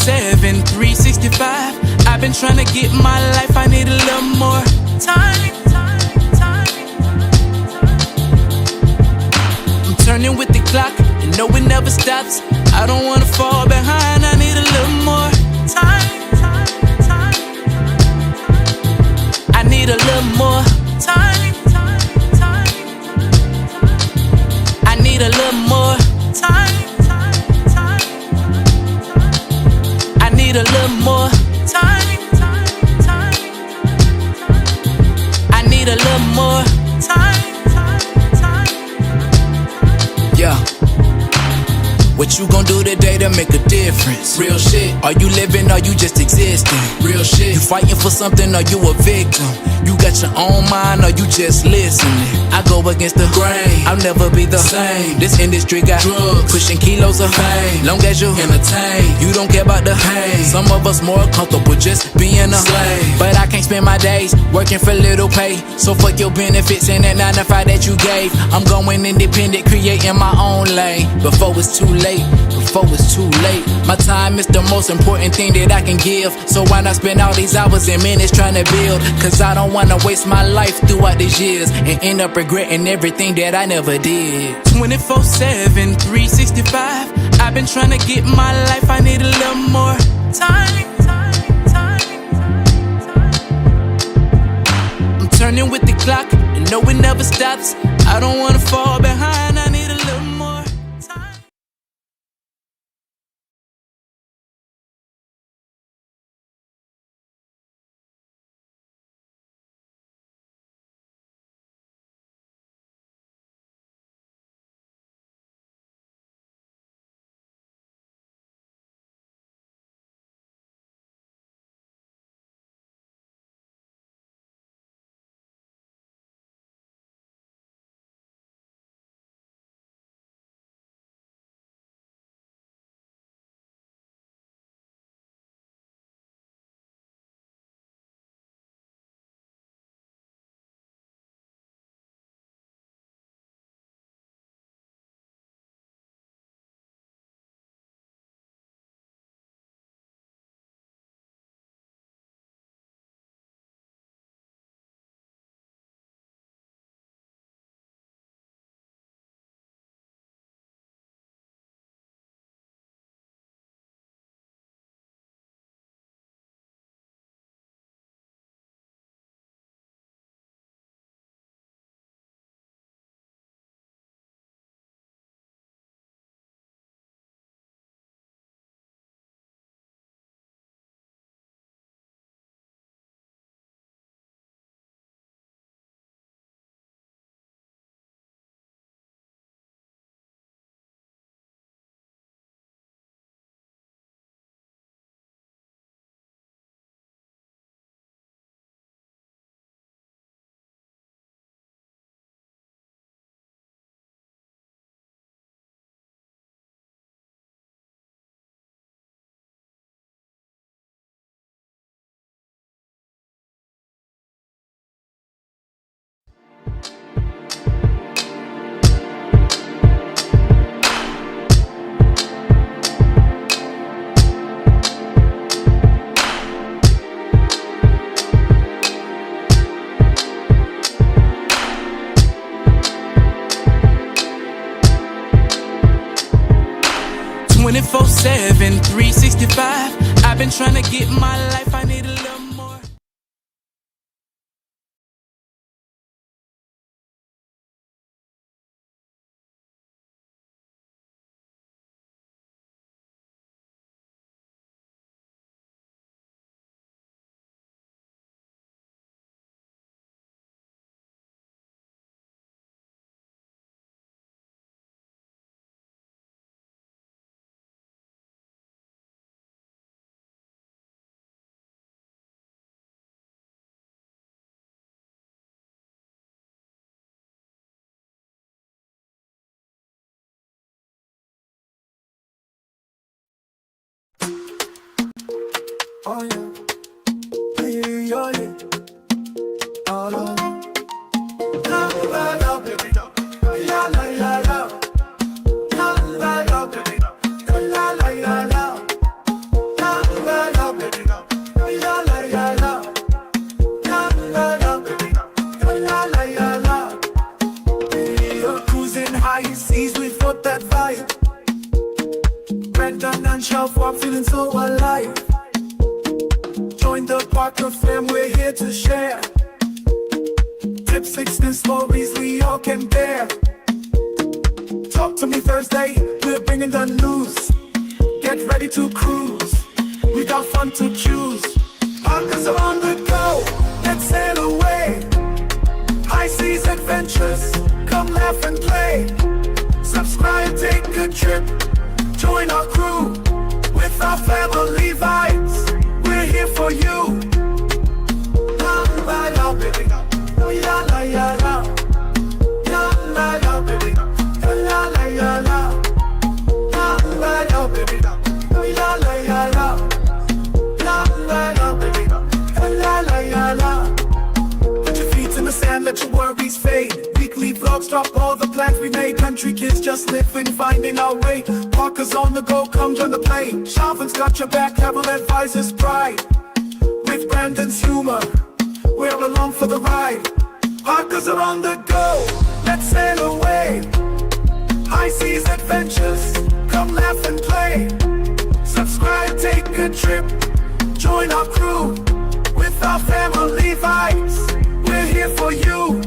24/7, 365. I've been trying to get my life, I need a little more time. I'm turning with the clock, and no, it never stops. I don't wanna fall behind, I need a little more time. I need a little more time. I need a little more time. I need a little more time. I need a little more time. Yeah. What you gon' do today to make a difference? Real shit. Are you living or you just existing? Real shit. You fighting for something or you a victim? You got your own mind or you just listening? I go against the grain, I'll never be the same. This industry got drugs, pushing kilos of fame. Long as you entertain, you don't care about the pain. Some of us more comfortable just being a slave. But I can't spend my days working for little pay. So fuck your benefits and that 9 to 5 that you gave. I'm going independent, creating my own lane. Before it's too late, before it's too late. My time is the most important thing that I can give. So why not spend all these hours and minutes trying to build? Cause I don't wanna waste my life throughout these years and end up regretting everything that I never did. 24/7, 365. I've been trying to get my life, I need a little more time. I'm turning with the clock, and no, it never stops. I don't wanna fall behind, I need a little more time. Seven, 365. I've been trying to get my life, I need a little more. Oh yeah, yeah, yeah, all over. 16 stories we all can bear. Talk to me Thursday, we're bringing the news. Get ready to cruise, we got fun to choose. Parkers are on the go, let's sail away. High seas adventures, come laugh and play. Subscribe, take a trip, join our crew. With our family vibes, we're here for you. La la la, baby, oh ya la ya la. La la la, baby, oh la la ya la. La la la, baby, oh la la ya la. La la la, baby, oh la la ya la. Put your feet in the sand, let your worries fade. Weekly vlogs drop all the plans we made. Country kids just living, finding our way. Parkers on the go, come join the play. Sharpen's got your back, Cavill advises pride. With Brandon's humor, we're along for the ride. Parkers are on the go, let's sail away. High seas adventures, come laugh and play. Subscribe, take a trip, join our crew. With our family vibes, we're here for you.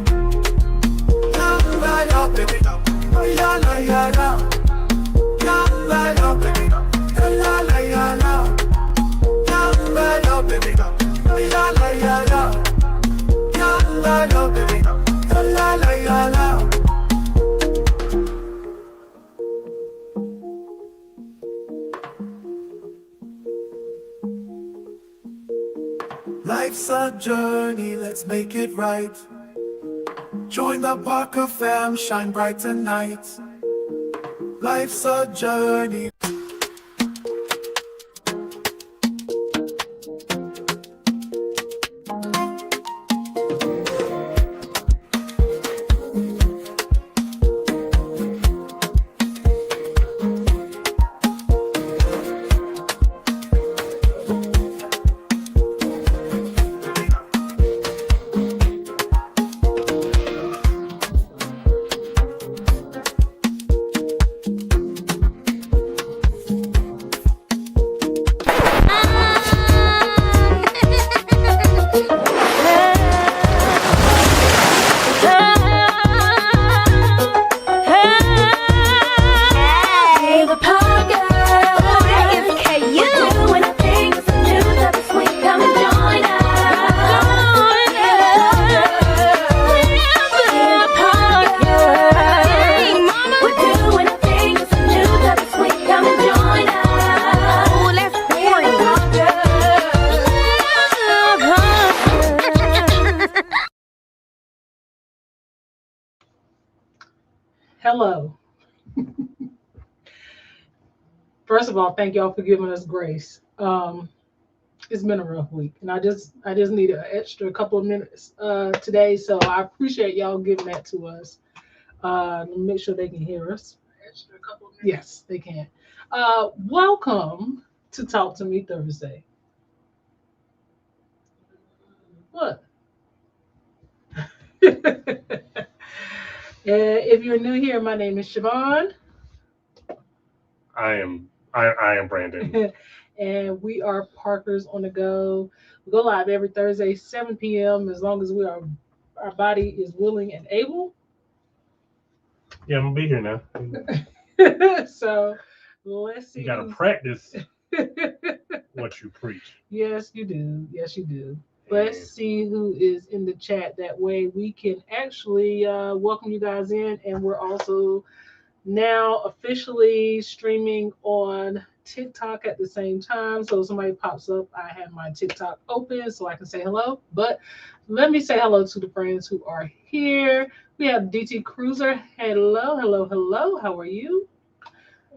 La la la, baby, oh la la ya la. La la la, baby, oh la la ya la. La la la, baby, oh la la ya la. La la la, baby, oh la la ya la. Life's a journey, let's make it right. Join the Parker fam, shine bright tonight. Life's a journey. Hello. First of all, thank y'all for giving us grace. It's been a rough week, and I just need an extra couple of minutes today, so I appreciate y'all giving that to us. Let me make sure they can hear us. Extra couple of minutes. Yes, they can. Welcome to Talk to Me Thursday. What? If you're new here, my name is Siobhan. I am Brandon. And we are Parkers on the Go. We go live every Thursday, 7 p.m. as long as our body is willing and able. Yeah, I'm gonna be here now. So let's see. You gotta practice what you preach. Yes, you do. Yes, you do. Let's see who is in the chat. That way we can actually welcome you guys in. And we're also now officially streaming on TikTok at the same time. So if somebody pops up, I have my TikTok open so I can say hello. But let me say hello to the friends who are here. We have DT Cruiser. Hello, hello, hello. How are you?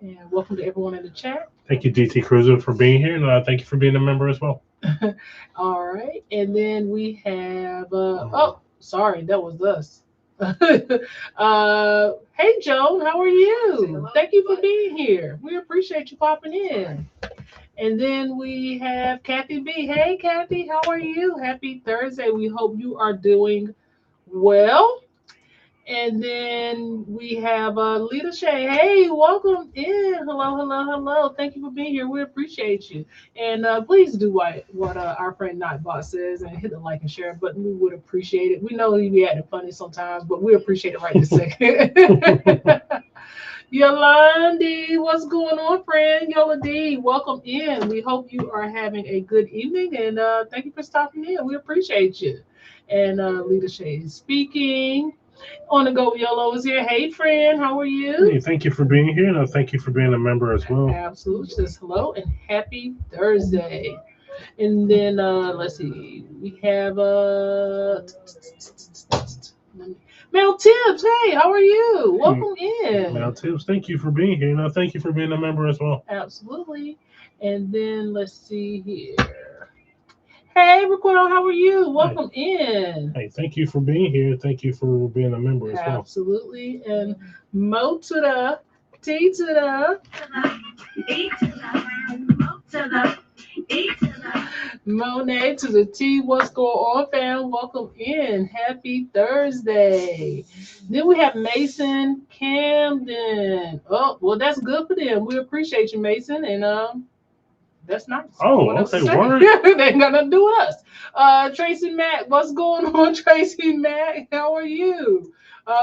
And welcome to everyone in the chat. Thank you, DT Cruiser, for being here. And thank you for being a member as well. All right. And then we have, sorry, that was us. Hey, Joan, how are you? Thank you for being here. We appreciate you popping in. And then we have Kathy B. Hey, Kathy, how are you? Happy Thursday. We hope you are doing well. And then we have Lita Shay. Hey, welcome in. Hello, hello, hello. Thank you for being here. We appreciate you. And please do what our friend Nightbot says and hit the like and share button. We would appreciate it. We know he be acting funny sometimes, but we appreciate it right this second. Yolandi, what's going on, friend? Yola D, welcome in. We hope you are having a good evening and thank you for stopping in. We appreciate you. And Lita Shay is speaking. On the go, Yolo is here. Hey, friend, how are you? Hey, thank you for being here, and thank you for being a member as well. Absolutely. She says hello and happy Thursday. And then let's see, we have Mel Tibbs. Hey, how are you? Welcome in. Now, Tibbs, thank you for being here, and thank you for being a member as well. Absolutely. And then let's see here. Hey, Raquel, how are you? Welcome in. Hey, thank you for being here. Thank you for being a member as well. Absolutely. And Mo to the T to the E to the Mo to the E to the Monet to the T. What's going on, fam? Welcome in. Happy Thursday. Then we have Mason Camden. Oh, well, that's good for them. We appreciate you, Mason. And that's nice. Oh, What else to okay, say? word. They ain't got nothing to do with us. Tracy Mack, what's going on, Tracy Mack? How are you?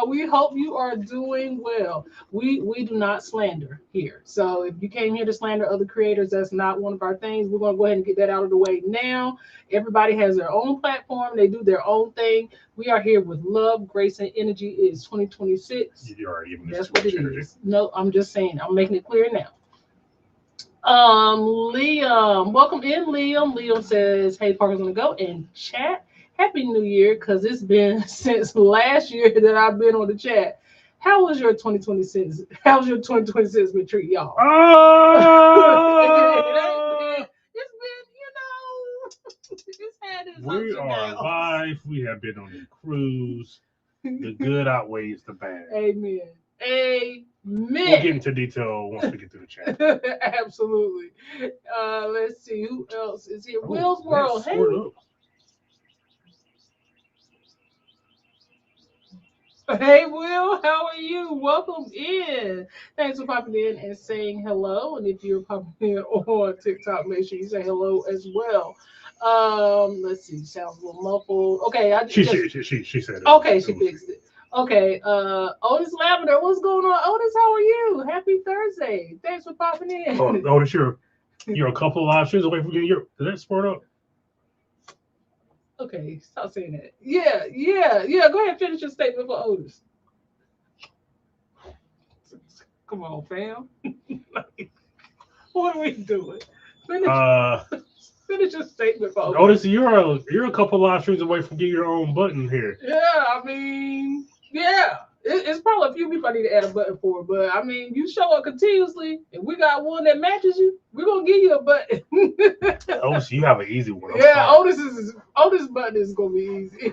We hope you are doing well. We do not slander here. So if you came here to slander other creators, that's not one of our things. We're going to go ahead and get that out of the way now. Everybody has their own platform. They do their own thing. We are here with love, grace, and energy. It is 2026. You already giving us That's too what much it energy. is. No, I'm just saying. I'm making it clear now. Liam, welcome in, Liam. Liam says, "Hey, Parker's gonna go and chat. Happy New Year, because it's been since last year that I've been on the chat. How was your 2026? How's your 2026 been treating y'all? Oh! It's been, it's had its ups We and are downs. live. We have been on the cruise. The good outweighs the bad. Amen. Amen. We'll get into detail once we get to the chat. Absolutely. Let's see who else is here. Oh, Will's World. that's Hey. sort of. Hey, Will, how are you? Welcome in. Thanks for popping in and saying hello. And if you're popping in on TikTok, make sure you say hello as well. Let's see. Sounds a little muffled. Okay, She said it. Okay, she fixed it. Okay, Otis Lavender, what's going on? Otis, how are you? Happy Thursday. Thanks for popping in. Oh, Otis, you're a couple of live streams away from getting your. Did that sport up? Okay, stop saying that. Yeah. Go ahead and finish your statement for Otis. Come on, fam. What are we doing? Finish your statement for Otis. Otis, you're a couple live streams away from getting your own button here. Yeah, I mean, yeah. It's probably a few people I need to add a button for, but I mean, you show up continuously, and we got one that matches you. We're gonna give you a button. Otis, you have an easy one. Yeah, Otis button is gonna be easy.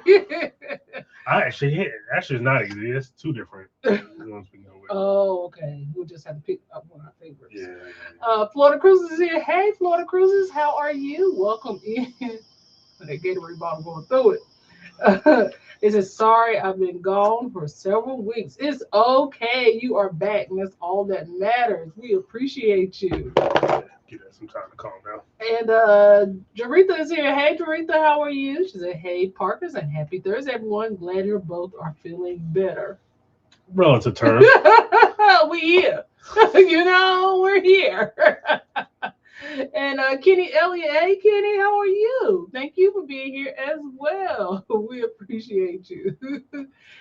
Actually, it's not easy. It's two different ones we can go with. Oh, okay. We'll just have to pick up one of our favorites. Yeah. Florida Cruises is here. Hey, Florida Cruises, how are you? Welcome in. That Gatorade bottle going through it. It says, sorry, I've been gone for several weeks. It's okay. You are back, and that's all that matters. We appreciate you. Give that some time to calm down. And Jaretha is here. Hey, Jaretha, how are you? She said, hey, Parkers, and happy Thursday, everyone. Glad you both are feeling better. Relative terms. We here. We're here. And Kenny Elliott, hey Kenny, how are you? Thank you for being here as well. We appreciate you.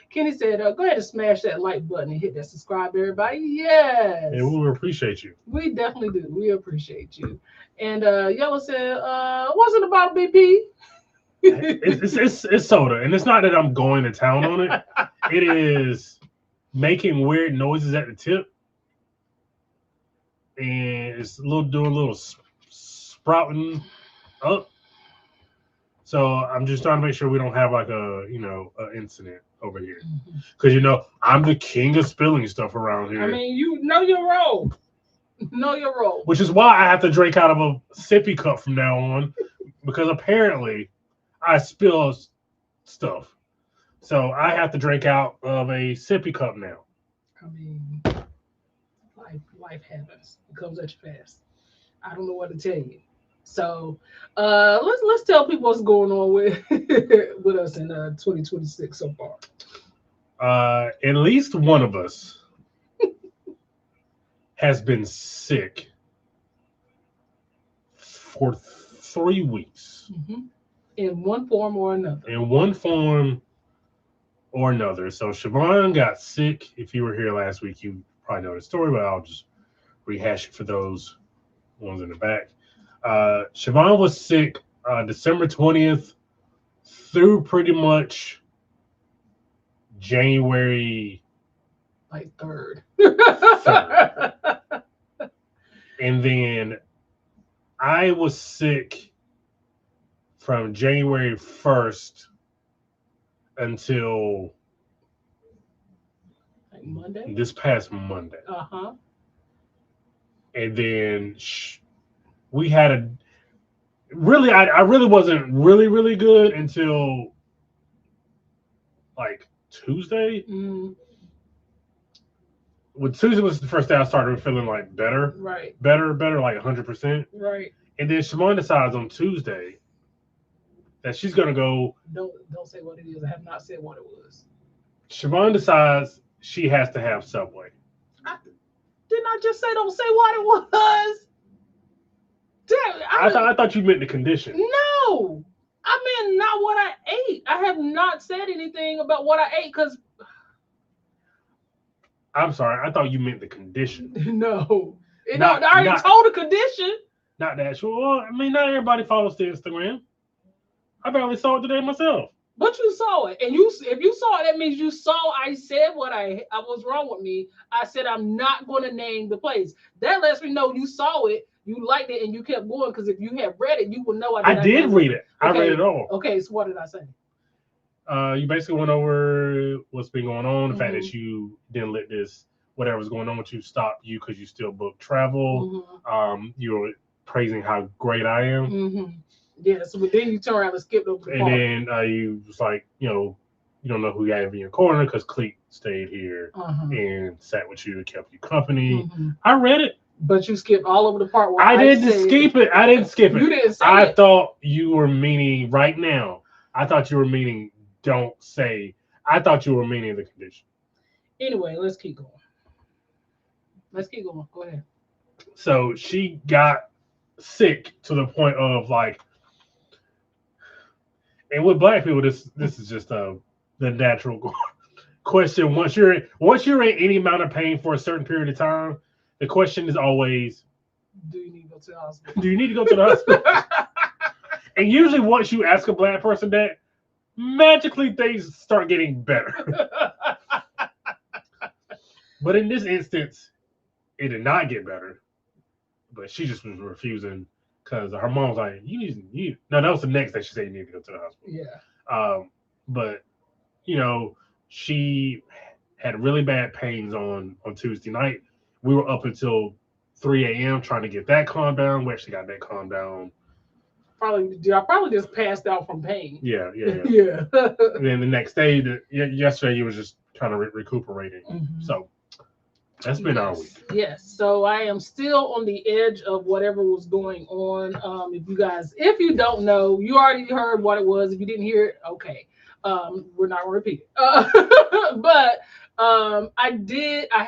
Kenny said, go ahead and smash that like button and hit that subscribe, everybody. Yes. And we appreciate you. We definitely do. We appreciate you. And Yellow said, what's it about BP? It's soda, and it's not that I'm going to town on it. It is making weird noises at the tip, and it's doing a little sprouting up. So I'm just trying to make sure we don't have like an incident over here, because I'm the king of spilling stuff around here. I mean, you know your role. Know your role. Which is why I have to drink out of a sippy cup from now on, because apparently I spill stuff. So I have to drink out of a sippy cup now. I mean, life happens. It comes at you fast. I don't know what to tell you. So let's tell people what's going on with with us in 2026 so far. At least one of us has been sick for 3 weeks Hmm. In one form or another. in one form or another. So Siobhan got sick. If you were here last week, you probably know the story, but I'll just rehash it for those ones in the back. Siobhan was sick December 20th through pretty much January Like third. 3rd. And then I was sick from January 1st until Like Monday. this past Monday. Uh-huh. And then we had a really, I really wasn't really good until like Tuesday. Mm, When Tuesday was the first day I started feeling like better, right. like 100%. Right. And then Shimon decides on Tuesday that she's gonna go. Don't say what it is. I have not said what it was. Siobhan decides she has to have Subway. Didn't I just say don't say what it was? Damn, I thought you meant the condition. No, I meant not what I ate. I have not said anything about what I ate because I'm sorry, I thought you meant the condition. no, Not- I already not- told the condition. Not the actual. Well, I mean, not everybody follows the Instagram. I barely saw it today myself. But you saw it, and if you saw it, that means you saw. I said what I was wrong with me. I said I'm not going to name the place. That lets me know you saw it, you liked it, and you kept going. Because if you had read it, you would know I did read it. I Okay. read it all. Okay, so what did I say? You basically went over what's been going on, the fact Mhm. that you didn't let this whatever was going on with you stop you because you still booked travel. You were praising how great I am, Mm-hmm. Yes, but then you turn around and skip over the and part. then you was like, you don't know who you have in your corner because Cleek stayed here and sat with you and kept you company. Mhm. I read it. But you skipped all over the part where I didn't said, skip it. I didn't skip it. You didn't say I it. thought you were meaning right now. I thought you were meaning don't say. I thought you were meaning the condition. Anyway, let's keep going. Go ahead. So she got sick to the point of like, and with black people, this is just the natural question. Once you're in any amount of pain for a certain period of time, the question is always, Do you need to go to the hospital? do you need to go to the hospital? And usually, once you ask a black person that, magically things start getting better. But in this instance, it did not get better. But she just was refusing because her mom was like, "You." No, that was the next day she said you need to go to the hospital. Yeah. But she had really bad pains on Tuesday night. We were up until 3 a.m. trying to get that calmed down. We actually got that calmed down. I probably just passed out from pain. Yeah. Yeah. And then the next day, yesterday, you was just kind of recuperating. Mhm. So that's been our week. Yes. So I am still on the edge of whatever was going on. If you don't know, you already heard what it was. If you didn't hear it, okay. We're not gonna repeat it. But I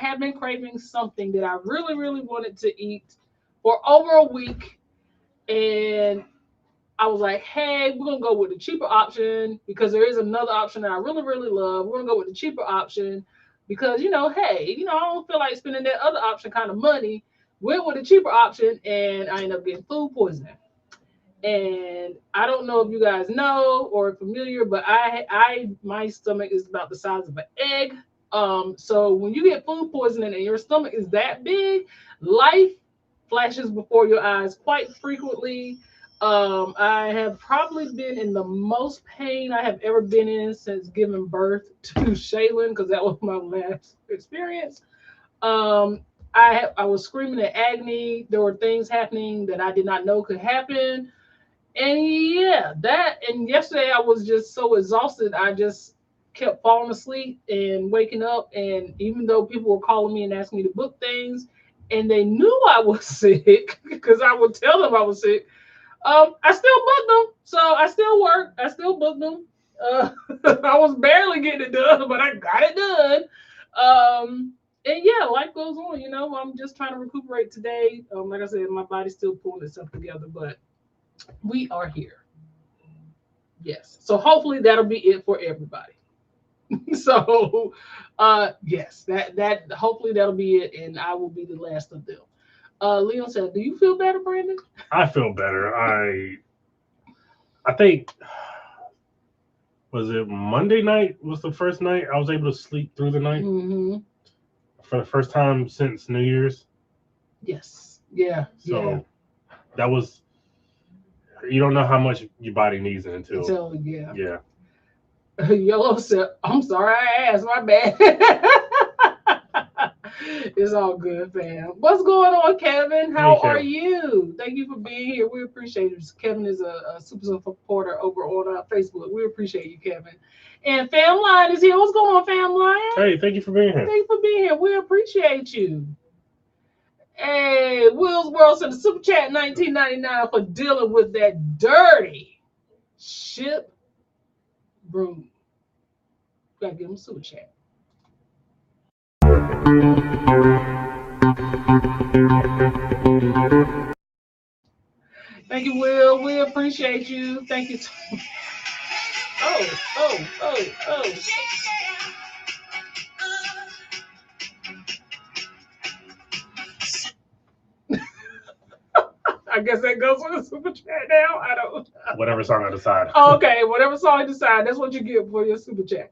have been craving something that I really, really wanted to eat for over a week. And I was like, hey, we're gonna go with the cheaper option because there is another option that I really, really love. We're gonna go with the cheaper option because hey, I don't feel like spending that other option kind of money. Went with the cheaper option and I ended up getting food poisoning. And I don't know if you guys know or familiar, but my stomach is about the size of an egg. So when you get food poisoning and your stomach is that big, life flashes before your eyes quite frequently. I have probably been in the most pain I have ever been in since giving birth to Shaylin, because that was my last experience. I was screaming in agony. There were things happening that I did not know could happen. And yesterday I was just so exhausted. I just kept falling asleep and waking up. And even though people were calling me and asking me to book things, and they knew I was sick because I would tell them I was sick. I still booked them, so I still work. I still booked them. Uh, I was barely getting it done, but I got it done. And yeah, life goes on. You know, I'm just trying to recuperate today. Like I said, my body's still pulling itself together, but we are here. Yes. So hopefully that'll be it for everybody. So yes, that hopefully that'll be it, and I will be the last of them. Leon said, "Do you feel better, Brandon?" I feel better. I think was it Monday night was the first night I was able to sleep through the night Mm-hmm. for the first time since New Year's. Yes. Yeah. So that was you don't know how much your body needs it Yeah. until So yeah. yeah. Yellow said, "I'm sorry I asked. My bad." It's all good, fam. What's going on, Kevin? How Hey, are Kevin. you? Thank you for being here. We appreciate it. Kevin is a super supporter over on Facebook. We appreciate you, Kevin. And Fam Line is here. What's going on, Fam Line? Hey, thank you for being here. Thank you for being here. We appreciate you. Hey, Will's World said the super chat 1999 for dealing with that dirty ship broom. Gotta give him a super chat. Thank you, Will. We appreciate you. Thank you. Oh, oh, oh, oh. I guess that goes with the super chat now. I don't. Whatever song I decide. Okay, whatever song you decide, that's what you get for your super chat.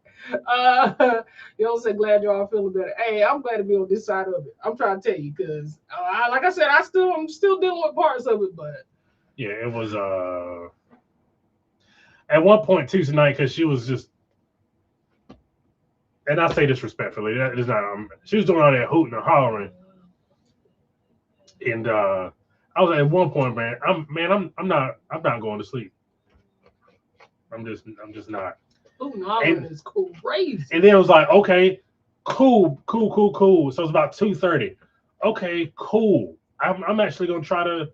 You know, say glad y'all feeling better. Hey, I'm glad to be on this side of it. I'm trying to tell you because, like I said, I'm still dealing with parts of it, but Yeah, it was at one point too tonight because she was just, and I say this respectfully, that is not. She was doing all that hooting and hollering, and I was at one point, man. I'm not going to sleep. I'm just not. ooh, hollering is crazy. And then it was like, okay, cool. So it's about 2:30. Okay, cool. I'm actually gonna try to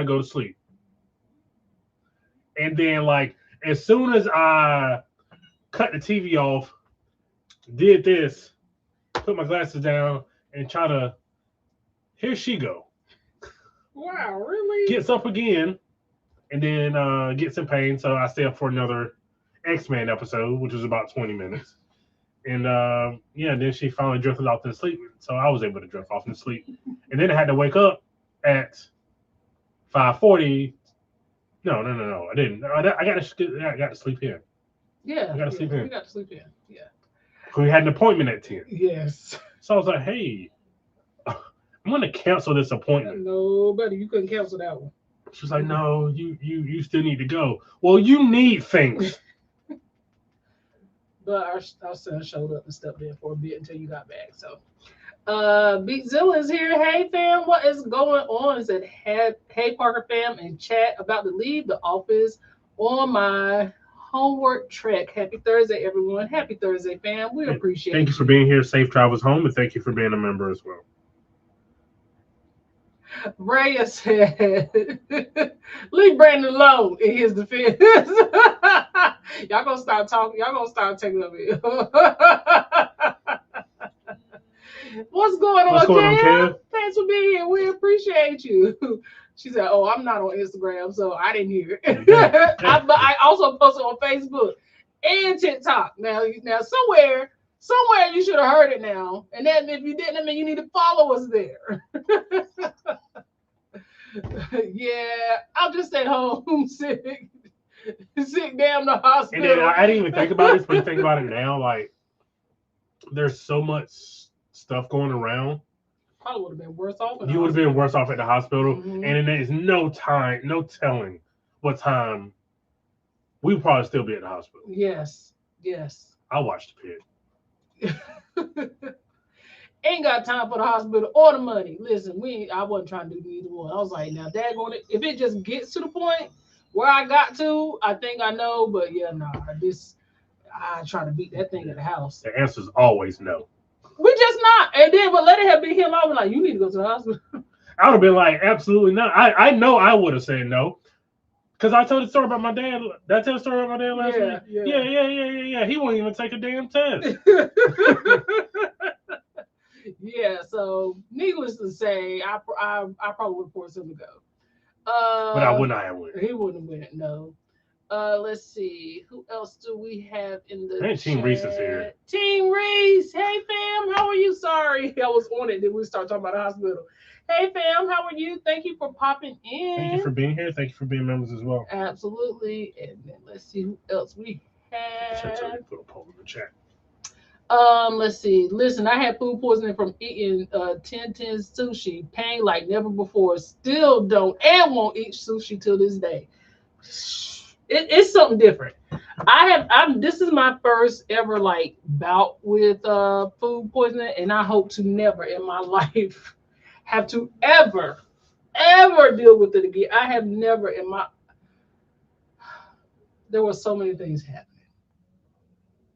go to sleep. And then like as soon as I cut the TV off, did this, put my glasses down, and try to here she go. Wow, really? Gets up again and then gets in pain. So I stay up for another X-Men episode, which was about 20 minutes. And yeah, then she finally drifted off to sleep. So I was able to drift off to sleep. And then I had to wake up at 5:40. No. I didn't. I got to sleep in. Yeah. I got to sleep in. You got to sleep in. Yeah. We had an appointment at 10. Yes. So I was like, hey, I'm gonna cancel this appointment. No, buddy, you couldn't cancel that one. She was like, no, you still need to go. Well, you need things. But our son showed up and stepped in for a bit until you got back. So Big Zilla is here. Hey fam, what is going on? It said hey Parker fam and chat about to leave the office on my homework trek. Happy Thursday, everyone. Happy Thursday, fam. We appreciate Thank you for being here. Safe travels home, and thank you for being a member as well. Raya said, leave Brandon alone in his defense. Y'all gonna start talking. Y'all gonna start taking up here. What's going on, Kev? Thanks for being here. We appreciate you. She said, oh, I'm not on Instagram, so I didn't hear it. But I also posted on Facebook and TikTok. Now somewhere you should have heard it now. And then if you didn't, I mean, you need to follow us there. Yeah, I'll just stay home sick down the hospital. And then I didn't even think about this, but think about it now. Like, there's so much stuff going around. Probably would have been worse off. You would have been worse off at the hospital. Mm-hmm. And then there's no telling what time we would probably still be at the hospital. Yes. I watched the pit. Ain't got time for the hospital or the money. Listen, I wasn't trying to do neither one. I was like, now daggone it. If it just gets to the point where I got to, I think I know, but yeah, nah, I try to beat that thing at the house. The answer is always no. We just not. And then, but let it have been him. I was like, you need to go to the hospital. I would have been like, absolutely not. I know I would have said no. Because I told the story about my dad. Did I tell the story about my dad last week? Yeah. He won't even take a damn test. Yeah, so needless to say, I probably would force him to go. But I would not have went. He wouldn't win it, no. Let's see. Who else do we have in the Hey, Team chat? Reese is here. Team Reese. Hey, fam. How are you? Sorry, I was on it. Then we start talking about the hospital. Hey, fam. How are you? Thank you for popping in. Thank you for being here. Thank you for being members as well. Absolutely. And then let's see who else we Should have. put a poll in the chat. Let's see. Listen, I had food poisoning from eating 10 sushi. Pain like never before. Still don't and won't eat sushi till this day. It's something different. This is my first ever like bout with food poisoning, and I hope to never in my life have to ever deal with it again. I have never in my there were so many things happening.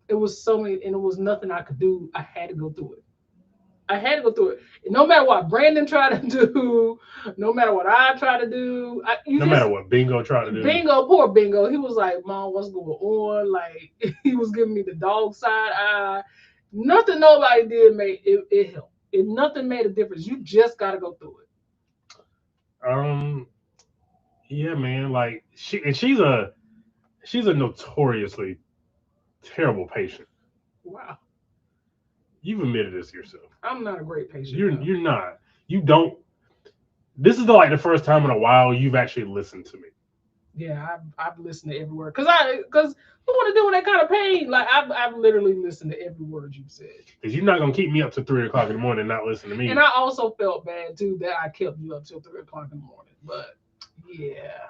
It was so many, and it was nothing I could do. I had to go through it. And no matter what Brandon tried to do, no matter what I tried to do, matter what Bingo tried to do. Poor Bingo. He was like, Mom, what's going on? Like, he was giving me the dog side eye. Nothing nobody did made it help. Nothing made a difference. You just got to go through it. Yeah, man. Like, she's a notoriously terrible patient. Wow. You've admitted this yourself. I'm not a great patient. You're not. You don't. This is the first time in a while you've actually listened to me. Yeah, I've listened to every word. Cause who want to deal with that kind of pain? Like I've literally listened to every word you said. Because you're not gonna keep me up to 3 o'clock in the morning and not listen to me. And I also felt bad too that I kept you up till 3 o'clock in the morning. But yeah.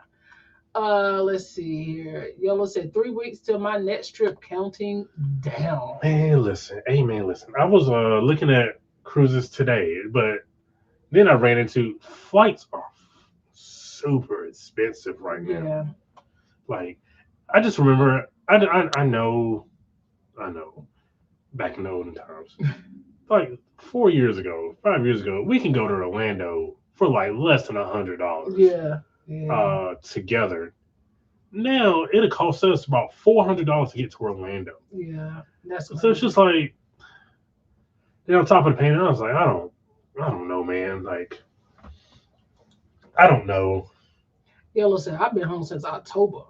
Let's see here. Yellow said 3 weeks till my next trip, counting down. Man, listen. I was looking at cruises today, but then I ran into flights are super expensive right now. Yeah. Like, I just remember, I know, back in the olden times, like 4 years ago, 5 years ago, we can go to Orlando for like less than $100. Yeah. Together. Now it'll cost us about $400 to get to Orlando. Yeah, that's so it's just like, on top of the pain, I was like, I don't know, man. Like, I don't know. Yellow said, I've been home since October.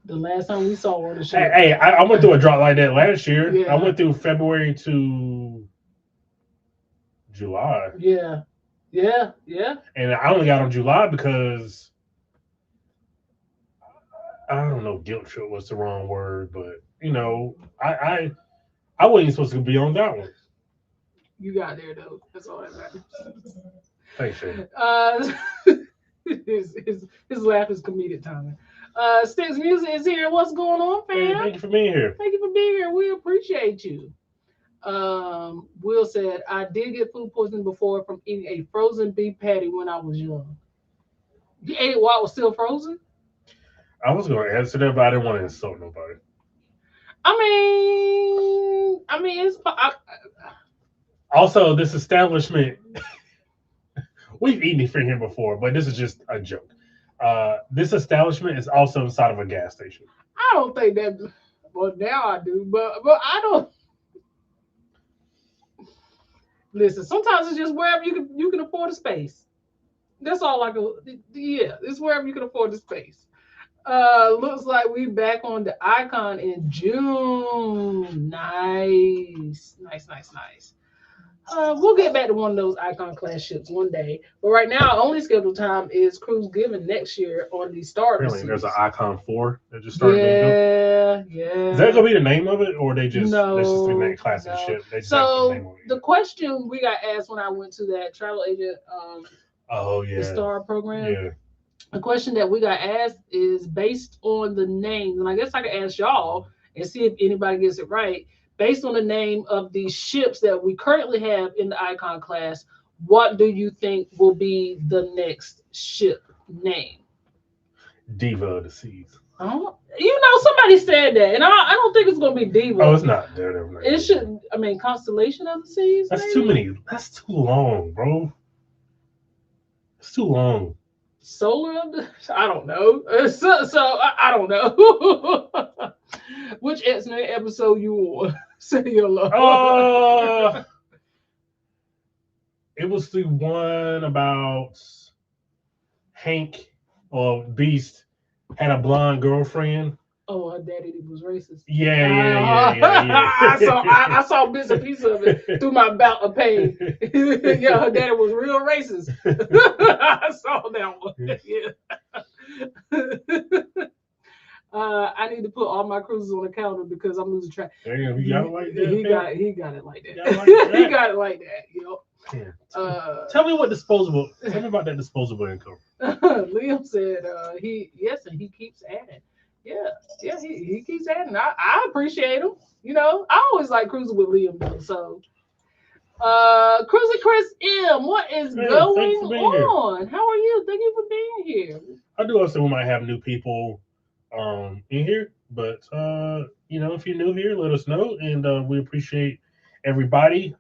The last time we saw her on the show. Hey, I went through a drop like that last year. Yeah. I went through February to July. Yeah. And I only got on July because I don't know, guilt trip was the wrong word, but I wasn't even supposed to be on that one. You got there though. That's all that matters. Thanks, Shane. His laugh is comedic timing. Sticks Music is here. What's going on, fam? Hey, thank you for being here. Thank you for being here. We appreciate you. Will said, I did get food poisoning before from eating a frozen beef patty when I was young. You ate it while it was still frozen? I was going to answer that, but I didn't want to insult nobody. I mean, it's. Also, this establishment, we've eaten it from here before, but this is just a joke. This establishment is also inside of a gas station. I don't think that. Well, now I do, but I don't. Listen, sometimes it's just wherever you can afford a space. That's all I go. Yeah, it's wherever you can afford the space. Looks like we back on the Icon in June. Nice. We'll get back to one of those Icon class ships one day. But right now, our only scheduled time is Cruise Given next year on the Star. Really? There's an Icon 4 that just started. Yeah. Is that gonna be the name of it, or they just that's just the name class of ship? So the question we got asked when I went to that travel agent, the Star program. Yeah. The question that we got asked is based on the name, and I guess I can ask y'all and see if anybody gets it right. Based on the name of the ships that we currently have in the Icon class, what do you think will be the next ship name? Diva of the Seas. Somebody said that, and I don't think it's gonna be Diva. Oh, it's not Daredevil. It should. I mean, Constellation of the Seas. That's maybe? too many. That's too long, bro. It's too long. Solar of the. I don't know. I don't know. Which X-Men episode you on? Say your love. It was the one about Hank or Beast had a blonde girlfriend. Oh, her daddy was racist. Yeah. I saw bits and pieces of it through my bout of pain. Yeah, her daddy was real racist. I saw that one. Yeah. I need to put all my cruises on the calendar because I'm losing track. Damn, you got it like that. He got it like that. He got it like that. Yeah. Tell me about that disposable income. Liam said and he keeps adding. Yeah, he keeps adding. I appreciate him. I always like cruising with Liam though. So Cruising Chris M, what is going on? How are you? Thank you for being here. I do also we might have new people in here, but if you're new here, let us know, and we appreciate everybody.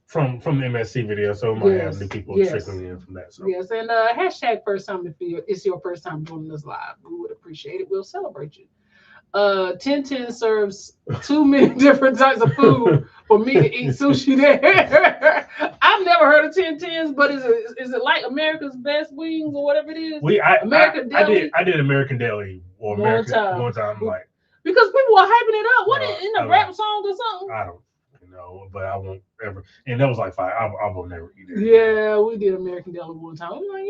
From the MSC video, so we might have new people trickling in from that. So. Yes, and hashtag first time if it's your first time joining us live. We would appreciate it. We'll celebrate you. 1010 serves too many different types of food for me to eat sushi there. I've never heard of 1010s, but is it like America's Best Wings or whatever it is? American Deli. I did American Deli or one time, like because people are hyping it up. What in a rap song or something? I don't know, but I won't ever. And that was like fire. I will never eat it. Yeah, we did American Deli one time. I'm like,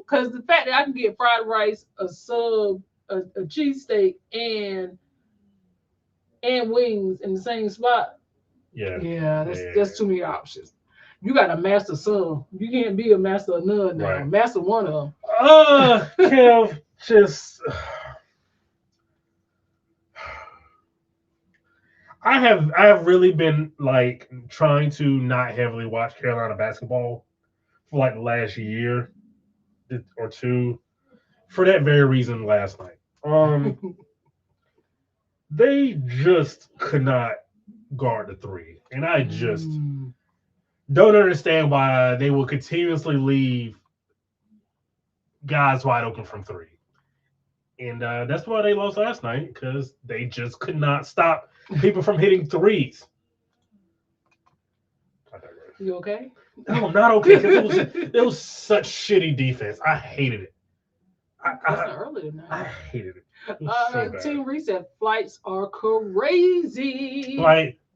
because the fact that I can get fried rice, a sub, a cheesesteak, and wings in the same spot. Yeah, that's too many options. You got a master sub. You can't be a master of none now. Right. Master one of them. Kev, just I have really been like trying to not heavily watch Carolina basketball for like the last year or two for that very reason last night. They just could not guard the three. And I just don't understand why they will continuously leave guys wide open from three. And that's why they lost last night, because they just could not stop people from hitting threes. You okay? No, I'm not okay, because it was such shitty defense. I hated it. Earlier now. I hated it. Team Reset flights are crazy.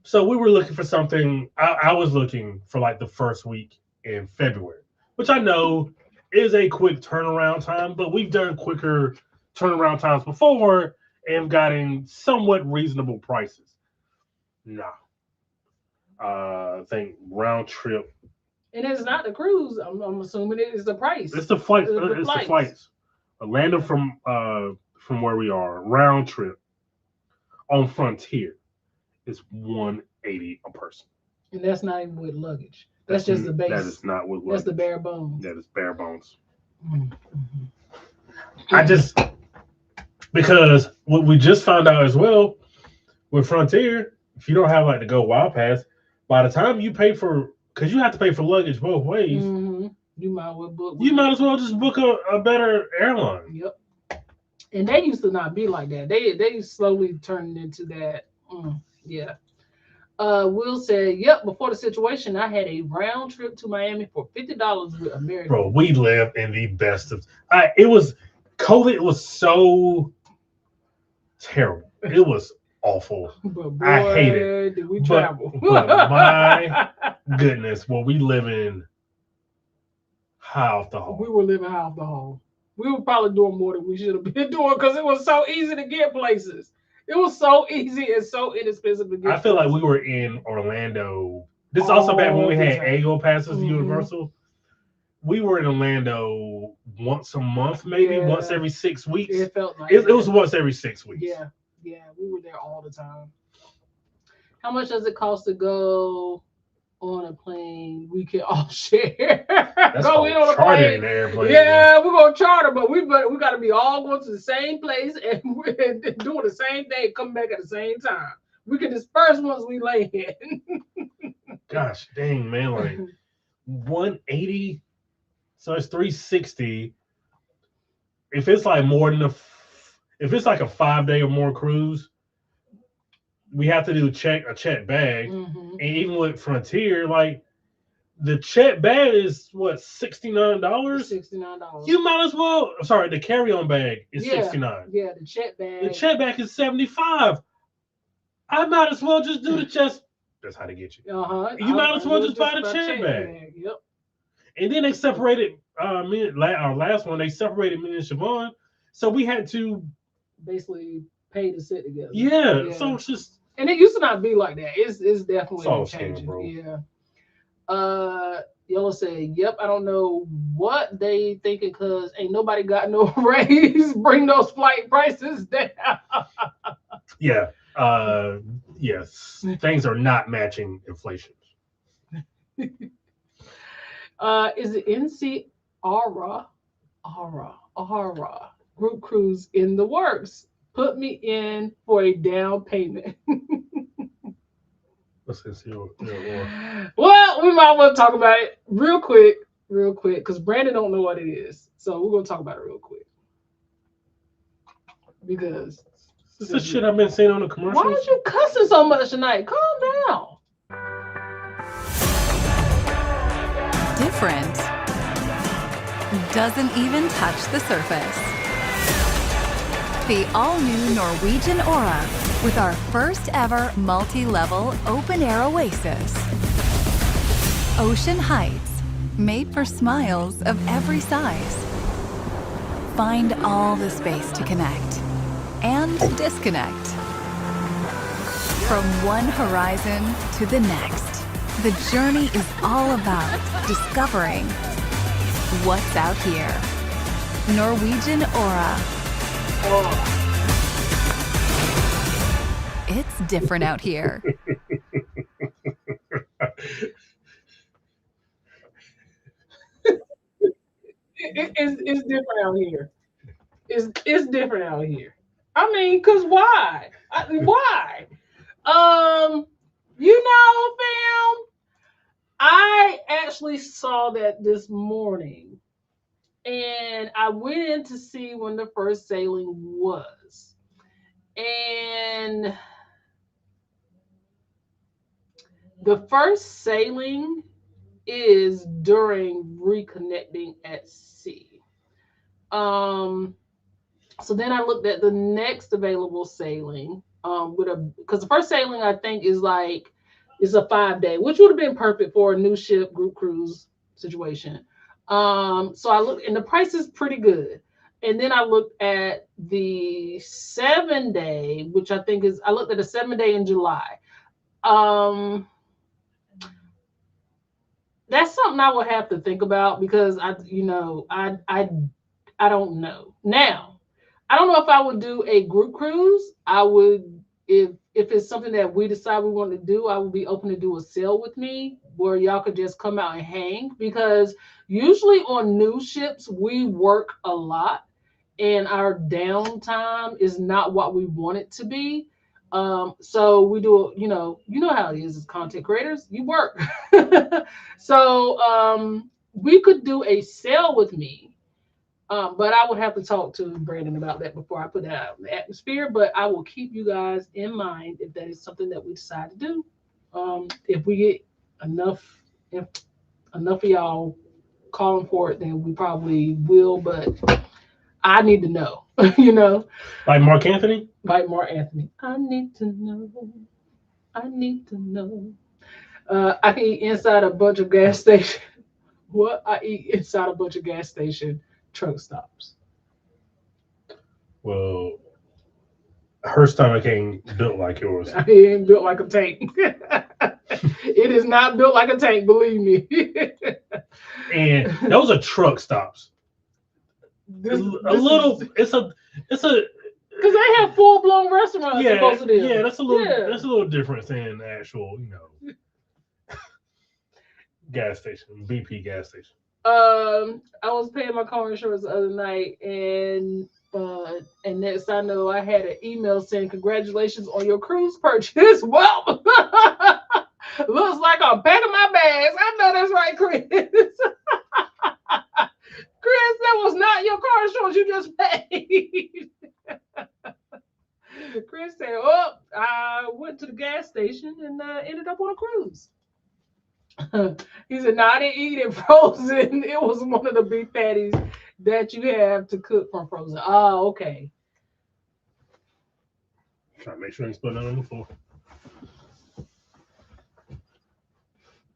So we were looking for something. I was looking for like the first week in February, which I know is a quick turnaround time, but we've done quicker turnaround times before and gotten somewhat reasonable prices. No. I think round trip. And it's not the cruise. I'm assuming it is the price. It's the flights. It's the flights. Orlando from where we are, round trip on Frontier is $180 a person. And that's not even with luggage. That's just the base. That is not with luggage. That's the bare bones. That is bare bones. Mm-hmm. Because what we just found out as well with Frontier, if you don't have like the Go Wild Pass, by the time you pay for, because you have to pay for luggage both ways, you might as well just book a better airline. Yep. And they used to not be like that. They slowly turned into that. Yeah. Will said, "Yep. Before the situation, I had a round trip to Miami for $50 with American." Bro, we live in the best of. It was COVID. It was so terrible. It was awful. But boy, I hate it. Did we travel? But my goodness, well, we live in high off the hole. We were living high off the hole. We were probably doing more than we should have been doing because it was so easy to get places. It was so easy and so inexpensive to get. I feel like we were in Orlando. This is also back when we had AGO passes to Universal. We were in Orlando once a month, maybe once every 6 weeks. It felt like it was once every 6 weeks. Yeah, we were there all the time. How much does it cost to go on a plane, we can all share. That's Go in on a chartering plane. the airplane. Yeah, we're gonna charter, but we got to be all going to the same place and we're doing the same thing, coming back at the same time. We can disperse once we land. Gosh dang, man, like 180. So it's 360. If it's like more than if it's like a 5-day or more cruise, we have to do a check bag. Mm-hmm. And even with Frontier, like the check bag is what, $69? $69. You might as well. Sorry, the carry-on bag is Yeah. $69. Yeah, the check bag. The check bag is $75. I might as well just do the chest. That's how they get you. You might as well just buy the check bag. Yep. And then they separated. Our last one, they separated me and Siobhan, so we had to basically pay to sit together. Yeah. So it's just. And it used to not be like that. It's definitely all changing. bro. Yeah. Yellow said, "Yep, I don't know what they thinking because ain't nobody got no raise. Bring those flight prices down." Yeah. Yes. Things are not matching inflation. Is it NC Aura group cruise in the works? Put me in for a down payment. What's this? Well, we might want to talk about it real quick, because Brandon don't know what it is. So we're gonna talk about it real quick. Because this is shit I've been seeing on the commercials. Why are you cussing so much tonight? Calm down. Different. Doesn't even touch the surface. The all-new Norwegian Aura with our first ever multi-level open-air oasis. Ocean Heights, made for smiles of every size. Find all the space to connect and disconnect. From one horizon to the next, the journey is all about discovering what's out here. Norwegian Aura. It's different out here. It's different out here. It's different out here. I mean, cause why? Why? Fam, I actually saw that this morning, and I went in to see when the first sailing was, and the first sailing is during reconnecting at sea. So then I looked at the next available sailing because the first sailing I think is a 5-day, which would have been perfect for a new ship group cruise situation. So I looked, and the price is pretty good. And then I looked at the 7-day, which I think I looked at a 7-day in July. That's something I would have to think about because I don't know. Now, I don't know if I would do a group cruise. I would, if it's something that we decide we want to do, I would be open to do a sail with me where y'all could just come out and hang, because usually on new ships, we work a lot and our downtime is not what we want it to be. So we do, how it is as content creators, you work. So we could do a sail with me. But I would have to talk to Brandon about that before I put that out in the atmosphere. But I will keep you guys in mind if that is something that we decide to do. If we get enough of y'all calling for it, then we probably will. But I need to know, Like Mark Anthony? Like Mark Anthony. I need to know. I can eat inside a bunch of gas station. What? I eat inside a bunch of gas station truck stops. Well, her stomach ain't built like yours. It ain't built like a tank. It is not built like a tank, believe me. And those are truck stops. It's a because they have full-blown restaurants in most of them. Yeah, that's a little different than the actual, gas station? BP gas station. I was paying my car insurance the other night, and next I know I had an email saying congratulations on your cruise purchase. Well, looks like I'm packing my bags. I know that's right, Chris. Chris, that was not your car insurance you just paid. Chris said, "Oh, I went to the gas station and ended up on a cruise." He said, "No, I didn't eat it frozen. It was one of the beef patties that you have to cook from frozen." Oh, okay. Trying to make sure I ain't spilling nothing on the floor.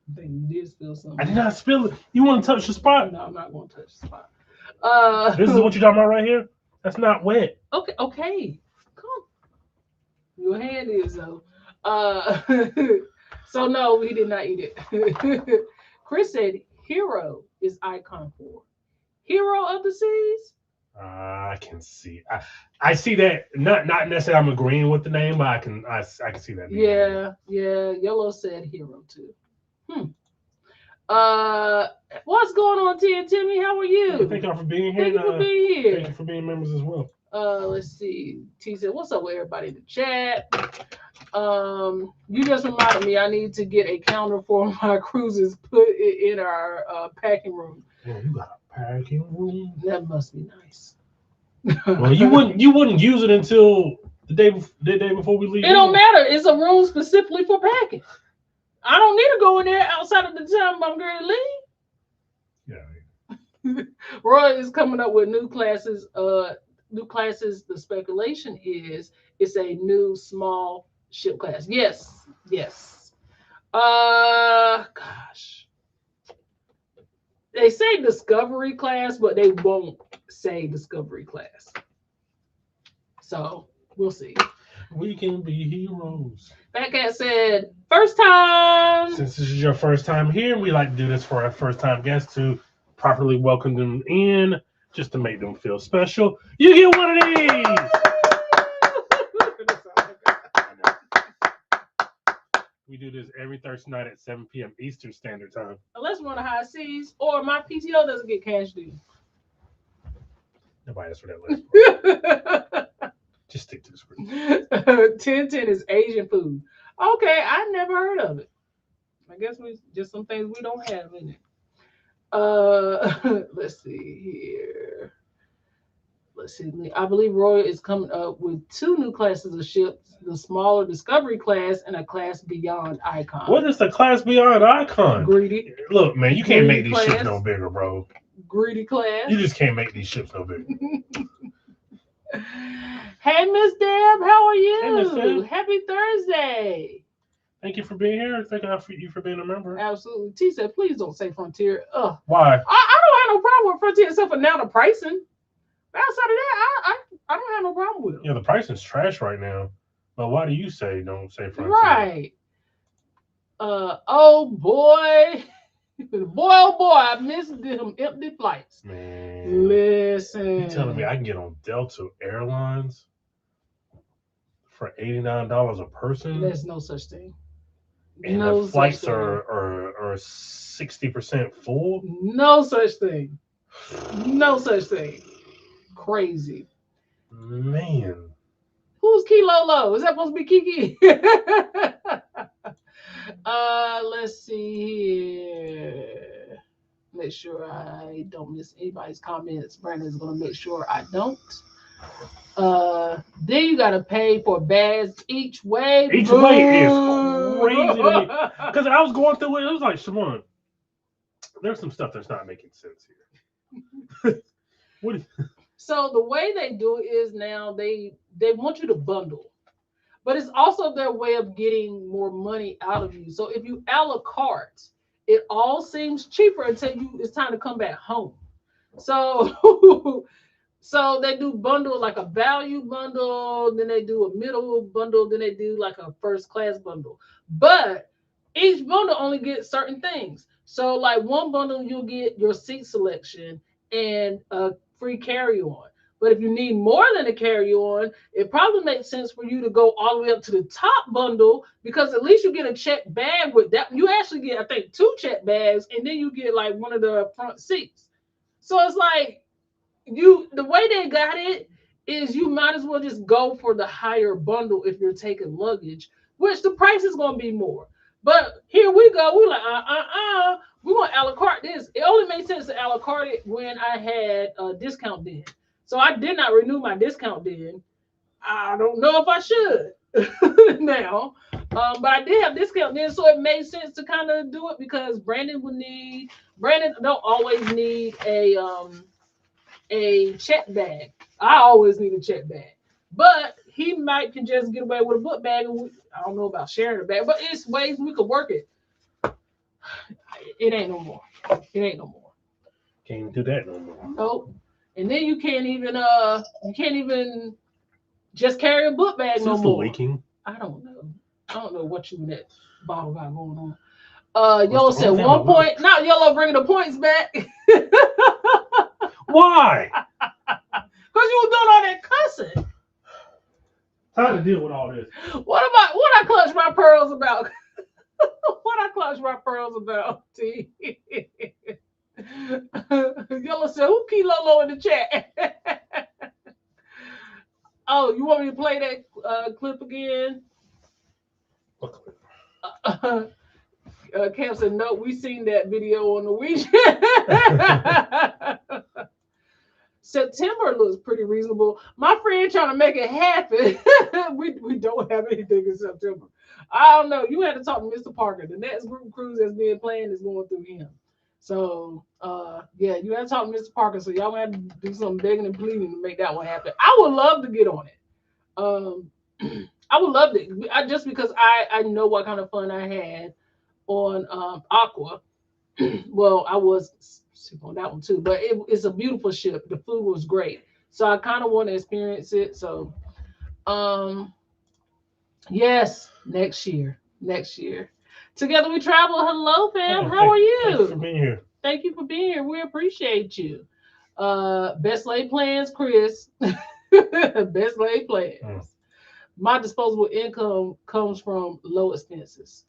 I think you did spill something. I did not spill it. You want to touch the spot? No, I'm not going to touch the spot. This is what you're talking about right here? That's not wet. Okay. Come. Your hand is though. So no, we did not eat it. Chris said Hero is icon 4. Hero of the Seas? I can see. I see that. Not necessarily. I'm agreeing with the name, but I can see that. Yeah. Yellow said Hero too. What's going on, T and Timmy? How are you? Thank y'all for being here. Thank you for being here. Thank you for being members as well. Let's see. T said, "What's up with everybody in the chat?" You just reminded me I need to get a counter for my cruises. Put it in our packing room. Oh, you got a packing room? That must be nice. Well, you wouldn't use it until the day before we leave. It don't matter. It's a room specifically for packing. I don't need to go in there outside of the time I'm going to leave. Yeah. Roy is coming up with new classes. The speculation is it's a new small ship class. Yes. Gosh. They say discovery class, but they won't say discovery class. So we'll see. We can be heroes. Fat Cat said, "First time." Since this is your first time here, we like to do this for our first time guests to properly welcome them in, just to make them feel special. You get one of these. We do this every Thursday night at 7 p.m. Eastern Standard Time. Unless we're on the high seas or my PTO doesn't get cash due. Nobody asked for that list. Just stick to the script. 1010 is Asian food. Okay, I never heard of it. I guess we just some things we don't have in it. Let's see here. Let's see. I believe Roy is coming up with 2 new classes of ships: the smaller Discovery class and a class beyond icon. What is the class beyond icon? Greedy. Look, man, you can't make these class. ships no bigger, bro. Greedy class. You just can't make these ships no bigger. Hey, Miss Deb, how are you? Hey, Miss Deb. Happy Thursday. Thank you for being here. Thank you for being a member. Absolutely. T said, "Please don't say Frontier." Why? I don't have no problem with Frontier except for now the pricing. Outside of that, I don't have no problem with it. Yeah, the pricing's trash right now. But why do you don't say Frontier? Right. Oh boy. Oh boy, I missed them empty flights. Man. Listen. You telling me I can get on Delta Airlines for $89 a person? There's no such thing. And the flights are 60% full? No such thing. No such thing. Crazy. Man. Who's Kilolo? Is that supposed to be Kiki? Let's see here. Make sure I don't miss anybody's comments. Brandon's gonna make sure I don't. Then you gotta pay for bags each way. Each way is crazy to me. Because I was going through it. It was like, Shimon, there's some stuff that's not making sense here. So the way they do it is now they want you to bundle, but it's also their way of getting more money out of you. So if you a la carte, it all seems cheaper until it's time to come back home. So so they do bundle like a value bundle, then they do a middle bundle, then they do like a first class bundle. But each bundle only gets certain things. So like one bundle, you'll get your seat selection and a free carry-on. But if you need more than a carry-on, it probably makes sense for you to go all the way up to the top bundle, because at least you get a check bag with that. You actually get, I think, 2 check bags, and then you get like one of the front seats. So it's like the way they got it is you might as well just go for the higher bundle if you're taking luggage, which the price is going to be more. But here we go. We're like, we're going to a la carte this. It only made sense to a la carte it when I had a discount then. So I did not renew my discount then. I don't know if I should now. But I did have discount then, so it made sense to kind of do it, because Brandon don't always need a check bag. I always need a check bag, but he can just get away with a book bag. And I don't know about sharing a bag, but it's ways we could work it. It ain't no more. It ain't no more. Can't do that no more. Nope. And then you can't even just carry a book bag no more. Leaking? I don't know what you and that bottle got going on. Yellow said 1 point. Not Yellow bringing the points back. Why? Because you were doing all that cussing. Time to deal with all this. What I clutch my pearls about? What I clutch my pearls about, T? Yellow said, who key Lolo in the chat? Oh, you want me to play that clip again? What clip? Cam said, no, we seen that video on Norwegian. September looks pretty reasonable. My friend trying to make it happen. we don't have anything in September. I don't know. You had to talk to Mr. Parker. The next group cruise that's being planned is going through him. So, yeah, you had to talk to Mr. Parker. So y'all have to do some begging and pleading to make that one happen. I would love to get on it. I would love it. Just because I know what kind of fun I had on Aqua. Well, I was on that one too, but it's a beautiful ship. The food was great, so I kind of want to experience it. So, yes, next year. Together we travel. Hello, fam. How are you? Thanks for being here. Thank you for being here. We appreciate you. Best laid plans, Chris. Best laid plans. My disposable income comes from low expenses.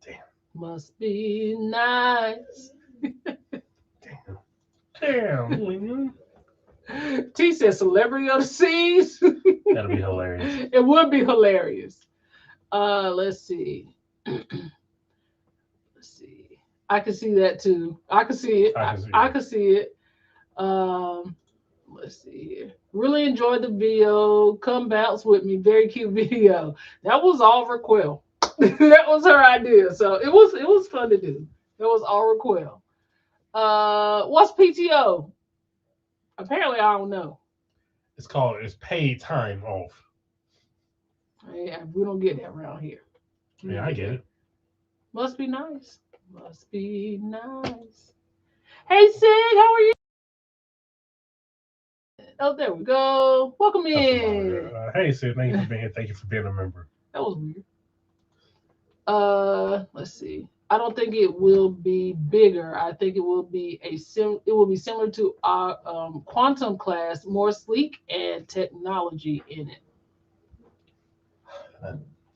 Damn. Must be nice. Damn. T said celebrity of the seas. That'll be hilarious. It would be hilarious. Let's see. I can see that too. I can see it. I can see it. Let's see here. Really enjoyed the video. Come bounce with me. Very cute video. That was all Raquel. That was her idea. So it was fun to do. It was all Raquel. What's PTO? Apparently, I don't know. It's paid time off. Yeah, we don't get that around here. Yeah, I get it. Must be nice. Must be nice. Hey, Sig, how are you? Oh, there we go. Welcome in. Hey, Sid, thank you for being here. Thank you for being a member. That was weird. Let's see. I don't think it will be bigger. I think it will be similar to our quantum class, more sleek and technology in it.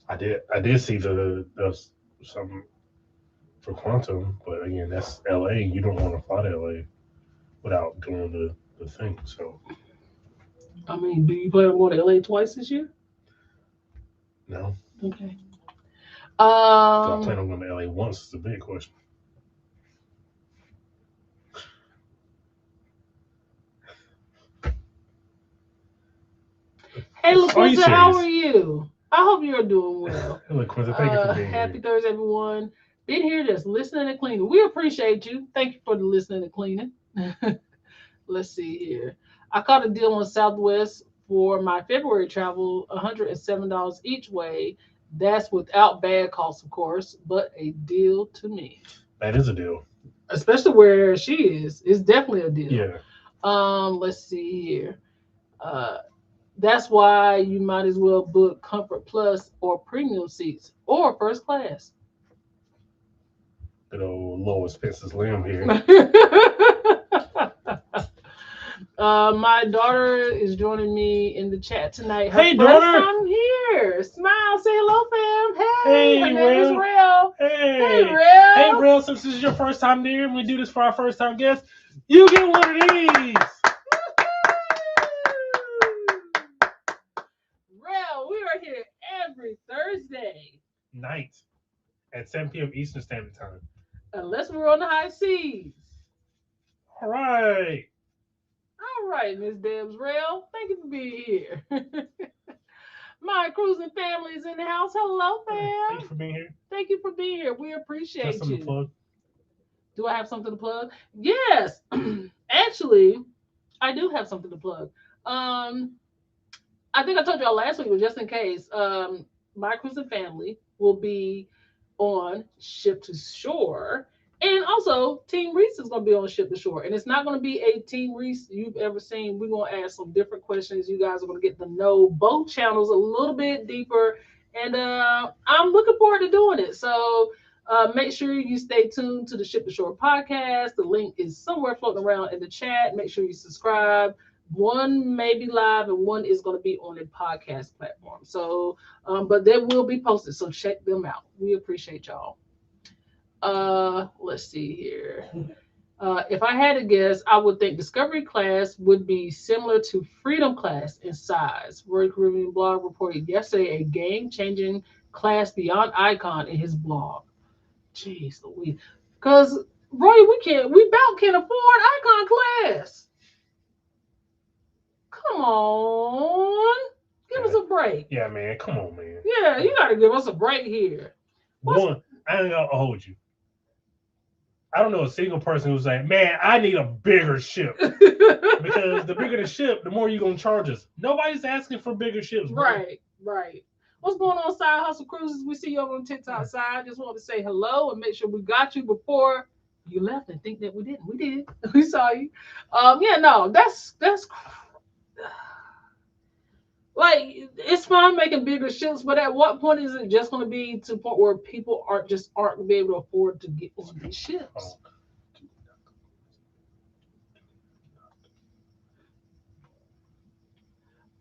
I did see the some for quantum, but again, that's LA. You don't want to fly to LA without doing the thing. So, I mean, do you plan on going to LA twice this year? No. Okay. I plan on going to LA once. Is a big question. Hey, LaQuinta, how are you? I hope you're doing well. Hey, LaQuinta, thank you for being happy here. Thursday, everyone. Been here just listening and cleaning. We appreciate you. Thank you for the listening and cleaning. Let's see here. I caught a deal on Southwest for my February travel, $107 each way. That's without bag costs, of course, but a deal to me. That is a deal. Especially where she is. It's definitely a deal. Yeah. Let's see here. That's why you might as well book Comfort Plus or premium seats or first class. Good old low expenses limb here. My daughter is joining me in the chat tonight. Her Hey, first daughter. time here. Smile, say hello, fam. Hey, Hey, her name is Real. Real. Hey, Hey. Real. Hey, Real, since this is your first time there and we do this for our first time guests, you get one of these. Real, we are here every Thursday. Night at 7 p.m. Eastern Standard Time. Unless we're on the high seas. All right. All right, Miss Debs Real. Thank you for being here. My cruising family is in the house. Hello, fam. Thank you for being here. Thank you for being here. We appreciate Got something you. to plug? Do I have something to plug? Yes. Actually, I do have something to plug. I think I told y'all last week, but just in case, my cruising family will be on Ship to Shore. And also, Team Reese is going to be on Ship to Shore. And it's not going to be a Team Reese you've ever seen. We're going to ask some different questions. You guys are going to get to know both channels a little bit deeper. And I'm looking forward to doing it. So make sure you stay tuned to the Ship to Shore podcast. The link is somewhere floating around in the chat. Make sure you subscribe. One may be live and one is going to be on a podcast platform. So, but they will be posted. So check them out. We appreciate y'all. Let's see here. If I had to guess, I would think Discovery class would be similar to Freedom class in size. Roy Caribbean blog reported yesterday a game-changing class beyond Icon in his blog. Jeez Louise. Because Roy, we about can't afford Icon class. Come on. Give us a break. Yeah, man. Come on, man. Yeah, you got to give us a break here. One, I ain't gonna hold you. I don't know a single person who's like, man, I need a bigger ship. Because the bigger the ship, the more you're going to charge us. Nobody's asking for bigger ships. Bro. Right. What's going on, Side Hustle Cruises? We see you over on TikTok side. Just wanted to say hello and make sure we got you before you left and think that we didn't. We did. We saw you. Yeah, no, that's like, it's fine making bigger ships, but at what point is it just going to be to the point where people aren't going to be able to afford to get on these ships?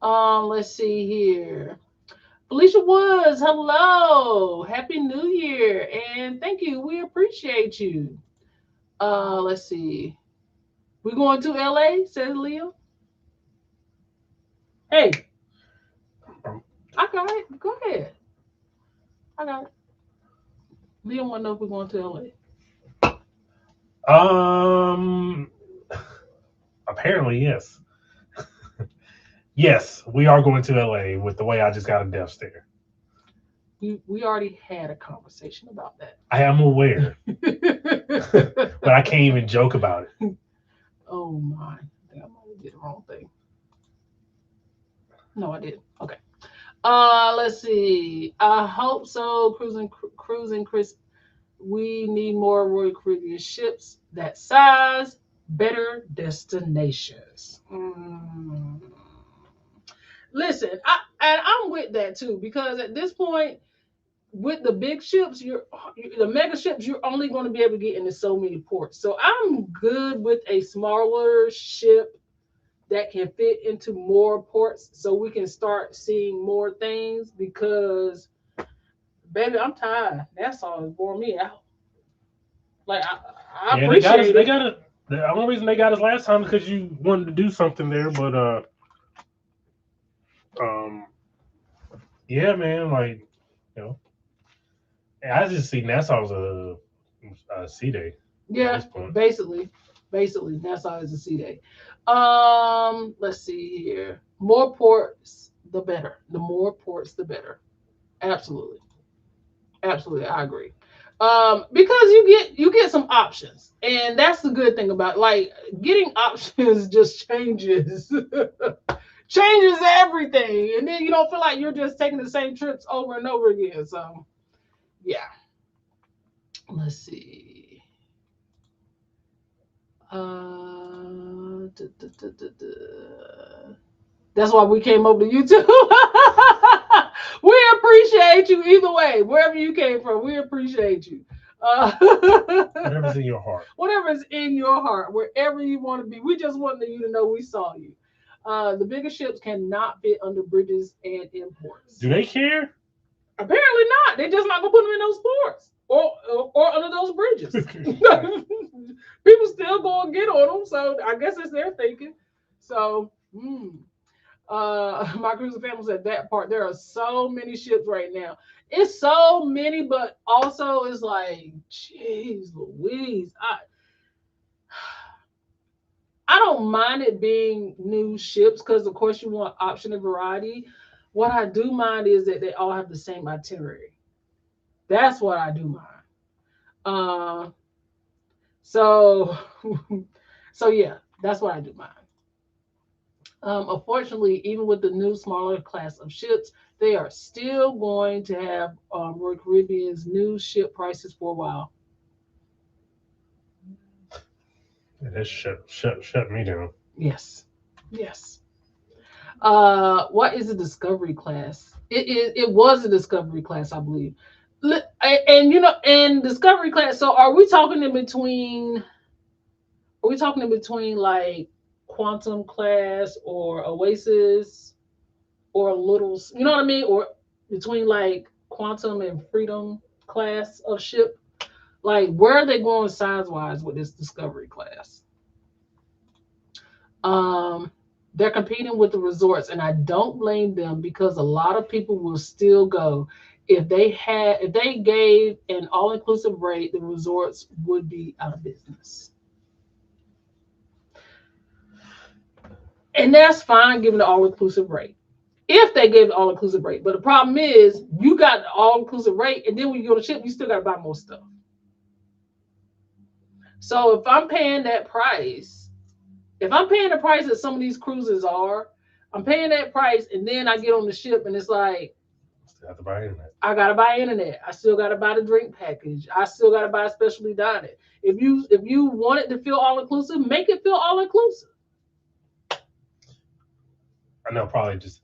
Let's see here. Felicia Woods, hello. Happy New Year. And thank you. We appreciate you. Let's see. We're going to LA, says Leo. Hey. I got it. Go ahead. I got it. Leo want to know if we're going to LA. Apparently, yes. Yes, we are going to LA with the way I just got a death stare. We already had a conversation about that. I am aware. But I can't even joke about it. Oh my. I think I might have did the wrong thing. No, I didn't. Okay. Let's see. I hope so. Cruising Chris. We need more Royal Caribbean ships that size, better destinations. Listen, I'm with that too, because at this point, with the big ships, the mega ships, you're only going to be able to get into so many ports. So I'm good with a smaller ship that can fit into more ports, so we can start seeing more things. Because, baby, I'm tired. That song wore me out. Like I appreciate it. They got it. The only reason they got us last time is because you wanted to do something there, but yeah, man, like, you know, I just see Nassau as a sea day. Yeah, basically, Nassau is a sea day. Let's see here. More ports, the better. The more ports, the better. Absolutely, I agree. Because you get some options, and that's the good thing about, like, getting options just changes everything, and then you don't feel like you're just taking the same trips over and over again. So yeah, let's see. That's why we came over to YouTube. We appreciate you either way, wherever you came from. We appreciate you. Whatever's in your heart. Whatever's in your heart, wherever you want to be. We just wanted you to know we saw you. The bigger ships cannot fit under bridges and imports. Do they care? Apparently not. They're just not gonna put them in those ports or under those bridges. People still go and get on them, so I guess it's their thinking. So, my cruising family said that part. There are so many ships right now. It's so many, but also it's like, jeez, Louise. I don't mind it being new ships because, of course, you want option and variety. What I do mind is that they all have the same itinerary. That's what I do mind. So, so yeah, that's what I do mind. Unfortunately, even with the new smaller class of ships, they are still going to have Royal Caribbean's new ship prices for a while. That shut me down. Yes, yes. What is a discovery class? It was a discovery class, I believe. And and discovery class. So are we talking in between? Are we talking in between like quantum class or Oasis or little? You know what I mean? Or between like quantum and freedom class of ship? Like where are they going size wise with this discovery class? Um, they're competing with the resorts, and I don't blame them because a lot of people will still go. If they gave an all inclusive rate, the resorts would be out of business. And that's fine giving the all inclusive rate. If they gave the all inclusive rate. But the problem is you got the all inclusive rate, and then when you go to ship, you still gotta buy more stuff. So if I'm paying the price that some of these cruises are, I'm paying that price, and then I get on the ship, and it's like Still have to buy internet. I gotta buy internet. I still gotta buy the drink package. I still gotta buy specialty dining. If you want it to feel all inclusive, make it feel all inclusive. I know, probably just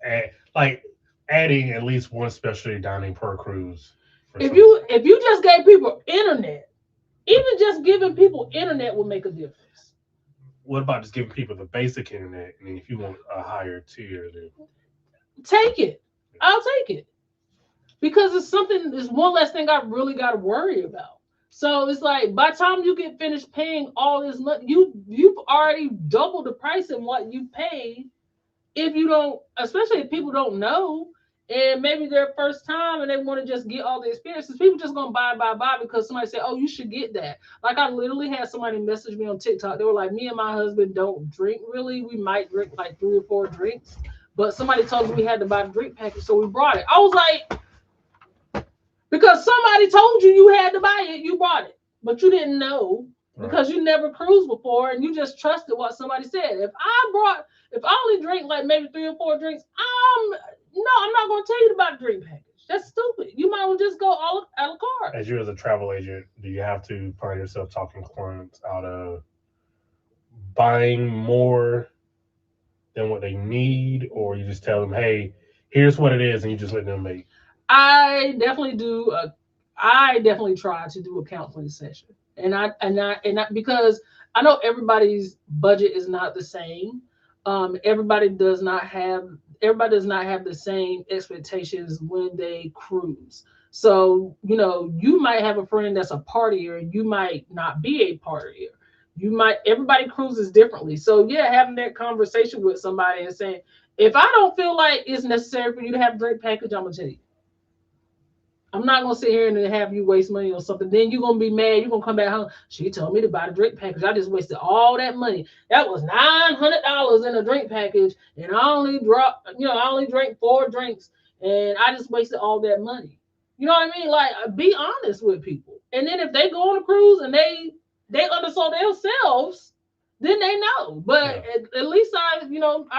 adding at least one specialty dining per cruise. If you just gave people internet, even just giving people internet will make a difference. What about just giving people the basic internet, and then if you want a higher tier, then Take it. I'll take it. Because it's one less thing I really got to worry about. So it's like by the time you get finished paying all this money, you've already doubled the price in what you paid. If you don't, especially if people don't know, and maybe their first time and they want to just get all the experiences, people just gonna buy because somebody said, "Oh, you should get that." Like I literally had somebody message me on TikTok. They were like, "Me and my husband don't drink really. We might drink like 3 or 4 drinks, but somebody told us we had to buy the drink package, so we brought it." I was like, because somebody told you you had to buy it, you bought it, but you didn't know because you never cruised before and you just trusted what somebody said. If I only drink like maybe 3 or 4 drinks, I'm not going to tell you about the drink package. That's stupid. You might well just go all a la carte. as you as a travel agent, do you have to find yourself talking clients out of buying more than what they need, or you just tell them, "Hey, here's what it is," and you just let them make? I definitely do. I definitely try to do a counseling session, and I because I know everybody's budget is not the same. Everybody does not have the same expectations when they cruise. So you might have a friend that's a partier, you might not be a partier. Everybody cruises differently. So yeah, having that conversation with somebody and saying, if I don't feel like it's necessary for you to have a drink package, I'm gonna tell you. I'm not gonna sit here and have you waste money on something. Then you're gonna be mad. You're gonna come back home. She told me to buy the drink package. I just wasted all that money. That was $900 in a drink package, and I only drank 4 drinks, and I just wasted all that money. You know what I mean? Like, be honest with people. And then if they go on a cruise and they undersold themselves, then they know. But at least I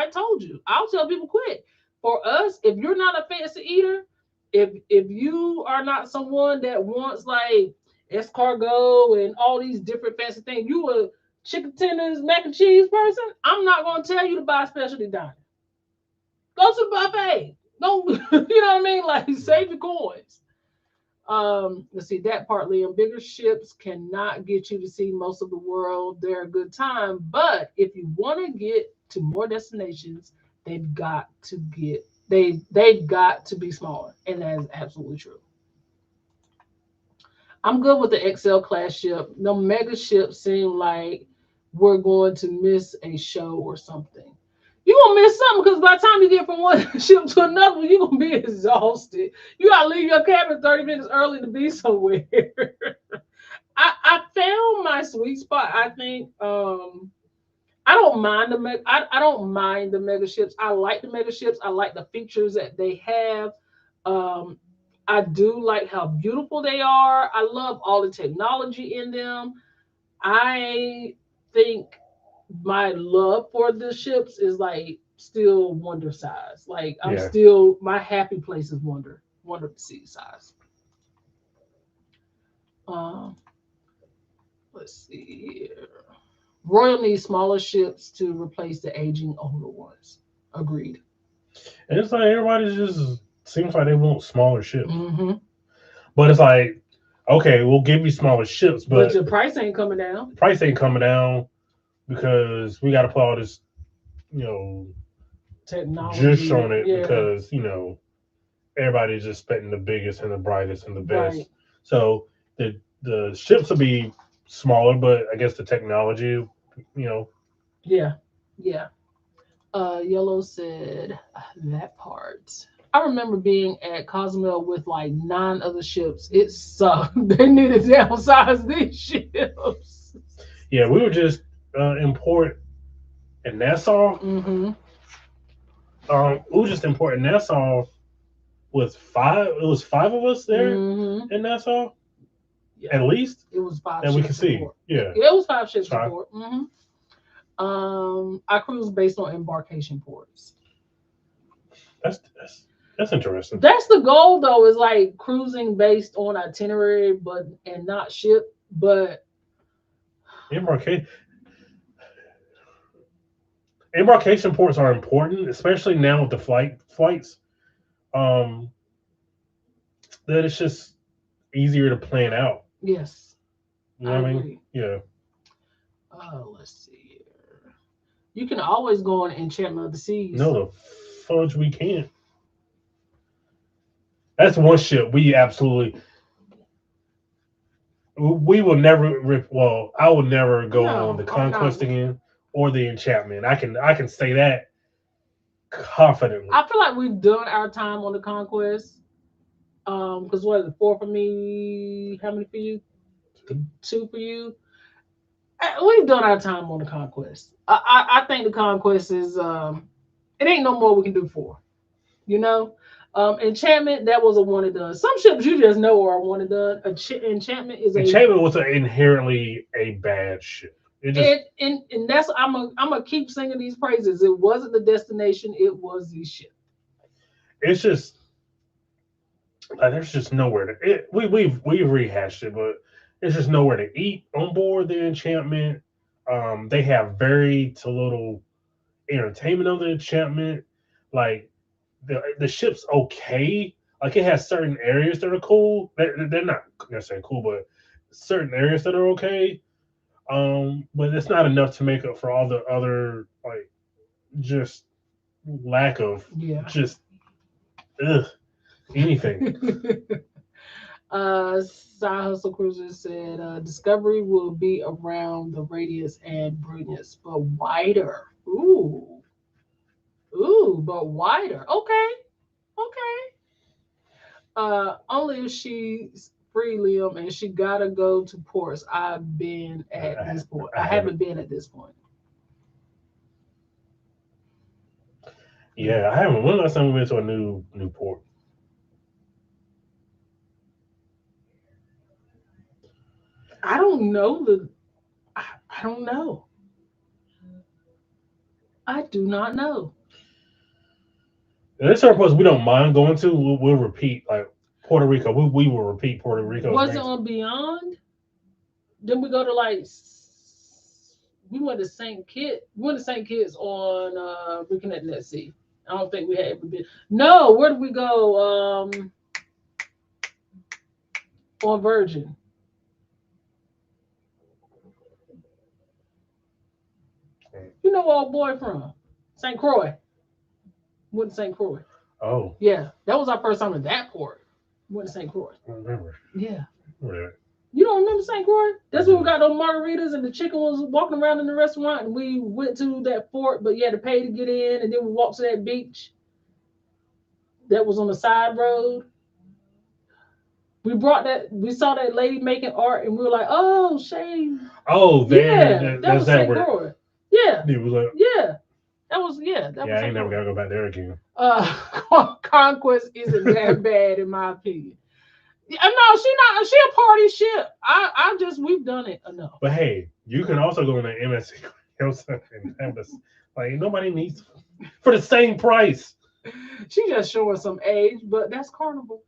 told you. I'll tell people quick. For us, if you're not a fancy eater, if you are not someone that wants like escargot and all these different fancy things, you a chicken tenders, mac and cheese person, I'm not going to tell you to buy specialty dining. Go to the buffet. Don't you know what I mean? Like, save your coins. Let's see that part, Liam. Bigger ships cannot get you to see most of the world. They're a good time, but if you want to get to more destinations, they've got to be smaller, and that is absolutely true. I'm good with the XL class ship. No mega ships seem like we're going to miss a show or something. You're gonna miss something because by the time you get from one ship to another, you're gonna be exhausted. You gotta leave your cabin 30 minutes early to be somewhere. I found my sweet spot. I think I don't mind I don't mind the mega ships. I like the mega ships. I like the features that they have. Um, I do like how beautiful they are. I love all the technology in them. I think my love for the ships is like still wonder size. Like I'm Yeah. still my happy place is wonder sea size. Um, let's see here. Royal needs smaller ships to replace the aging older ones. Agreed. And it's like everybody just seems like they want smaller ships. Mm-hmm. But it's like, okay, we'll give you smaller ships, But but your price ain't coming down. the price ain't coming down because we got to put all this, you know, Technology. just on it Yeah. because, everybody's just spending the biggest and the brightest and the best. Right. So the ships will be smaller, but I guess the technology, Yeah. Yeah. Yellow said that part. I remember being at Cozumel with like 9 other ships. It sucked. They needed to downsize these ships. yeah, we were just in port in Nassau. Mm-hmm. We were just in port in Nassau with five. It was 5 of us there Mm-hmm. in Nassau, Yeah. at least It was 5 that we ships can to see. port. Yeah, Yeah, it was 5 ships to Five. port. Mm-hmm. I cruise based on embarkation ports. that's interesting. That's the goal, though, is like cruising based on itinerary, but and not ship. But Embarkation embarkation ports are important, especially now with the flights. Um, that it's just easier to plan out. yes, You know I what I mean? agree. Yeah. Let's see here. You can always go on Enchantment of the Seas. No, the fudge we can't. That's one ship we absolutely. We will never. Well, I will never go No, on the I'm not. Conquest again or the Enchantment. I can say that confidently. I feel like we've done our time on the Conquest. Because what is it, 4 for me? How many for you? 2 for you. We've done our time on the Conquest. I think the Conquest is it ain't no more we can do for. You know, Enchantment that was a one and done. Some ships you just know are one and done. Enchantment is a Enchantment was inherently a bad ship. It just and that's I'm gonna keep singing these praises. It wasn't the destination, it was the ship. it's just like there's just nowhere to we've rehashed it, but there's just nowhere to eat on board the Enchantment. They have very to little entertainment on the Enchantment. Like the ship's okay. Like it has certain areas that are cool. They're not necessarily cool, but certain areas that are okay. But it's not enough to make up for all the other like just lack of Yeah. just ugh, anything. Side Hustle Cruiser said Discovery will be around the radius and brilliance, but wider. Ooh, but wider. Okay, okay. Only if she's free, Liam, and she gotta go to ports. I've been at this point. I haven't been at this point. Yeah, I haven't. When last time we went to a new port? I don't know the. I don't know. I do not know. And there's certain ports we don't mind going to. We'll repeat like Puerto Rico. We will repeat Puerto Rico. Was it on Beyond? Then we go to like we went to St. Kitts. We went to St. Kitts on Reconnecting at Sea. I don't think we had ever been. No, where did we go? or Virgin? You know old boy from St. Croix. Went to St. Croix. Oh, Yeah, that was our first time in that port. Went to St. Croix. I remember. Yeah. Really? You don't remember St. Croix? That's where we Mhm. got those margaritas and the chicken was walking around in the restaurant and we went to that fort, but you had to pay to get in and then we walked to that beach that was on the side road. We saw that lady making art and we were like, oh, shame. Oh, there. Yeah, that That's was that St. where Croix. Yeah, it was like. yeah. That was Yeah, I St. ain't never Croix. gotta go back there again. Conquest isn't that bad in my opinion. Yeah, no, she a party ship. I just we've done it enough. But hey, you can also go on the MSC and have this. Like nobody needs for the same price. She just showing some age, but that's carnival.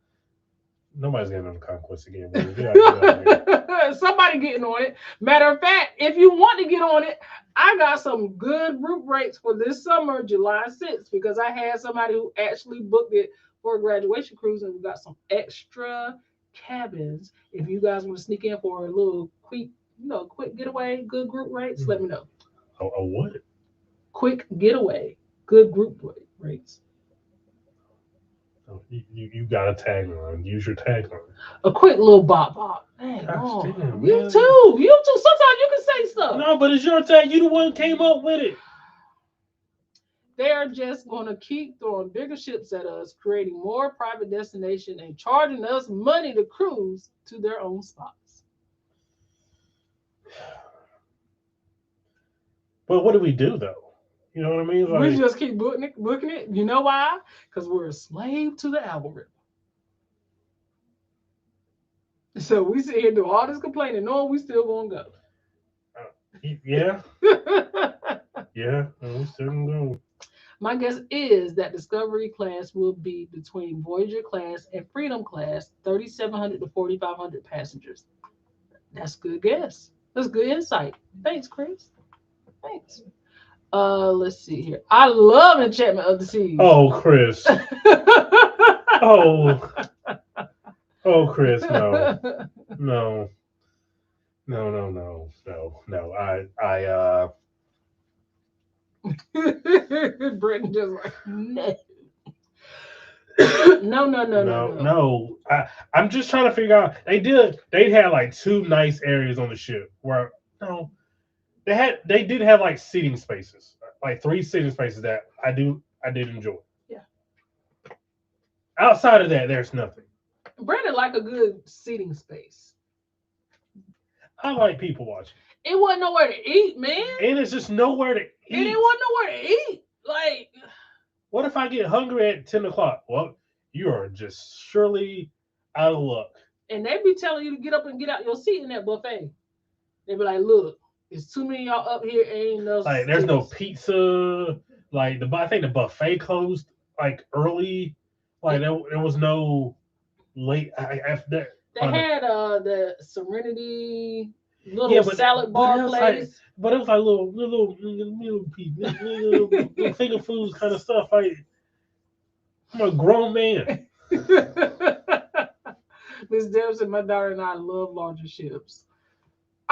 Nobody's getting on the conquest again. Baby. You gotta get out here. Somebody getting on it. Matter of fact, if you want to get on it, I got some good group rates for this summer, July 6th, because I had somebody who actually booked it for a graduation cruise, and we got some extra cabins. If you guys want to sneak in for a little quick getaway, good group rates, let me know. A what? Quick getaway, good group rates. Oh, you got a tagline. Use your tagline. A quick little bop. Dang, Gosh oh, damn, you man. too. You too. Sometimes you can say stuff. No, but it's your tag. You the one came up with it. They're just going to keep throwing bigger ships at us, creating more private destination and charging us money to cruise to their own spots. But what do we do though? You know what I mean? We just keep booking it. You know why? Because we're a slave to the algorithm. So we sit here and do all this complaining, knowing we still gonna yeah, go. yeah. We still can go. My guess is that Discovery class will be between Voyager class and Freedom class, 3,700 to 4,500 passengers. That's a good guess. That's good insight. Thanks, Chris. Thanks. Let's see here. I love Enchantment of the Seas. Oh, Chris. Oh, oh, Chris. No, no, no, no, no, no, no. Britain just like no. No. I'm just trying to figure out. They had like two nice areas on the ship where no, they did have like seating spaces, like three seating spaces that I did enjoy. Yeah. Outside of that, there's nothing. Brandon like a good seating space. I like people watching. It wasn't nowhere to eat, man. And it's just nowhere to eat. And it wasn't nowhere to eat. Like, what if I get hungry at 10 o'clock? Well, you are just surely out of luck. And they be telling you to get up and get out your seat in that buffet. They be like, look, it's too many y'all up here. Ain't no like there's no pizza. Like I think the buffet closed like early. Like there was no late. After they had the Serenity little salad bar place. Like, but it was like little finger foods kind of stuff. Like I'm a grown man. Miss Deb said, my daughter and I love larger ships.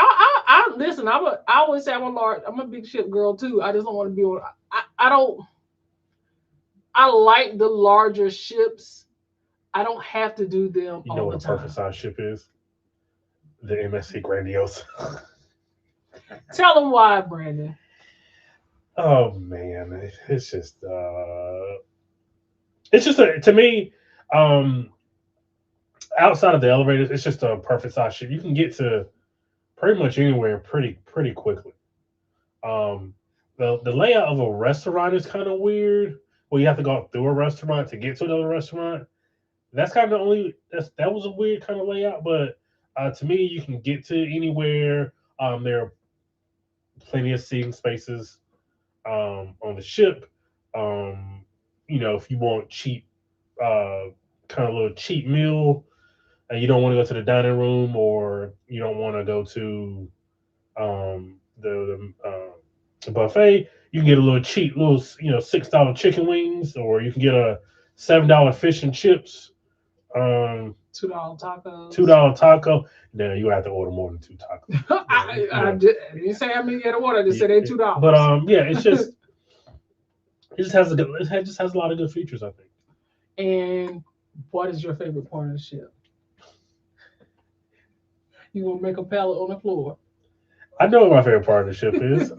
I listen. I always say I'm a big ship girl too. I just don't want to be on. I don't. I like the larger ships. I don't have to do them. You know what a perfect size ship is? The MSC Grandiose. Tell them why, Brandon. Oh man, it's just to me, outside of the elevators, it's just a perfect size ship. You can get to pretty much anywhere pretty quickly. The layout of a restaurant is kind of weird. Well, you have to go through a restaurant to get to another restaurant. That's kind of that was a weird kind of layout, but to me, you can get to anywhere. There are plenty of seating spaces on the ship. If you want cheap, kind of a little cheap meal, and you don't want to go to the dining room, or you don't want to go to the buffet, you can get a little cheap, $6 chicken wings, or you can get a $7 fish and chips. $2 tacos. $2 taco. Now you have to order more than 2 tacos. I didn't say how many you had to order. I just said they $2. But yeah, it just has it just has a lot of good features, I think. And what is your favorite part of the ship? You gonna make a pallet on the floor? I know what my favorite part of the ship is.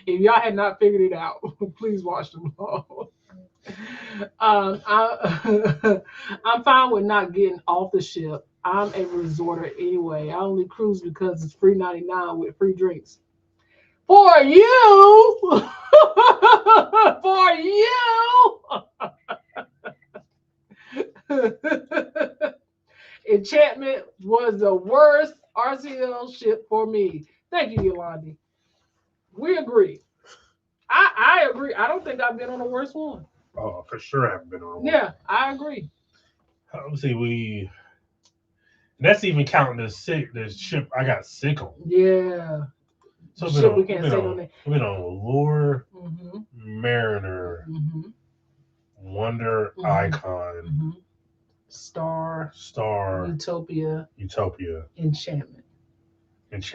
If y'all had not figured it out, please watch the vlog. I'm fine with not getting off the ship. I'm a resorter anyway. I only cruise because it's free 99 with free drinks. For you! For you! Enchantment was the worst RCL ship for me. Thank you, Yolandi. We agree. I agree. I don't think I've been on the worst one. Oh, for sure I haven't been on one. Yeah, I agree. Let's see, that's even counting the ship I got sick on. Yeah. So Ship we can't say no name. We've been on Lure, Mm-hmm. Mariner, Mm-hmm. Wonder, Mhm. Icon, Mm-hmm. Star, Utopia, Enchantment. It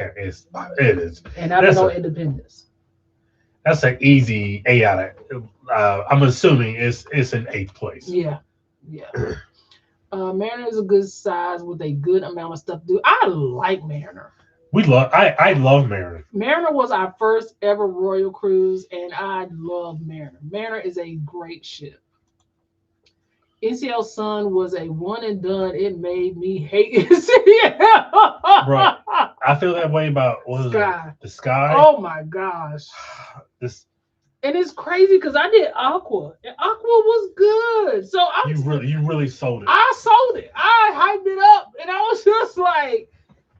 is. And I've been on Independence. That's an easy A out of. I'm assuming it's in 8th place. Yeah. Yeah. Mariner is a good size with a good amount of stuff to do. I like Mariner. I love Mariner. Mariner was our first ever Royal cruise, and I love Mariner. Mariner is a great ship. NCL Sun was a one and done. It made me hate NCL. Bro, I feel that way about Sky. The Sky. Oh my gosh. And it's crazy because I did Aqua, and Aqua was good. So you really sold it. I sold it. I hyped it up, and I was just like,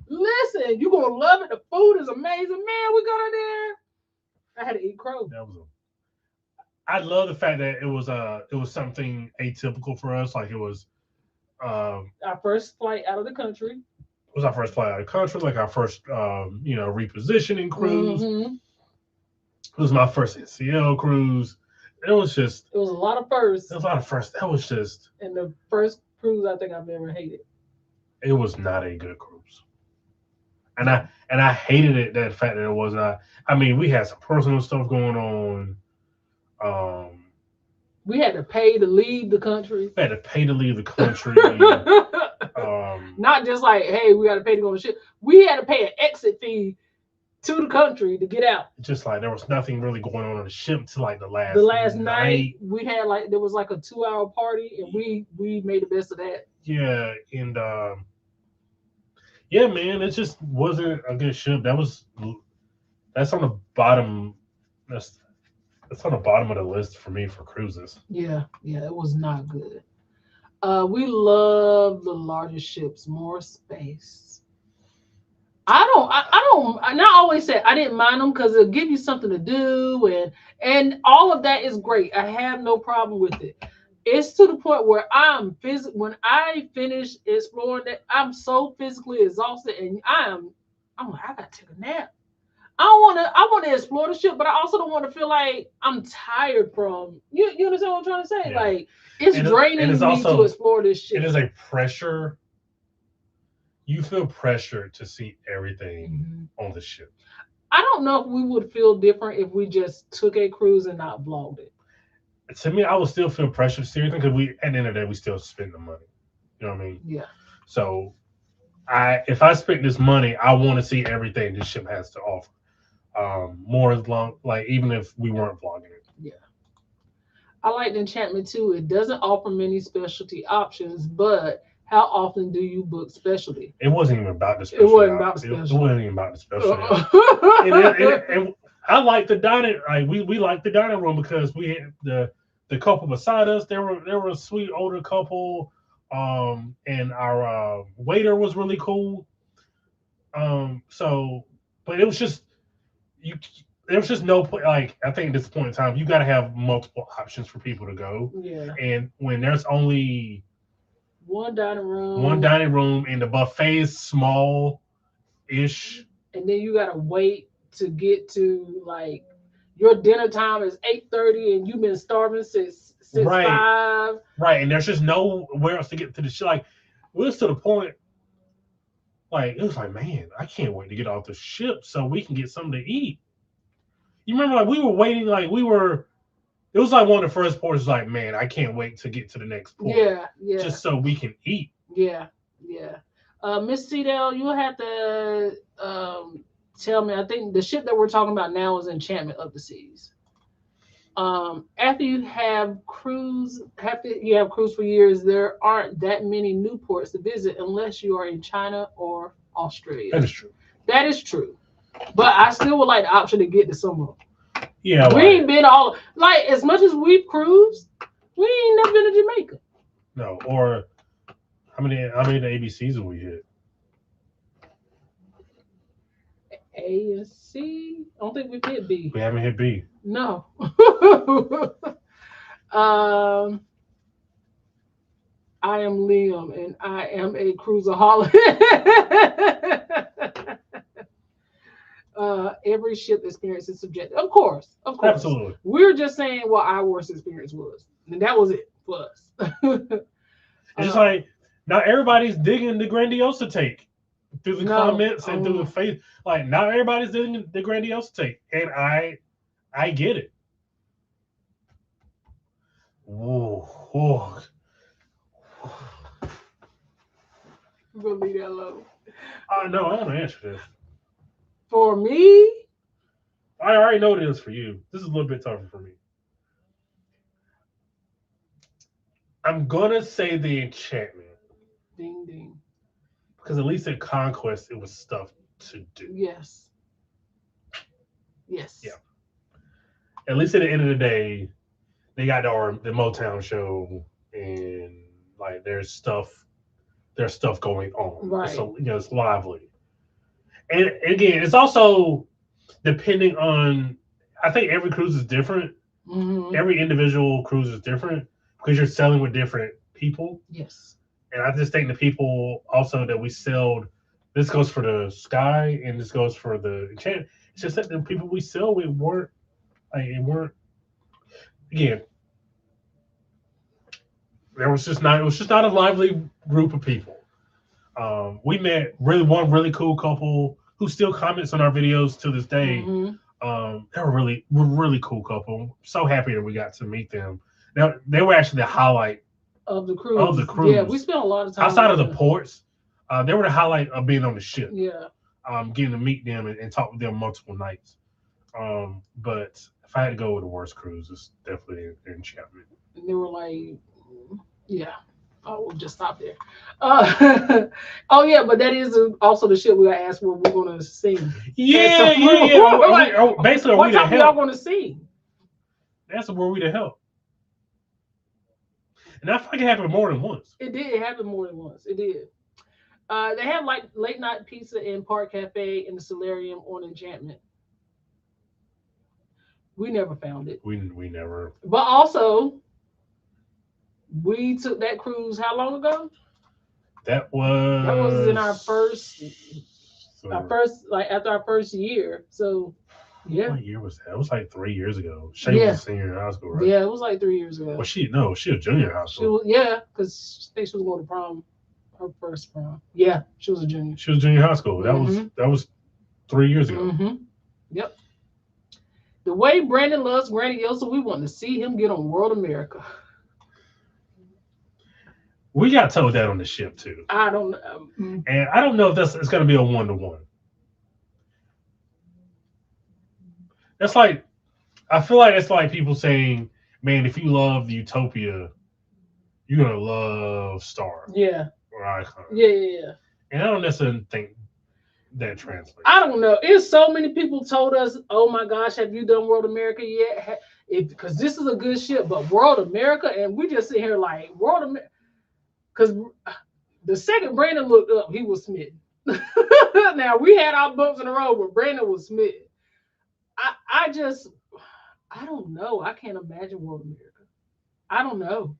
"Listen, you're gonna love it. The food is amazing, man. We got in there." I had to eat crow. I love the fact that it was something atypical for us. Like it was our first flight out of the country. It was our first flight out of the country. Like our first repositioning cruise. Mm-hmm. It was my first NCL cruise. It was a lot of firsts. It was a lot of firsts. That was just. And the first cruise I think I've ever hated. It was not a good cruise. And I hated it, that fact that it was not. I mean, we had some personal stuff going on. We had to pay to leave the country. Not just like, hey, we got to pay to go on the ship. We had to pay an exit fee to the country to get out. Just like there was nothing really going on the ship till like the last night. We had there was like a 2-hour party, and we made the best of that. Yeah, and yeah, man, it just wasn't a good ship. That's on the bottom. That's on the bottom of the list for me for cruises. Yeah, it was not good. We love the larger ships, more space. I always say I didn't mind them because it'll give you something to do, and all of that is great. I have no problem with it. It's to the point where when I finish exploring that, I'm so physically exhausted, and I'm like, I gotta take a nap. I want to explore the ship, but I also don't want to feel like I'm tired from you. You understand what I'm trying to say? Yeah. Like it's draining me to explore this ship. It is a pressure. You feel pressure to see everything on the ship. I don't know if we would feel different if we just took a cruise and not vlogged it. To me, I would still feel pressure to see everything because at the end of the day, we still spend the money. You know what I mean? Yeah. So, if I spend this money, I want to see everything this ship has to offer. More long, like even if we weren't vlogging it. Yeah. I like Enchantment too. It doesn't offer many specialty options, but how often do you book specialty? It wasn't even about the specialty. It wasn't about the specialty. It wasn't even about the specialty. and I like the dining. Like we like the dining room because we had the couple beside us. They were a sweet older couple. And our waiter was really cool. But it was just there was just no point. Like I think at this point in time, you got to have multiple options for people to go. Yeah. And when there's only one dining room, and the buffet is small-ish, and then you gotta wait to get to like your dinner time is 8:30, and you've been starving since 6'5". Right, and there's just nowhere else to get to the ship. Like, we was to the point, like, it was like, man, I can't wait to get off the ship so we can get something to eat. You remember, like, we were waiting, like, it was like one of the first ports, like, man, I can't wait to get to the next port. Yeah. Just so we can eat. Yeah. Miss Cedel, you'll have to tell me. I think the ship that we're talking about now is Enchantment of the Seas. After you have cruise for years, there aren't that many new ports to visit unless you are in China or Australia. That is true. That is true. But I still would like the option to get to some of them. Yeah, we ain't been all like as much as we've cruised. We ain't never been to Jamaica. No, or how many the ABCs have we hit? A and C. I don't think we've hit B. We haven't hit B. No. I am Liam, and I am a cruiserholic. Every ship experience is subjective. Of course. Absolutely. We're just saying what our worst experience was, and that was it for us. It's just like not everybody's digging the Grandiosa take through the comments and through the face. Like not everybody's digging the Grandiosa take, and I get it. Whoa. We'll leave that alone. No, I don't answer this. For me, I already know it is for you. This is a little bit tougher for me. I'm gonna say the Enchantment. Ding ding. Because at least in Conquest, it was stuff to do. Yes. Yeah. At least at the end of the day, they got the Motown show, and like there's stuff going on. Right. So it's lively. And again, it's also depending on. I think every cruise is different. Mm-hmm. Every individual cruise is different because you're selling with different people. Yes. And I just think the people also that we sold, this goes for the Sky and this goes for the Enchantment. It's just that the people we sell with weren't. Again, it was just not a lively group of people. We met one really cool couple who still comments on our videos to this day. Mm-hmm. They were really cool couple. So happy that we got to meet them. Now they were actually the highlight of the cruise. Yeah, we spent a lot of time outside of the ports. They were the highlight of being on the ship. Yeah. Getting to meet them and talk with them multiple nights. But if I had to go with the worst cruise, it's definitely Enchantment. And they were like, yeah. Oh, we'll just stop there. Oh yeah, but that is also the shit we got asked what we're going to sing. Yeah. Basically, what type y'all going to sing? That's where we to help. And I feel like it happened more than once. It did. It happened more than once. It did. They have like late night pizza in Park Cafe in the Solarium on Enchantment. We never found it. We never. But also, we took that cruise how long ago? That was in our first like after our first year. So yeah. What year was that? It was like 3 years ago. Shay was a senior in high school, right? Yeah, it was like 3 years ago. Well, she was junior in high school. Because I think she was going to prom, her first prom. Yeah, she was a junior. She was junior high school. That was 3 years ago. Mm-hmm. Yep. The way Brandon loves Grandiosa, we want to see him get on World America. We got told that on the ship too. I don't know. And I don't know if it's going to be a 1-to-1. That's like, I feel like it's like people saying, man, if you love Utopia, you're going to love Star. Yeah. Or Icon. Yeah. And I don't necessarily think that translates. I don't know. It's so many people told us, oh my gosh, have you done World America yet? Because this is a good ship, but World America, and we just sit here like, World America. Because the second Brandon looked up, he was smitten. Now, we had our bumps in the road, but Brandon was smitten. I don't know. I can't imagine World America. I don't know.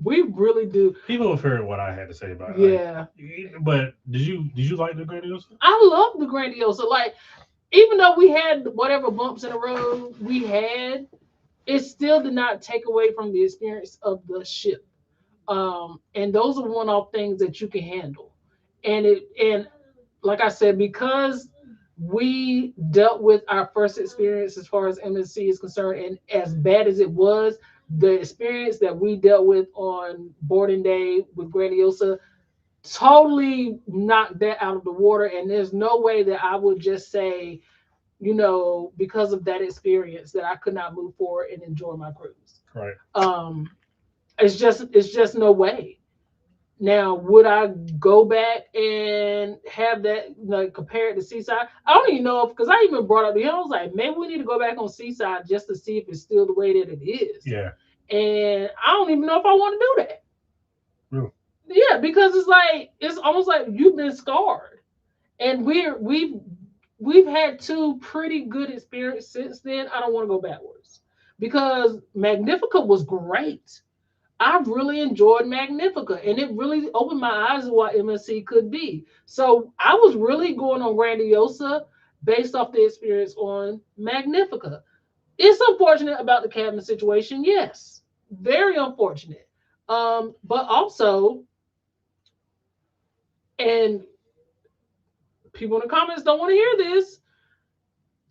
We really do. People have heard what I had to say about it. Yeah. But did you like the Grandiosa? I love the Grandiosa. Like, even though we had whatever bumps in the road we had, it still did not take away from the experience of the ship. And those are one-off things that you can handle. And like I said, because we dealt with our first experience as far as MSC is concerned, and as bad as it was, the experience that we dealt with on boarding day with Grandiosa totally knocked that out of the water. And there's no way that I would just say, because of that experience, that I could not move forward and enjoy my cruise. Right. It's just no way. Now, would I go back and have that, like, compare it to Seaside? I don't even know if, because I even brought up the, I was like, maybe we need to go back on Seaside just to see if it's still the way that it is. Yeah. And I don't even know if I want to do that. Really? Yeah, because it's almost like you've been scarred, and we've had two pretty good experiences since then. I don't want to go backwards because Magnifica was great. I really enjoyed Magnifica, and it really opened my eyes to what MSC could be. So I was really going on Grandiosa based off the experience on Magnifica. It's unfortunate about the cabin situation, yes, very unfortunate. But also, and people in the comments don't want to hear this,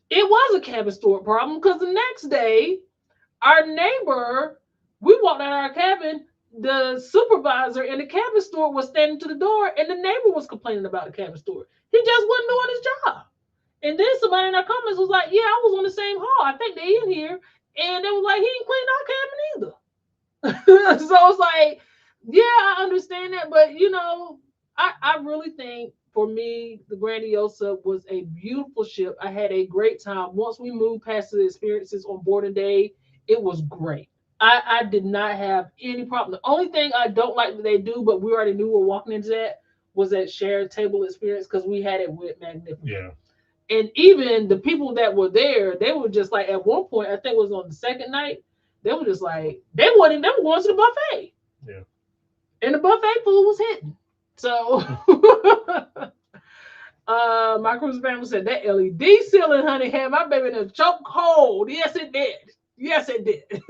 it was a cabin steward problem because the next day, our neighbor, we walked out of our cabin, the supervisor and the cabin steward was standing to the door, and the neighbor was complaining about the cabin steward. He just wasn't doing his job. And then somebody in our comments was like, yeah, I was on the same hall. I think they in here. And they was like, he ain't cleaned our cabin either. So it's like, yeah, I understand that. But, I really think for me, the Grandiosa was a beautiful ship. I had a great time. Once we moved past the experiences on boarding day, it was great. I did not have any problem. The only thing I don't like that they do, but we already knew we were walking into that, was that shared table experience because we had it with Magnificent. Yeah. And even the people that were there, they were just like, at one point, I think it was on the second night, they were just like, they were going to the buffet. Yeah. And the buffet food was hitting. So my cruise family said that LED ceiling, honey, had my baby in a choke hold. Yes, it did. Yes, it did.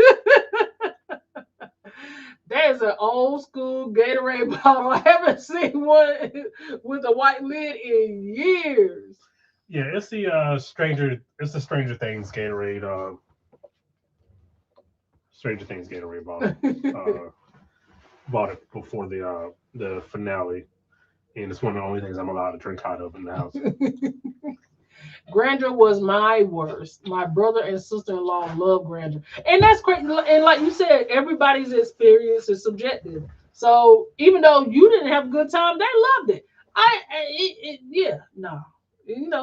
That is an old school Gatorade bottle. I haven't seen one with a white lid in years. Yeah, it's the Stranger Things Gatorade. Stranger Things Gatorade bottle. Bought it before the finale, and it's one of the only things I'm allowed to drink out of in the house. Grandeur was my worst. My brother and sister-in-law love Grandeur, and that's great. And like you said, everybody's experience is subjective. So even though you didn't have a good time, they loved it.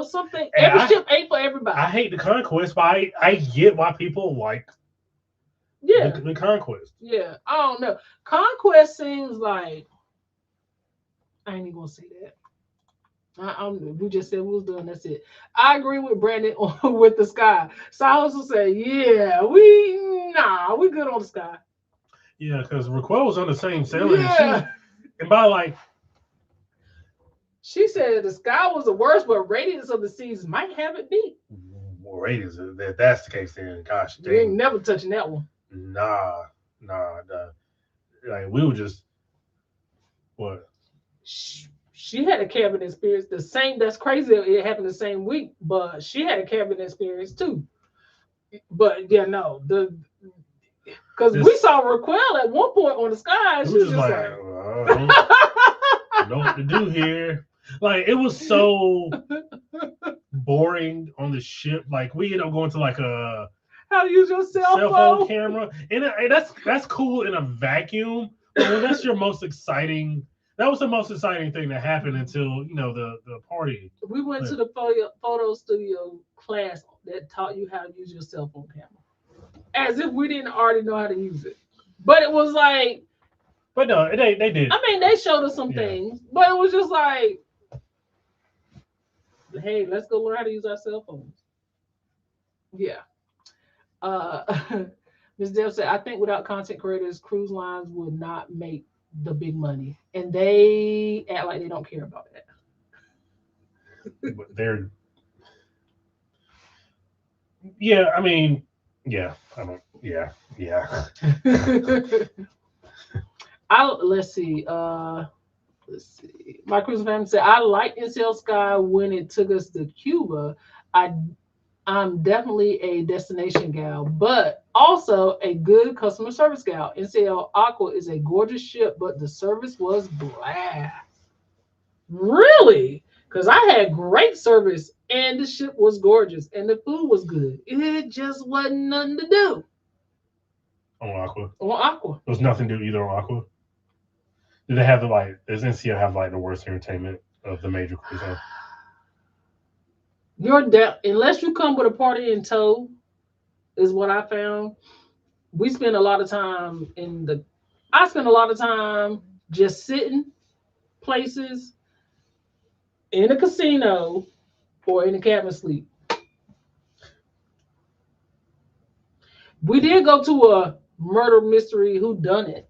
Something. Every ship ain't for everybody. I hate the Conquest, but I get why people like. Yeah, the Conquest. Yeah, I don't know. Conquest seems like, I ain't even gonna say that. We just said we was doing. That's it. I agree with Brandon with the Sky. So I also say, yeah, we good on the Sky. Yeah, because Raquel was on the same sailing. Yeah. And by like, she said the Sky was the worst, but Radiance of the Seas might have it beat. Well, Radiance, if that's the case, then gosh, you ain't never touching that one. Nah. Like we were just what? She had a cabin experience. The same. That's crazy. It happened the same week, but she had a cabin experience too. But yeah, no, because we saw Raquel at one point on the Sky. She was just like I don't know what to do here. Like it was so boring on the ship. Like we ended up going to like a how to use your cell phone camera, and that's cool in a vacuum. But when that's your most exciting, that was the most exciting thing that happened until the party. We went to the photo studio class that taught you how to use your cell phone camera, as if we didn't already know how to use it. But it was like, but no, they did. I mean, they showed us some things, but it was just like, hey, let's go learn how to use our cell phones. Yeah. Ms. Deb said, I think without content creators, cruise lines would not make the big money. And they act like they don't care about that. But I mean, Yeah, I don't. Yeah, yeah. Let's see. Let's see. My cruising family said I like NCL Sky when it took us to Cuba. I I'm definitely a destination gal, but also a good customer service gal. NCL Aqua is a gorgeous ship, but the service was blah. Really? Because I had great service and the ship was gorgeous and the food was good. It just wasn't nothing to do On Aqua, on Aqua. there was nothing to do either on Aqua. Did they have the like? Does NCL have like the worst entertainment of the major cruise lines? Unless you come with a party in tow, is what I found. We spend a lot of time in the. I spend a lot of time just sitting places in a casino or in a cabin sleep. We did go to a murder mystery who done it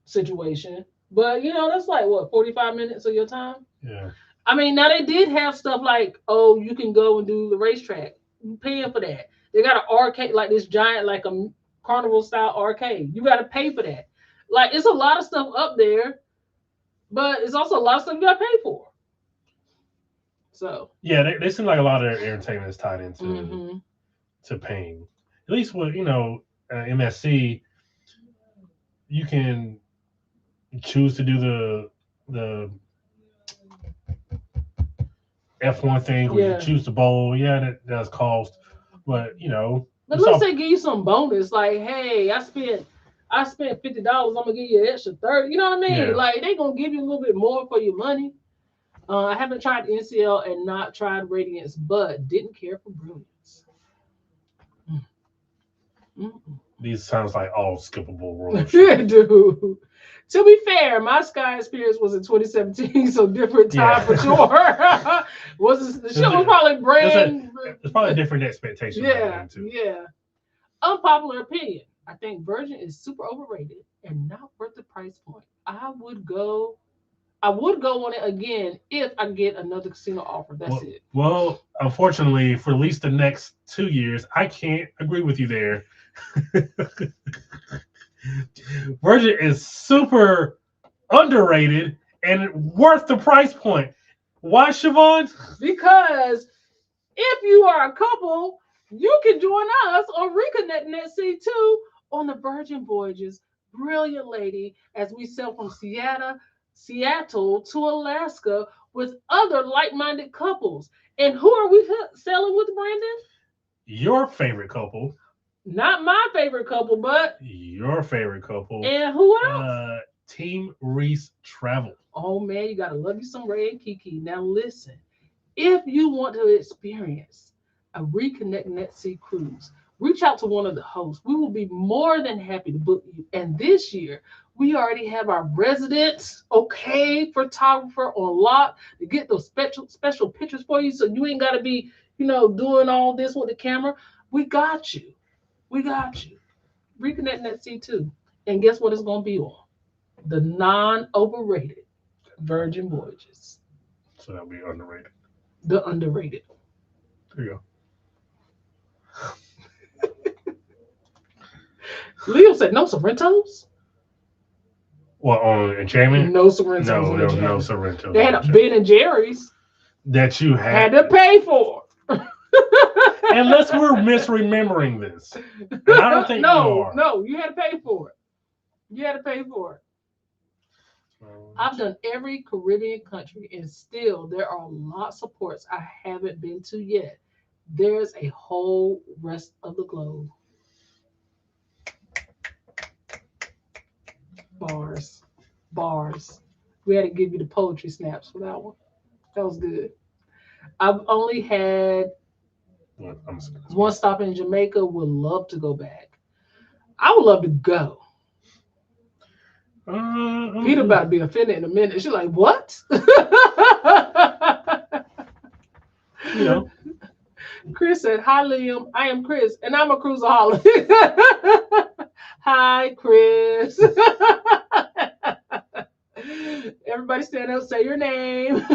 situation, but that's like what 45 minutes of your time. Yeah. I mean, now they did have stuff like, oh, you can go and do the racetrack. You paying for that. They got an arcade, like this giant, like a carnival style arcade. You got to pay for that. Like, it's a lot of stuff up there, but it's also a lot of stuff you got to pay for. So Yeah, they seem like a lot of their entertainment is tied into to paying. At least with MSC, you can choose to do the F1 thing, or you choose to bowl. Yeah, that does cost, but But let's say give you some bonus, like, hey, I spent $50. I'm gonna give you an extra 30. You know what I mean? Yeah. Like they gonna give you a little bit more for your money. I haven't tried NCL and not tried Radiance, but didn't care for Brilliance. These sounds like all skippable roles. Dude. To be fair, my Sky experience was in 2017, so different time for sure. The show was probably brand. It's probably different expectations. Yeah. Unpopular opinion. I think Virgin is super overrated and not worth the price point. I would go on it again if I get another casino offer. That's it. Well, unfortunately, for at least the next 2 years, I can't agree with you there. Virgin is super underrated and worth the price point. Why, Siobhan? Because if you are a couple, you can join us on Reconnecting at Sea 2 on the Virgin Voyages. Brilliant lady, as we sail from Seattle to Alaska with other like-minded couples. And who are we sailing with, Brandon? Your favorite couple. Not my favorite couple, but your favorite couple. And who else? Team Reese Travel. Oh man, you gotta love you some Ray and Kiki. Now listen, if you want to experience a Reconnecting at Sea cruise, reach out to one of the hosts. We will be more than happy to book you. And this year, we already have our resident, photographer on lock to get those special pictures for you, so you ain't gotta be, doing all this with the camera. We got you. Reconnecting at Sea 2. And guess what it's going to be on? The non-overrated Virgin Voyages. So that'll be underrated. The underrated. There you go. Leo said no Sorrentos. What, on Enchantment? No Sorrentos. No, there was no Sorrentos. They had a Ben and Jerry's. That you had to pay for. Unless we're misremembering this. And I don't think No, you had to pay for it. I've done every Caribbean country, and still there are lots of ports I haven't been to yet. There's a whole rest of the globe. Bars. We had to give you the poetry snaps for that one. That was good. I've only had one stop in Jamaica. Would love to go back. I would love to go. Peter about to be offended in a minute. She's like, what? Chris said, hi, Liam. I am Chris, and I'm a cruiseaholic. Hi, Chris. Everybody stand up, say your name.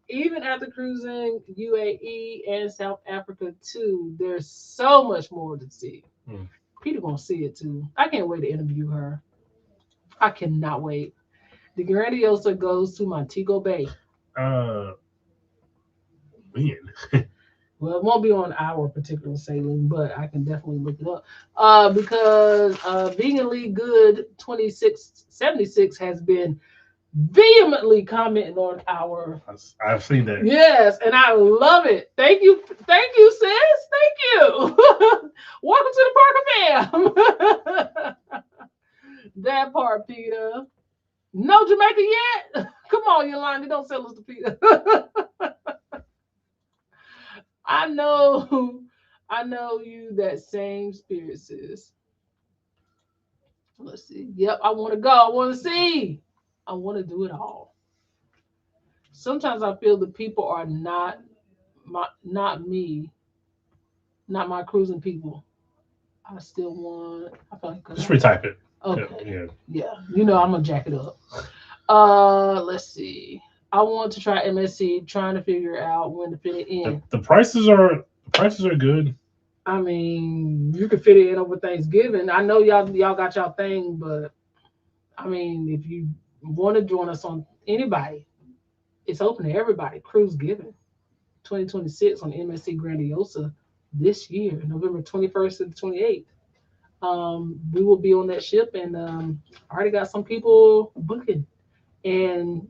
even after cruising UAE and South Africa too, there's so much more to see. Hmm. Peter gonna see it too. I can't wait to interview her. I cannot wait. The Grandiosa goes to Montego Bay. Man. Well, it won't be on our particular sailing, but I can definitely look it up. Because Veganly Good 2676 has been vehemently commenting on our. I've seen that. Yes, and I love it. Thank you, sis. Thank you. Welcome to the Parker fam. That part, Peter. No Jamaica yet? Come on, Yolanda. Don't sell us to Peter. I know you that same spirit, sis. Let's see. Yep, I want to go. I want to see. I want to do it all. Sometimes I feel the people are not me, not my cruising people. I still want. I feel like Just retype it. Okay. Yeah. You know I'm gonna jack it up. Let's see. I want to try MSC, trying to figure out when to fit it in. The prices are good. I mean, you could fit it in over Thanksgiving. I know y'all got y'all thing, but I mean, if you want to join us on anybody, it's open to everybody. Cruise Giving 2026 on MSC Grandiosa this year, November 21st to the 28th. We will be on that ship, and I already got some people booking. And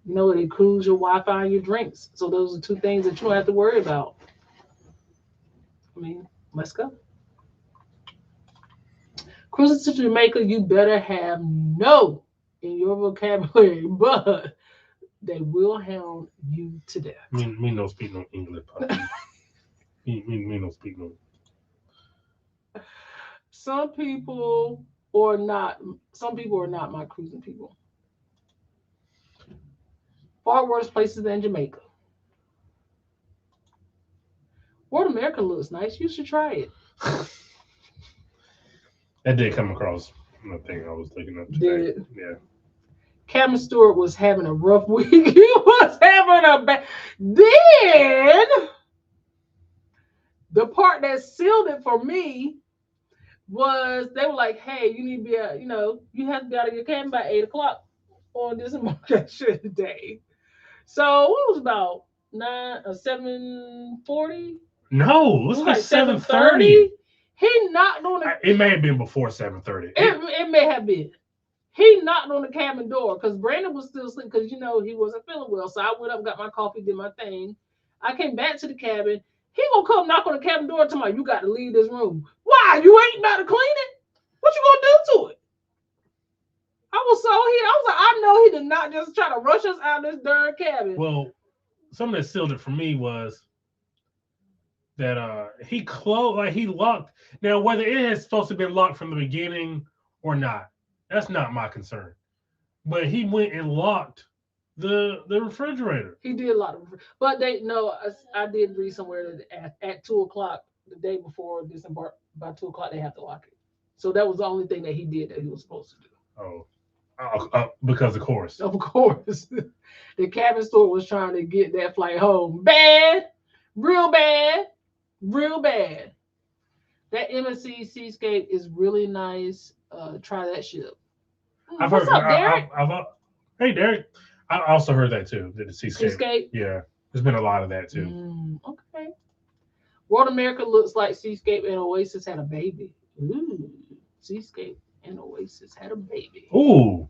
you know, it includes your Wi-Fi and your drinks. So those are two things that you don't have to worry about. I mean, let's go. Cruising to Jamaica, you better have no in your vocabulary, but they will hound you to death. Me no speak no English, puppy. me no speak no. Some people are not my cruising people. Far worse places than Jamaica. World America looks nice. You should try it. That did come across the thing I was looking up today. Did. Yeah. Cameron Stewart was having a rough week. He was having a bad. Then the part that sealed it for me was they were like, "Hey, you need to be you have to be out of your cabin by 8 o'clock on this embarkation day." So it was about 7:40. No, it was like 7:30. He knocked on the. It may have been before 7:30. It may have been. He knocked on the cabin door because Brandon was still asleep because he wasn't feeling well. So I went up, got my coffee, did my thing. I came back to the cabin. He gonna come knock on the cabin door tomorrow. You got to leave this room. Why? You ain't about to clean it? What you gonna do to it? I was so heated. I was like, I know he did not just try to rush us out of this darn cabin. Well, something that sealed it for me was that he closed, like he locked. Now, whether it has supposed to be locked from the beginning or not, that's not my concern. But he went and locked the refrigerator. He did a lot of, but I did read somewhere that at 2 o'clock the day before disembark, by 2 o'clock they have to lock it. So that was the only thing that he did that he was supposed to do. Because of course. Of course, the cabin store was trying to get that flight home. Bad, real bad, real bad. That MSC Seascape is really nice. Try that ship. What's up, Derek? Hey, Derek. I also heard that too. The Seascape. Seascape? Yeah, there's been a lot of that too. Okay. World America looks like Seascape and Oasis had a baby. Ooh, Seascape and Oasis had a baby. Ooh.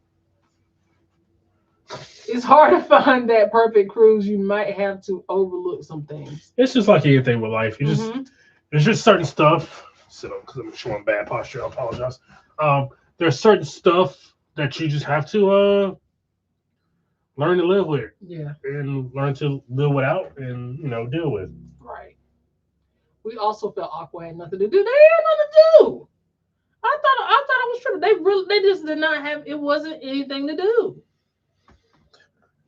It's hard to find that perfect cruise. You might have to overlook some things. It's just like anything with life. There's just certain stuff. Sit up because I'm showing bad posture. I apologize. There's certain stuff that you just have to learn to live with. Yeah. And learn to live without and deal with. Right. We also felt Aqua had nothing to do. They had nothing to do. I thought it was true. They just did not have. It wasn't anything to do.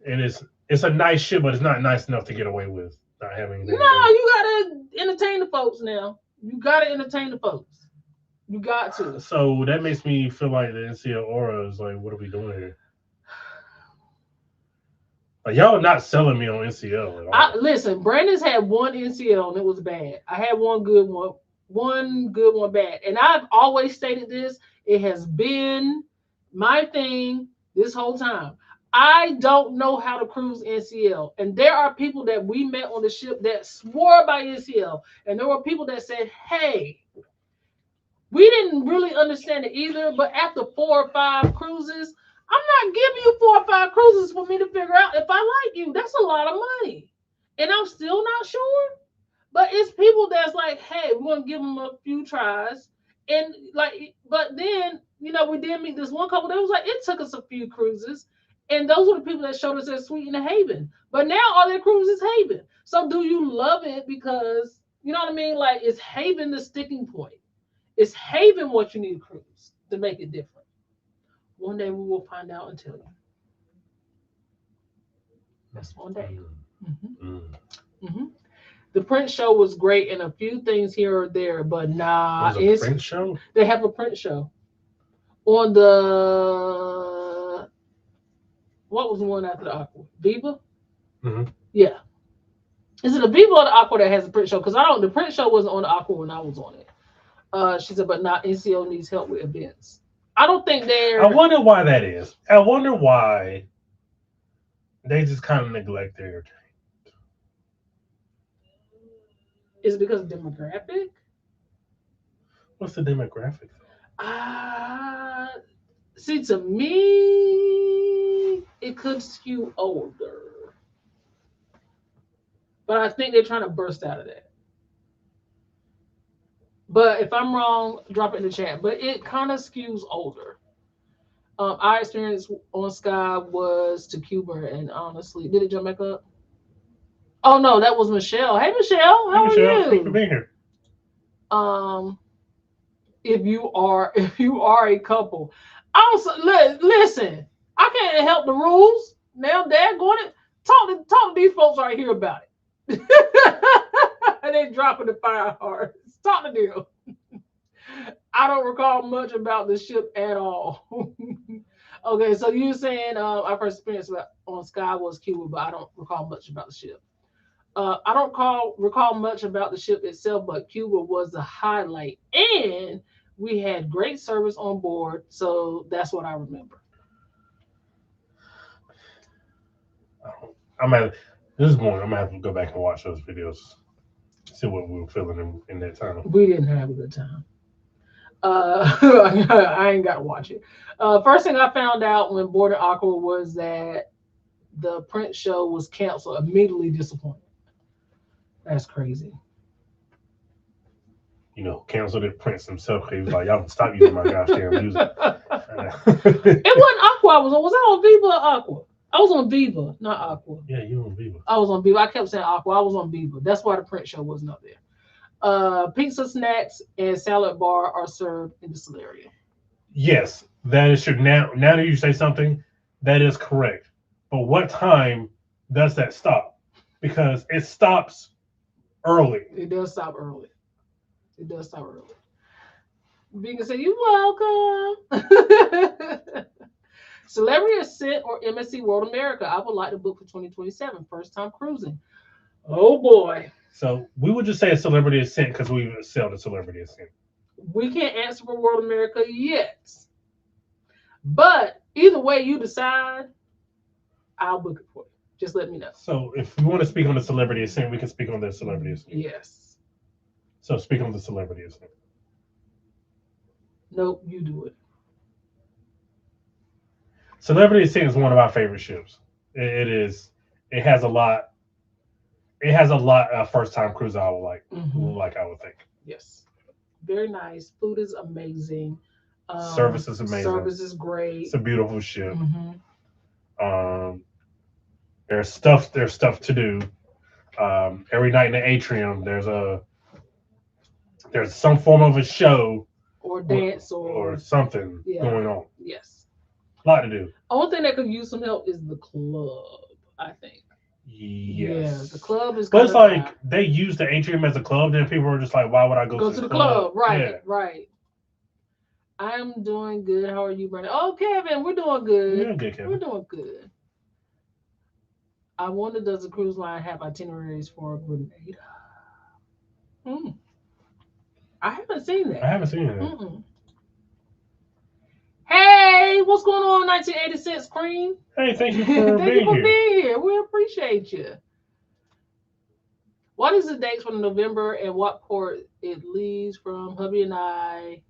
And it's a nice ship, but it's not nice enough to get away with not having anything. No, you gotta entertain the folks now. You gotta entertain the folks. You got to. So that makes me feel like the NCL aura is like, what are we doing here? Y'all are not selling me on NCL at all. Listen, Brandon's had one NCL and it was bad. I had one good one bad. And I've always stated this. It has been my thing this whole time. I don't know how to cruise NCL. And there are people that we met on the ship that swore by NCL. And there were people that said, hey, we didn't really understand it either. But after 4 or 5 cruises, I'm not giving you 4 or 5 cruises for me to figure out if I like you. That's a lot of money. And I'm still not sure. But it's people that's like, hey, we're gonna give them a few tries. And like, but then, we did meet this one couple that was like, it took us a few cruises. And those were the people that showed us that Sweet in the Haven. But now all their cruises is Haven. So do you love it because, you know what I mean? Like, is Haven the sticking point? Is Haven what you need to cruise to make it different? One day we will find out and tell you. That's one day. The print show was great and a few things here or there, but nah. There's a print show? They have a print show. On the, what was the one after the Aqua? Viva? Yeah. Is it a Viva or the Aqua that has a print show? Because the print show wasn't on the Aqua when I was on it. She said, but not NCO needs help with events. I don't think they're. I wonder why that is. I wonder why they just kind of neglect their entertainment. Is it because of demographic? What's the demographic? See, to me, it could skew older. But I think they're trying to burst out of that. But if I'm wrong, drop it in the chat. But it kind of skews older. Our experience on Sky was to Cuba, and honestly, did it jump back up? Oh no, that was Michelle. Hey Michelle, how are you? Thanks for being here. If you are a couple, also listen. I can't help the rules. Now, Dad, going to talk to these folks right here about it. And they dropping the fire hearts. Talk to them. I don't recall much about the ship at all. Okay, so you're saying our first experience on Sky was Cuba, but I don't recall much about the ship. I don't recall much about the ship itself, but Cuba was the highlight, and we had great service on board, so that's what I remember. I'm gonna have to go back and watch those videos, see what we were feeling in that time. We didn't have a good time. I ain't got to watch it. First thing I found out when boarding Aqua was that the print show was canceled. Immediately disappointed. That's crazy. Canceled it. Prince himself. He was like, "Y'all stop using my goddamn music." It wasn't Aqua I was on. Was I on Viva or Aqua? I was on Viva, not Aqua. Yeah, you were on Viva. I was on Viva. I kept saying Aqua. I was on Viva. That's why the print show wasn't up there. Pizza, snacks, and salad bar are served in the solarium. Yes, that is true. Now that you say something, that is correct. But what time does that stop? Because it stops early. It does stop early. Vega said, "You're welcome." Celebrity Ascent or MSC World America. I would like to book for 2027. First time cruising. Oh boy. So we would just say a Celebrity Ascent because we sell the Celebrity Ascent. We can't answer for World America yet. But either way you decide, I'll book it for you. Just let me know. So if you want to speak on the Celebrity Ascent, we can speak on the Celebrity Ascent. Yes. So speak on the Celebrity Ascent. Nope, you do it. Celebrity Ascent is one of our favorite ships. It is. It has a lot. It has a lot of first-time cruise I would like. Like I would think. Yes. Very nice. Food is amazing. Service is amazing. Service is great. It's a beautiful ship. There's stuff to do. Every night in the atrium, there's some form of a show or dance or something going on. Yes. A lot to do. Only thing that could use some help is the club, I think. Yes. Yeah, the club is. But it's like they use the atrium as a club. Then people are just like, "Why would I go to the club?" Right, yeah. Right. I'm doing good. How are you, Brandon? Oh, Kevin, we're doing good. You're good, Kevin. We're doing good. I wonder, does the cruise line have itineraries for Grenada? Hmm. I haven't seen I that. haven't seen it. Mm-mm. Hey, what's going on, 1986 Cream? Hey, thank you Thank for you being for here. being here. We appreciate you. What is the dates for November and what port it leaves from? Hubby and I,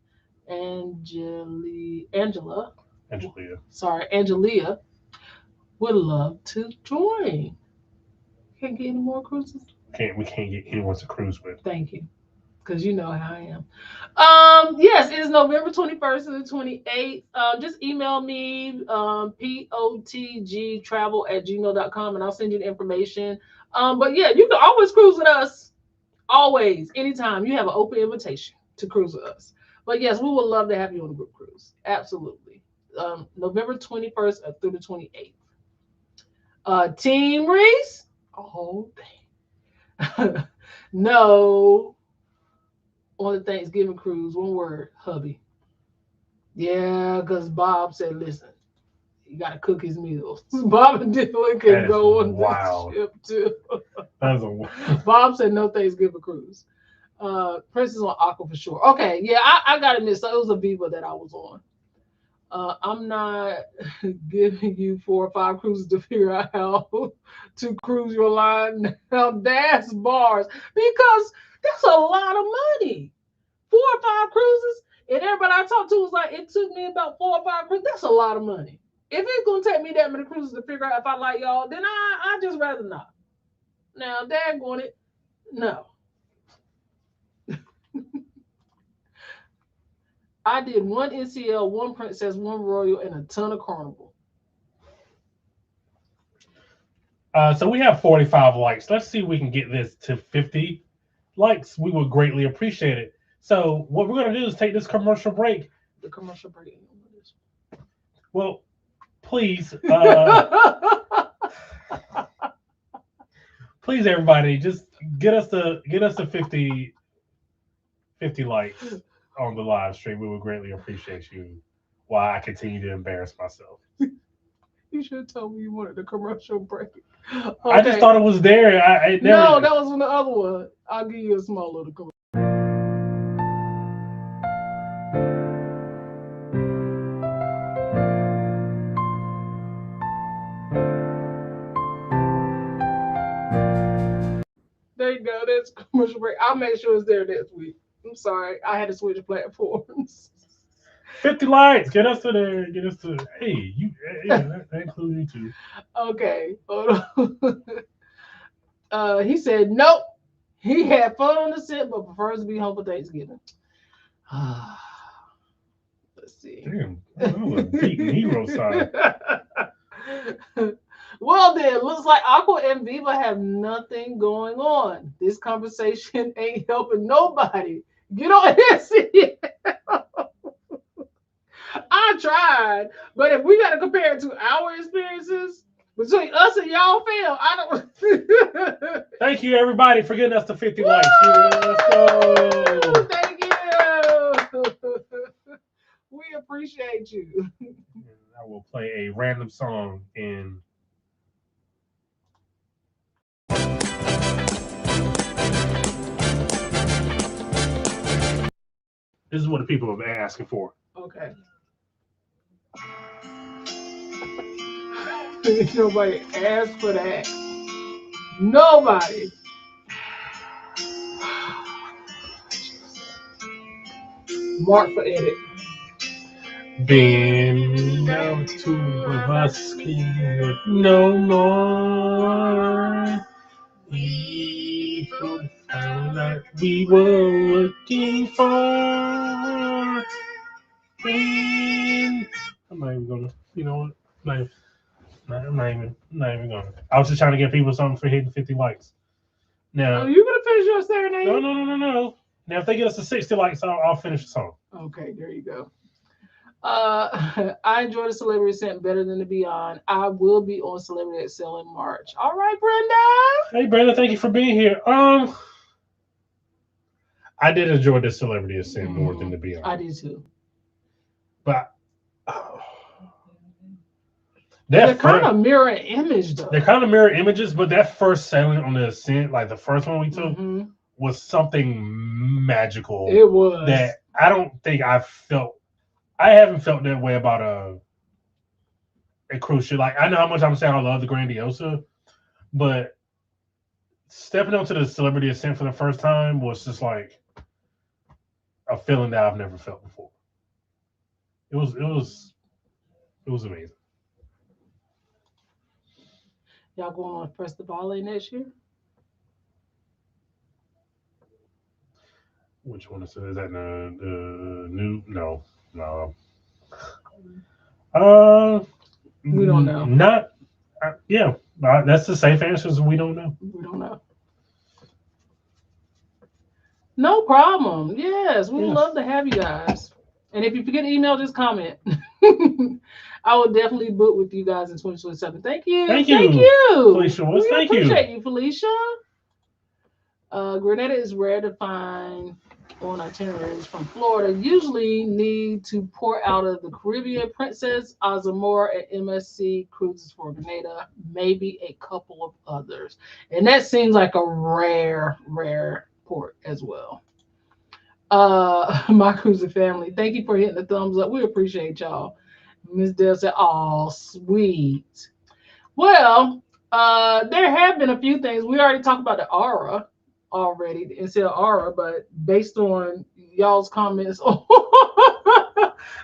Angela, Angelia. sorry, Angelia, would love to join. Can't get any more cruises? We can't get anyone to cruise with. Thank you. Because you know how I am. Yes, it is November 21st to the 28th. Just email me, potgtravel@gmail.com, and I'll send you the information. But yeah, you can always cruise with us. Always, anytime. You have an open invitation to cruise with us. But yes, we would love to have you on a group cruise. Absolutely. November 21st through the 28th. Team Reese? Oh, no. On the Thanksgiving cruise, one word, hubby. Yeah, because Bob said, listen, you got to cook his meals. Bob and Dylan can That is go on wild. the ship too. That's a Bob said no Thanksgiving cruise. Princess on Aqua for sure. Okay, yeah, I got to admit, so it was a Viva that I was on. I'm not giving you 4 or 5 cruises to figure out how to cruise your line. Now that's bars because that's a lot of money. 4 or 5 cruises, and everybody I talked to was like, it took me about 4 or 5 cruises. That's a lot of money. If it's gonna take me that many cruises to figure out if I like y'all, then I just rather not. Now, Dad wanted no. I did 1 NCL, 1 Princess, 1 Royal, and a ton of Carnival. So we have 45 likes. Let's see if we can get this to 50 likes. We would greatly appreciate it. So what we're going to do is take this commercial break. The commercial break. Well, please, please, everybody, just get us to 50 likes on the live stream. We would greatly appreciate you. While I continue to embarrass myself. You should have told me you wanted the commercial break. Okay. I just thought it was there. No, that was from the other one. I'll give you a small little commercial. There you go. That's commercial break. I'll make sure it's there next week. I'm sorry. I had to switch platforms. 50 likes. Get us to there. Get us to. Hey, you. Yeah, that includes you too. Okay. Hold on. He said nope. He had fun on the set, but prefers to be home for Thanksgiving. Let's see. Damn, that was a deep hero side. Well then, looks like Aqua and Viva have nothing going on. This conversation ain't helping nobody. Get on here. I tried, but if we got to compare it to our experiences between us and y'all, fam, I don't. Thank you, everybody, for getting us to 50 likes. Let's go. Thank you. We appreciate you. I will play a random song in. This is what the people have been asking for. Okay. Nobody asked for that. Nobody. Mark for edit. Been out to us no more. We both found that we were looking for. I'm not even gonna, you know what? I'm not even gonna. I was just trying to give people something for hitting 50 likes. Now, You gonna finish your serenade? No. Now, if they get us to 60 likes, I'll finish the song. Okay, there you go. I enjoy the Celebrity Ascent better than the Beyond. I will be on Celebrity Excel in March. All right, Brenda. Hey, Brenda, thank you for being here. I did enjoy the Celebrity Ascent more than the Beyond. I did too. But They're kind of mirror image though. They're kind of mirror images, but that first sailing on the Ascent, like the first one we took, was something magical. It was that I don't think I've felt. I haven't felt that way about a cruise ship. Like I know how much I'm saying I love the Grandiosa, but stepping onto the Celebrity Ascent for the first time was just like a feeling that I've never felt before. It was amazing. Y'all going on Press the Volley next year? Which one is that? The new? No. We don't know. Not. Yeah, that's the safe answer. We don't know. We don't know. No problem. Yes, we would love to have you guys. And if you forget to email, just comment. I will definitely book with you guys in 2027. Thank you. Thank you. Felicia. We Thank appreciate you, Felicia. Grenada is rare to find on itineraries from Florida. Usually need to port out of the Caribbean. Princess, Azamora, and MSC cruises for Grenada. Maybe a couple of others. And that seems like a rare port as well. My cruising family, thank you for hitting the thumbs up. We appreciate y'all. Miss Dale said, "Oh, sweet." Well, there have been a few things. We already talked about the Aura already, instead of Aura, but based on y'all's comments on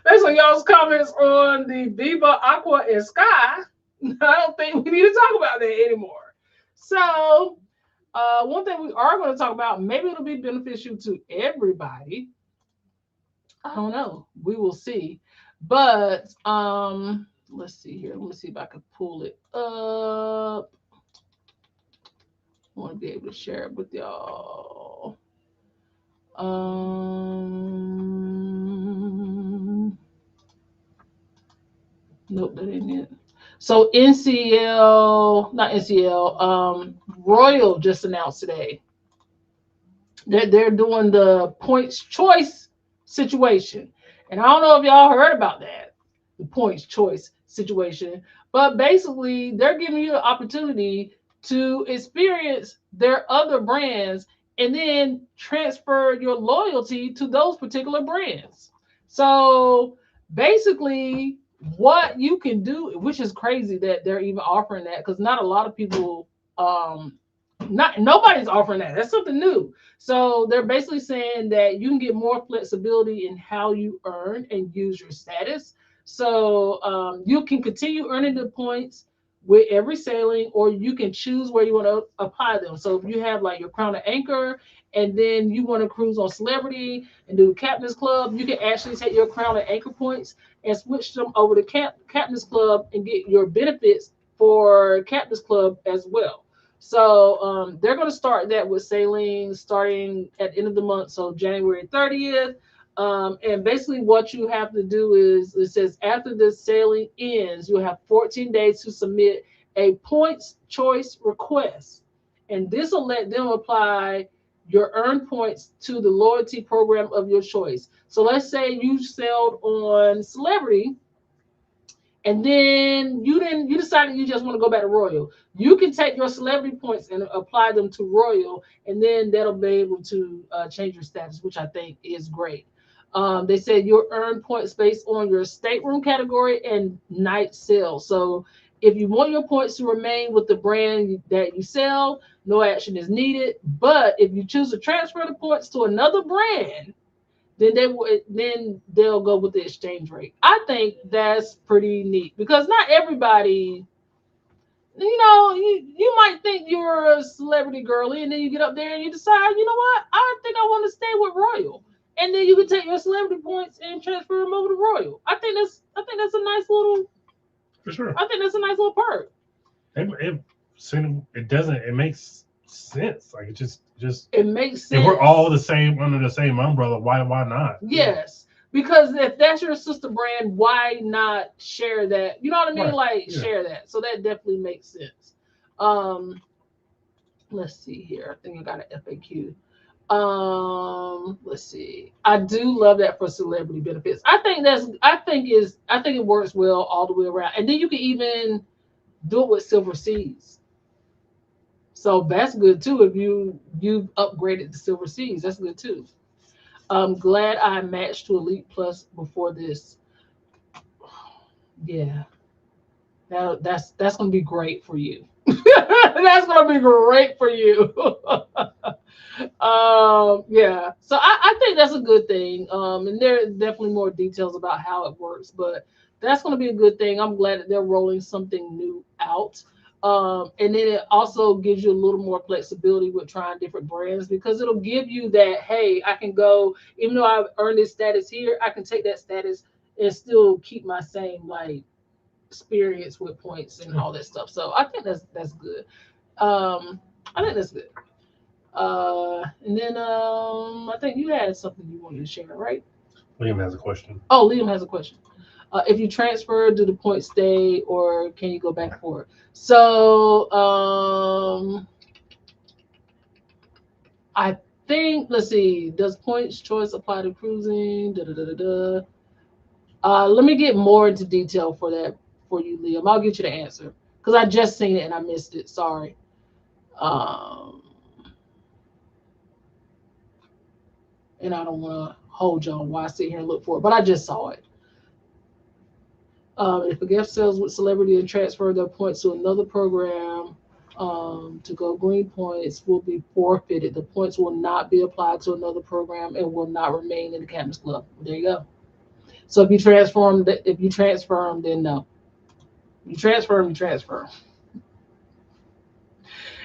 the Viva, Aqua, and Sky, I don't think we need to talk about that anymore. So, one thing we are going to talk about, maybe it'll be beneficial to everybody. I don't know. We will see. But let's see here. Let me see if I can pull it up. I want to be able to share it with y'all. Nope, that ain't it. So Royal just announced today that they're doing the points choice situation. And I don't know if y'all heard about that, the points choice situation, but basically they're giving you the opportunity to experience their other brands and then transfer your loyalty to those particular brands. So basically what you can do, which is crazy that they're even offering that, because not a lot of people nobody's offering that. That's something new. So they're basically saying that you can get more flexibility in how you earn and use your status. So you can continue earning the points with every sailing, or you can choose where you want to apply them. So if you have like your Crown and Anchor, and then you want to cruise on Celebrity and do Captain's Club, you can actually take your Crown and Anchor points and switch them over to Captain's Club and get your benefits for Captain's Club as well. So they're going to start that with sailing starting at the end of the month, so January 30th. And basically what you have to do is, it says after the sailing ends, you'll have 14 days to submit a points choice request. And this will let them apply your earned points to the loyalty program of your choice. So let's say you sailed on Celebrity, and then you decided you just want to go back to Royal. You can take your Celebrity points and apply them to Royal, and then that'll be able to change your status, which I think is great. They said you'll earn points based on your stateroom category and night sail. So if you want your points to remain with the brand that you sell, no action is needed. But if you choose to transfer the points to another brand, then they'll go with the exchange rate. I think that's pretty neat, because not everybody, you might think you're a Celebrity girly, and then you get up there and you decide, you know what, I think I want to stay with Royal, and then you can take your Celebrity points and transfer them over to Royal. I think that's a nice little. For sure. I think that's a nice little perk. It makes sense. Like it makes sense. If we're all the same under the same umbrella, why not? Yes. Because if that's your sister brand, why not share that? You know what I mean? Right. Share that. So that definitely makes sense. Let's see here. I think I got an FAQ. Let's see. I do love that for celebrity benefits. I think it works well all the way around. And then you can even do it with Silver Seas. So that's good too. If you've upgraded to Silver Seas, that's good too. I'm glad I matched to Elite Plus before this. Yeah, that's gonna be great for you. That's gonna be great for you. Yeah. So I think that's a good thing. And there are definitely more details about how it works, but that's gonna be a good thing. I'm glad that they're rolling something new out. And then it also gives you a little more flexibility with trying different brands because it'll give you that, hey, I can go, even though I've earned this status here, I can take that status and still keep my same like experience with points and all that stuff. So I think that's good. I think that's good. And then I think you had something you wanted to share, right? Liam has a question. Oh, Liam has a question. If you transfer, do the points stay or can you go back and forth? So I think let's see. Does points choice apply to cruising? Da, da, da, da, da. Let me get more into detail for that for you, Liam. I'll get you the answer because I just seen it and I missed it. Sorry. Um, and I don't want to hold y'all while I sit here and look for it, but I just saw it. If a guest sells with celebrity and transfer their points to another program, to go green points will be forfeited. The points will not be applied to another program and will not remain in the Captain's Club. There you go. So if you transfer them, then no. You transfer them, you transfer 'em.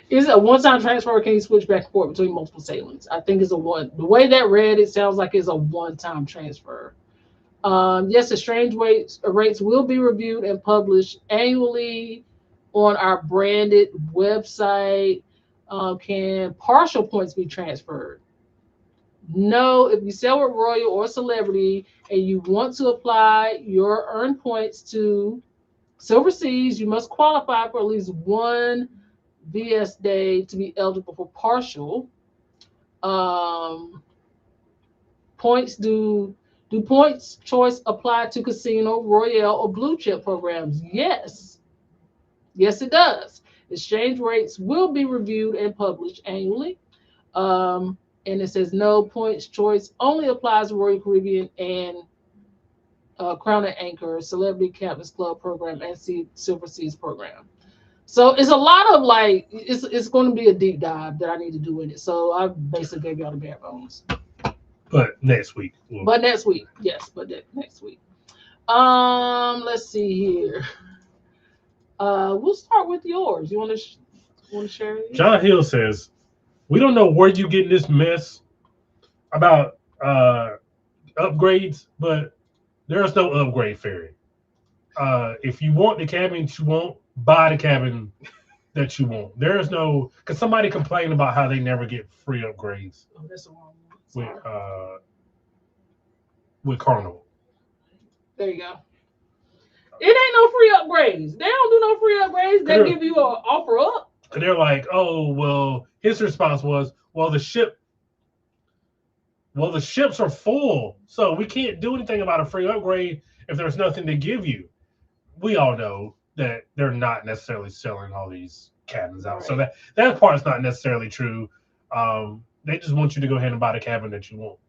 Is it a one-time transfer or can you switch back and forth between multiple sailings? I think it's a one. The way that read, it sounds like it's a one-time transfer. Yes, exchange rates will be reviewed and published annually on our branded website. Can partial points be transferred? No, if you sell with Royal or Celebrity and you want to apply your earned points to Silver Seas, you must qualify for at least one VS day to be eligible for partial. Um, points do points choice apply to casino, royale, or blue chip programs? Yes. Yes, it does. Exchange rates will be reviewed and published annually. Um, and it says no, points choice only applies to Royal Caribbean and Crown and Anchor, Celebrity Captain's Club program, and Silver Seas program. So it's a lot of like it's going to be a deep dive that I need to do in it. So I basically gave y'all the bare bones. But next week. But next week, yes. Next week. Let's see here. We'll start with yours. You want to share it? John Hill says, "We don't know where you get this mess about upgrades, but there's no upgrade fairy. If you want the cabin you want, buy the cabin that you want. There's no because somebody complained about how they never get free upgrades Oh, that's the wrong one. with Carnival. There you go. It ain't no free upgrades. They don't do no free upgrades. They give you an offer up. And they're like, oh well. His response was, well, the ships are full, so we can't do anything about a free upgrade if there's nothing to give you. We all know that they're not necessarily selling all these cabins out, so that part's not necessarily true. They just want you to go ahead and buy the cabin that you want.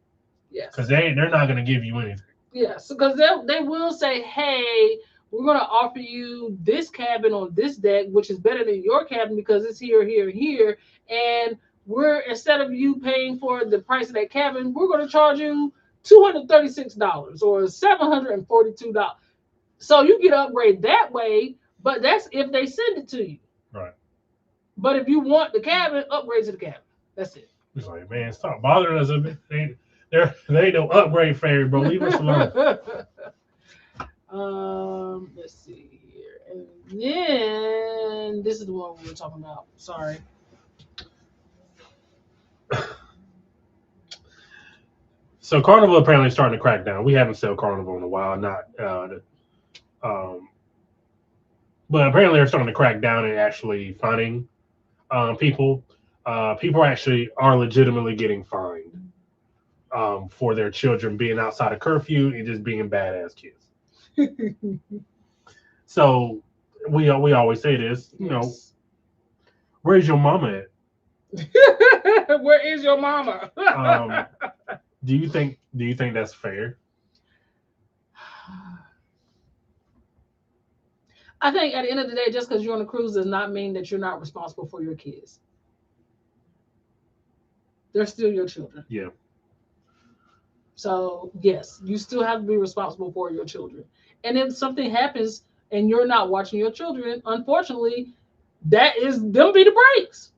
Yes. Because they're not going to give you anything. Yes, because they will say, hey, we're going to offer you this cabin on this deck, which is better than your cabin because it's here, here, here. And we're, instead of you paying for the price of that cabin, we're going to charge you $236 or $742. So you get an upgrade that way, but that's if they send it to you. Right. But if you want the cabin, upgrade to the cabin. That's it. It's like, man, stop bothering us a bit. They ain't no upgrade fairy, bro. Leave us alone. Let's see here. And then this is the one we were talking about. Sorry. So Carnival apparently starting to crack down. We haven't sold Carnival in a while, but apparently they're starting to crack down and actually finding people. people actually are legitimately getting fined for their children being outside of curfew and just being badass kids. So we always say this, you know, Yes. where's your mama at? Where is your mama? Um, do you think that's fair? I think at the end of the day, just because you're on a cruise does not mean that you're not responsible for your kids. They're still your children. Yeah. So yes, you still have to be responsible for your children. And if something happens and you're not watching your children, unfortunately, that is them be the breaks.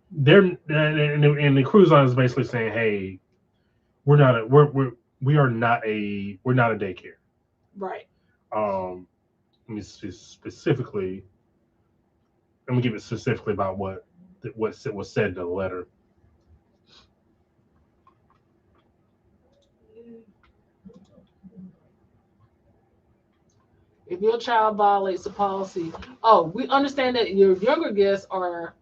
They're and the cruise line is basically saying, hey, we are not a daycare. Right. Um, let me specifically let me give it specifically about what was said in the letter. If your child violates the policy, oh, we understand that your younger guests are.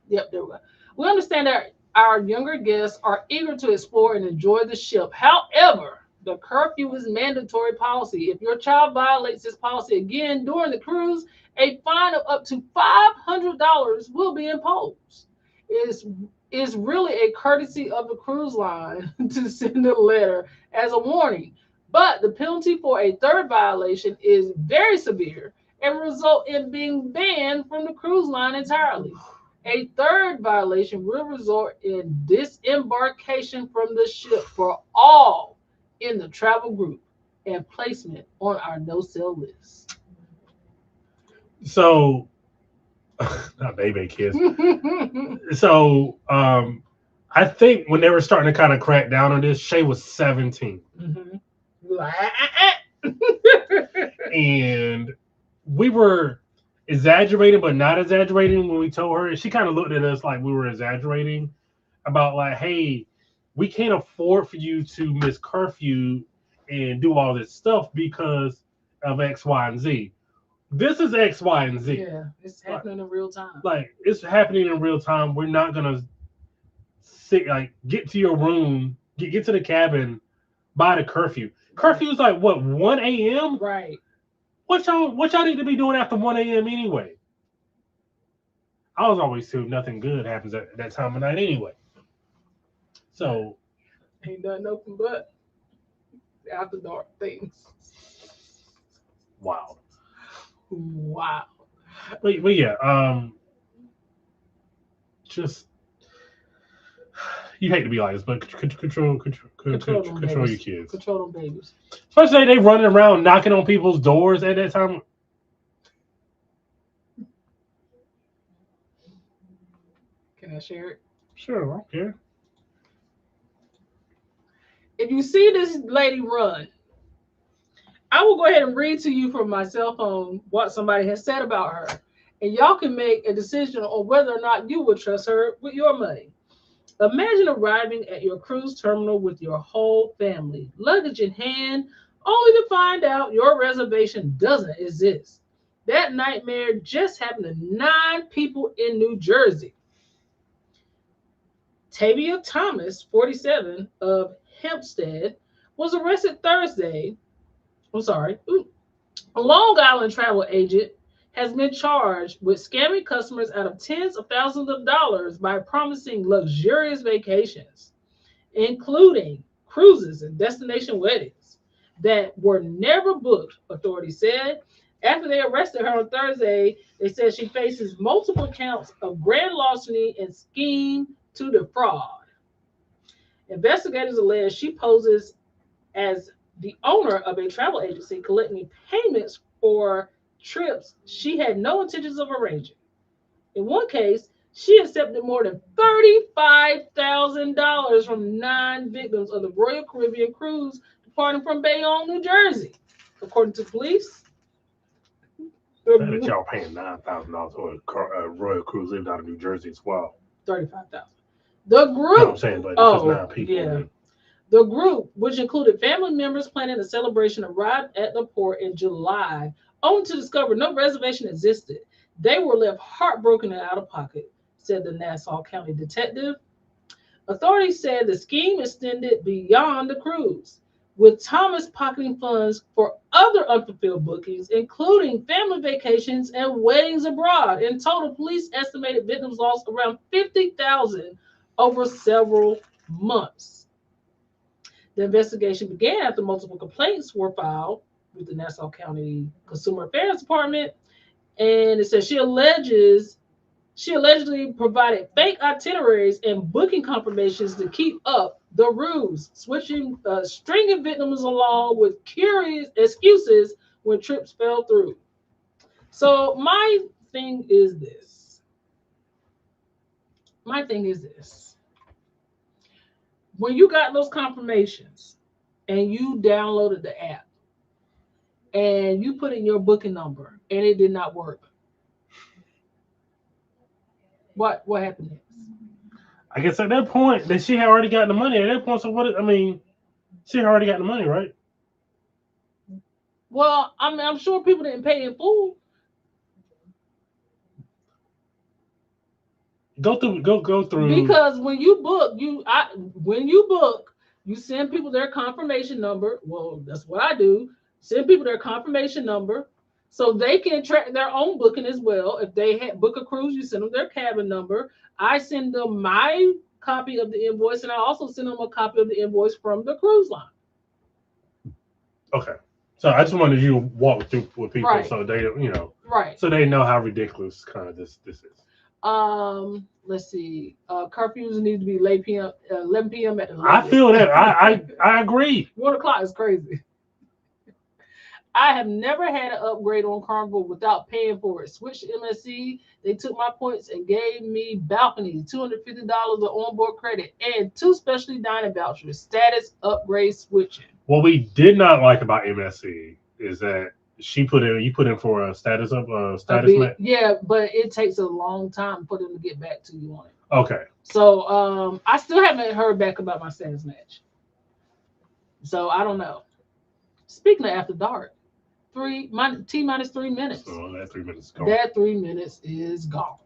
Yep, there we go. We understand that our younger guests are eager to explore and enjoy the ship. However, the curfew is mandatory policy. If your child violates this policy again during the cruise, a fine of up to $500 will be imposed. It's really a courtesy of the cruise line to send a letter as a warning. But the penalty for a third violation is very severe and result in being banned from the cruise line entirely. A third violation will result in disembarkation from the ship for all in the travel group and placement on our no-sell list. So, not baby kids. So, I think when they were starting to kind of crack down on this, Shay was 17, Mhm. and we were exaggerating, but not exaggerating when we told her. And she kind of looked at us like we were exaggerating about like, hey, we can't afford for you to miss curfew and do all this stuff because of X, Y, and Z. This is X, Y, and Z. Yeah, it's happening in real time. Like it's happening in real time. We're not gonna sit like get to your room, get to the cabin by the curfew. Curfew is like what 1 a.m. Right. What y'all need to be doing after 1 a.m. anyway? I was always told nothing good happens at that time of night anyway. So Ain't nothing open but after dark things. wow. Wow. But yeah, just you hate to be like this, but control your kids. Control them babies. Especially they running around knocking on people's doors at that time. Can I share it? Sure, I don't care. If you see this lady run, I will go ahead and read to you from my cell phone what somebody has said about her. And y'all can make a decision on whether or not you would trust her with your money. Imagine arriving at your cruise terminal with your whole family, luggage in hand, only to find out your reservation doesn't exist. That nightmare just happened to 9 people in New Jersey. Tavia Thomas, 47, of Hempstead, was arrested Thursday. A Long Island travel agent has been charged with scamming customers out of tens of thousands of dollars by promising luxurious vacations, including cruises and destination weddings that were never booked, authorities said. After they arrested her on Thursday, they said she faces multiple counts of grand larceny and scheme to defraud. Investigators allege she poses as the owner of a travel agency collecting payments for trips she had no intentions of arranging. In one case, she accepted more than $35,000 from 9 victims of the Royal Caribbean cruise departing from Bayonne, New Jersey. According to police, That y'all paying $9,000 for a Royal Cruise lived out of New Jersey as well. 35,000. The group. No, I'm saying, but it's just 9 people. Yeah. The group, which included family members planning a celebration, arrived at the port in July, only to discover no reservation existed. They were left heartbroken and out of pocket. said the Nassau County detective. Authorities said the scheme extended beyond the cruise, with Thomas pocketing funds for other unfulfilled bookings, including family vacations and weddings abroad. In total, police estimated victims lost around $50,000 over several months. The investigation began after multiple complaints were filed with the Nassau County Consumer Affairs Department, and it says she allegedly provided fake itineraries and booking confirmations to keep up the ruse, stringing victims along with curious excuses when trips fell through. So thing is this. My thing is this. When you got those confirmations and you downloaded the app and you put in your booking number and it did not work, what happened next? I guess at that point that she had already gotten the money. At that point, so what? I mean, she had already got the money, right? Well, I'm sure people didn't pay in full. Go through. Because when you book, you send people their confirmation number. Well, that's what I do. Send people their confirmation number so they can track their own booking as well. If they had book a cruise, you send them their cabin number. I send them my copy of the invoice, and I also send them a copy of the invoice from the cruise line. Okay. So I just wanted you to walk through with people Right. so they, Right. so they know how ridiculous kind of this is. Let's see. Curfews need to be late PM, 11 p.m. at the latest. I feel that. I agree. 1 o'clock is crazy. I have never had an upgrade on Carnival without paying for it. Switched to MSC. They took my points and gave me balconies, $250 of onboard credit, and 2 specialty dining vouchers. Status upgrade switching. What we did not like about MSC is that you put in for a status match. Yeah, but it takes a long time for them to get back to you on it. Okay. So I still haven't heard back about my status match. So I don't know. Speaking of after dark, T-minus 3 minutes. So that 3 minutes is gone. That 3 minutes is gone.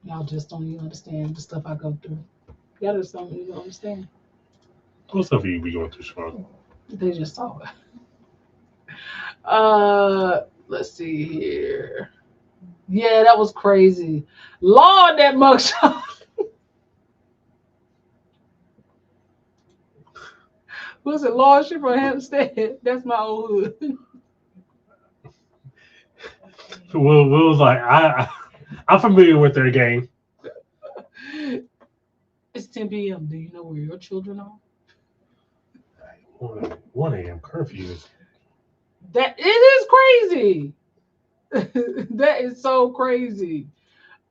Y'all just don't even understand the stuff I go through. Y'all just don't even understand. What stuff you be going through, Siobhan? They just saw it. Let's see here. Yeah, that was crazy. Lord, that mugshot. Was it Lordship or Hempstead? That's my old hood. Will was like, I'm familiar with their game. It's 10 p.m. Do you know where your children are? 1 a.m. curfew. That it is crazy. That is so crazy.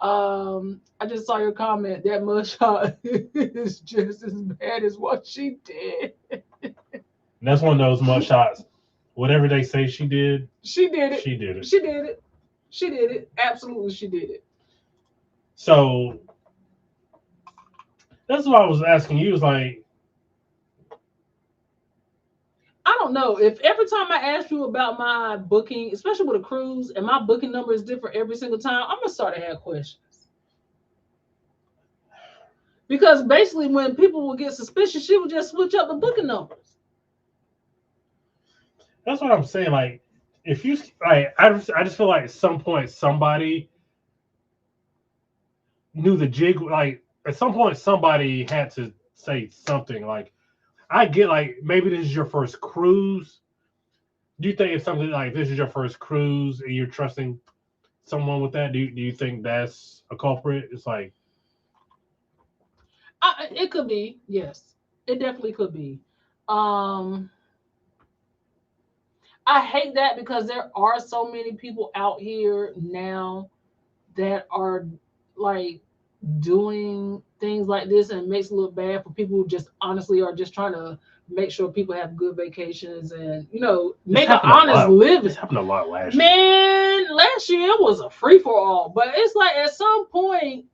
I just saw your comment. That mugshot is just as bad as what she did. And that's one of those mugshots. Whatever they say she did. She did it. She did it. She did it. She did it. Absolutely, she did it. So that's what I was asking you. Was like, I don't know if every time I ask you about my booking, especially with a cruise, and my booking number is different every single time, I'm gonna start to have questions. Because basically, when people would get suspicious, she would just switch up the booking numbers. that's what I'm saying. Like, if you like, I just feel like at some point somebody knew the jig. Like, at some point somebody had to say something. Like, I get like maybe this is your first cruise. Do you think if something like this is your first cruise and you're trusting someone with that, do you think that's a culprit? It's like, It could be, yes, it definitely could be. I hate that because there are so many people out here now that are like doing things like this, and it makes it look bad for people who just honestly are just trying to make sure people have good vacations and This make an happened a honest lot. living. This happened a lot last year. Man, last year it was a free for all, but it's like at some point,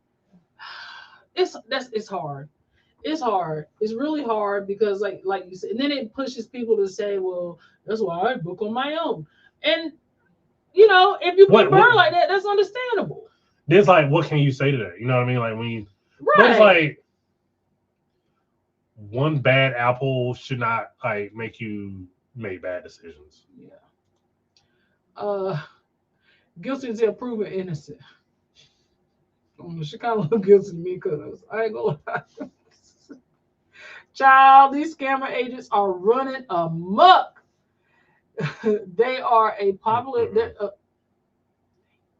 it's hard. It's hard. It's really hard because like you said, and then it pushes people to say, well, that's why I book on my own. And if you've been burned like that, that's understandable. There's like, what can you say to that? You know what I mean? Like when you, but it's Right. like one bad apple should not like make you make bad decisions. Yeah. Uh, guilty until proven innocent. She kind of look guilty to me because I ain't gonna lie. Child, these scammer agents are running amok. They are a popular. Let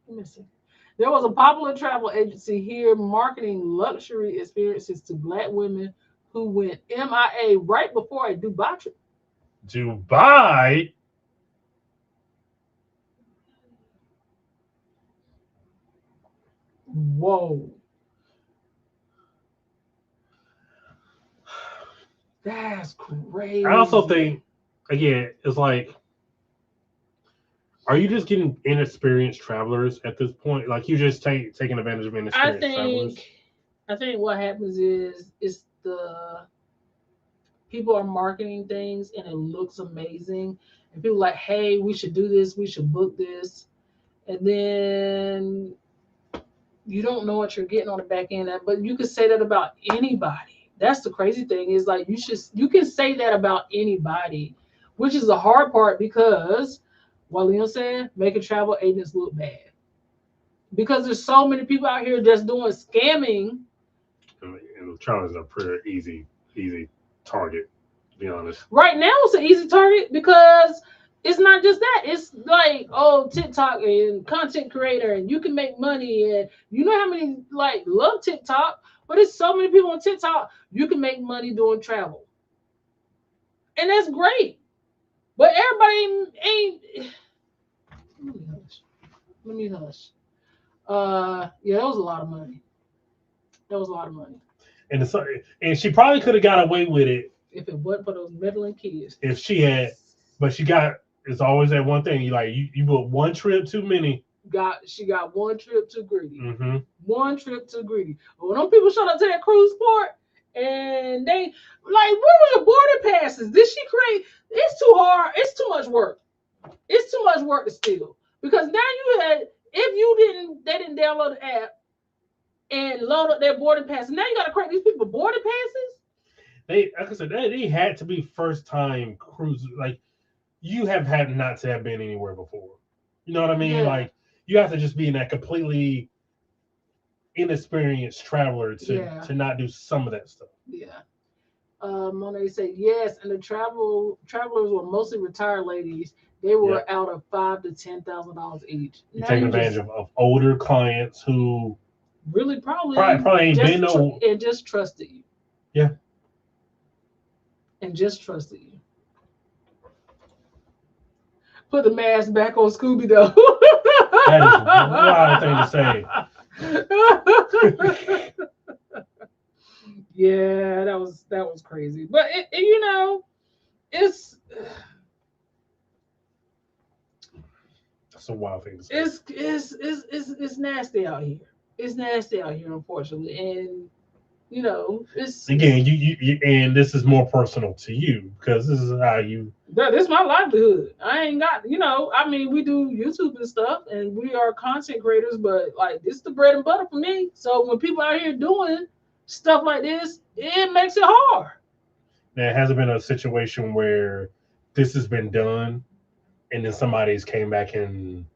me see. There was a popular travel agency here marketing luxury experiences to Black women who went MIA right before a Dubai trip. Dubai. Whoa. That's crazy. I also think, again, it's like, are you just getting inexperienced travelers at this point? Like you just taking advantage of inexperienced travelers? I think what happens is the people are marketing things and it looks amazing. And people are like, hey, we should do this, we should book this. And then you don't know what you're getting on the back end. But you can say that about anybody. That's the crazy thing is like you can say that about anybody, which is the hard part because what Leon said, making travel agents look bad. Because there's so many people out here just doing scamming. And travelers are pretty easy target, to be honest. Right now it's an easy target because it's not just that. It's like, oh, TikTok and content creator, and you can make money. And you know how many like love TikTok, but there's so many people on TikTok. You can make money doing travel, and that's great. But everybody ain't. Let me hush. Let me hush. Yeah, that was a lot of money. That was a lot of money. And she probably could have got away with it if it wasn't for those meddling kids. If she had, but she got. It's always that one thing. You book one trip too many. She got one trip too greedy. Mm-hmm. One trip too greedy. When them people showed up to that cruise port and they like, where was your boarding passes? Did she create? It's too hard. It's too much work. It's too much work to steal because now you had. If they didn't download the app and load up their boarding passes. Now you got to create these people boarding passes. Like I said, they had to be first time cruisers. Like you have had not to have been anywhere before. You know what I mean? Yeah. Like you have to just be in that completely inexperienced traveler to not do some of that stuff. Yeah. Monet said yes, and the travelers were mostly retired ladies. They were out of $5,000 to $10,000 each. You're taking advantage of older clients who really probably ain't been no and just trusted you. Yeah. And just trusted you. Put the mask back on Scooby Doo. That is a wild thing to say. Yeah, that was crazy. But it's that's a wild thing to say. It's nasty out here. It's nasty out here, unfortunately, and it's again you and this is more personal to you because this is how you. This is my livelihood. I ain't got I mean, we do YouTube and stuff, and we are content creators, but like this is the bread and butter for me. So when people out here doing stuff like this, it makes it hard. There hasn't been a situation where this has been done, and then somebody's came back and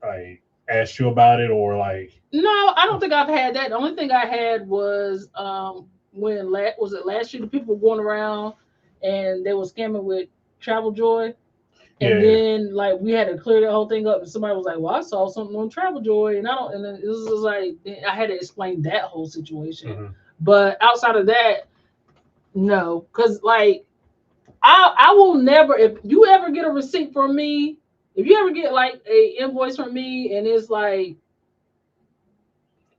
like asked you about it, or like. No, I don't think I've had that. The only thing I had was when last year the people were going around and they were scamming with Travel Joy. And then like we had to clear the whole thing up, and somebody was like, "Well, I saw something on Travel Joy," and then it was just like I had to explain that whole situation. Mm-hmm. But outside of that, no, because like I will never. If you ever get a receipt from me, if you ever get like a invoice from me, and it's like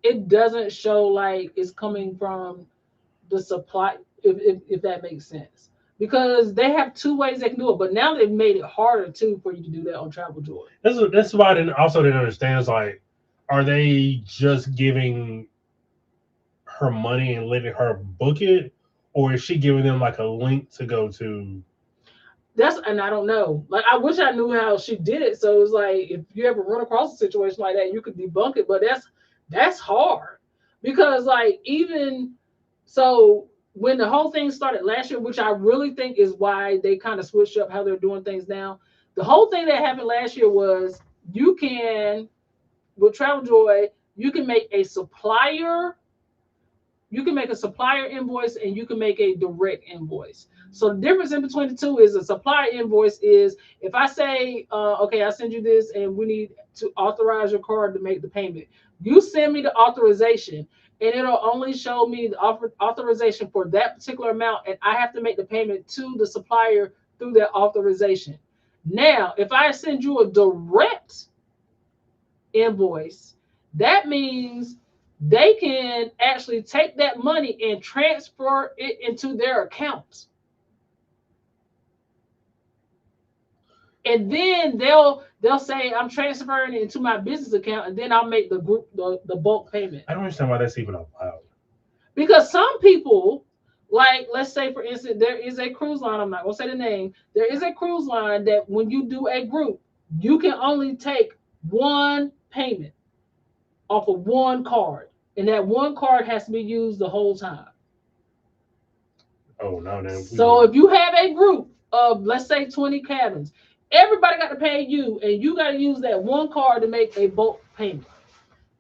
it doesn't show like it's coming from the supply, if that makes sense. because they have two ways they can do it. But now they've made it harder too for you to do that on Travel Joy. That's why I didn't understand. Is like, are they just giving her money and letting her book it, or is she giving them like a link to go to? And I don't know. Like, I wish I knew how she did it. So it's like, if you ever run across a situation like that, you could debunk it. But that's hard because, like, even so, when the whole thing started last year, which I really think is why they kind of switched up how they're doing things now. The whole thing that happened last year was you can, with Travel Joy, you can make a supplier. You can make a supplier invoice and you can make a direct invoice. So the difference in between the two is a supplier invoice is if I say, okay, I send you this and we need to authorize your card to make the payment. You send me the authorization and it'll only show me the authorization for that particular amount, and I have to make the payment to the supplier through that authorization. Now, if I send you a direct invoice, that means they can actually take that money and transfer it into their account. And then they'll say, I'm transferring it into my business account, and then I'll make the bulk payment. I don't understand why that's even allowed. Because some people, like, let's say for instance, there is a cruise line, I'm not gonna say the name, there is a cruise line that when you do a group, you can only take one payment off of one card. And that one card has to be used the whole time. Oh no, no. So if you have a group of, let's say, 20 cabins, everybody got to pay you, and you got to use that one card to make a bulk payment.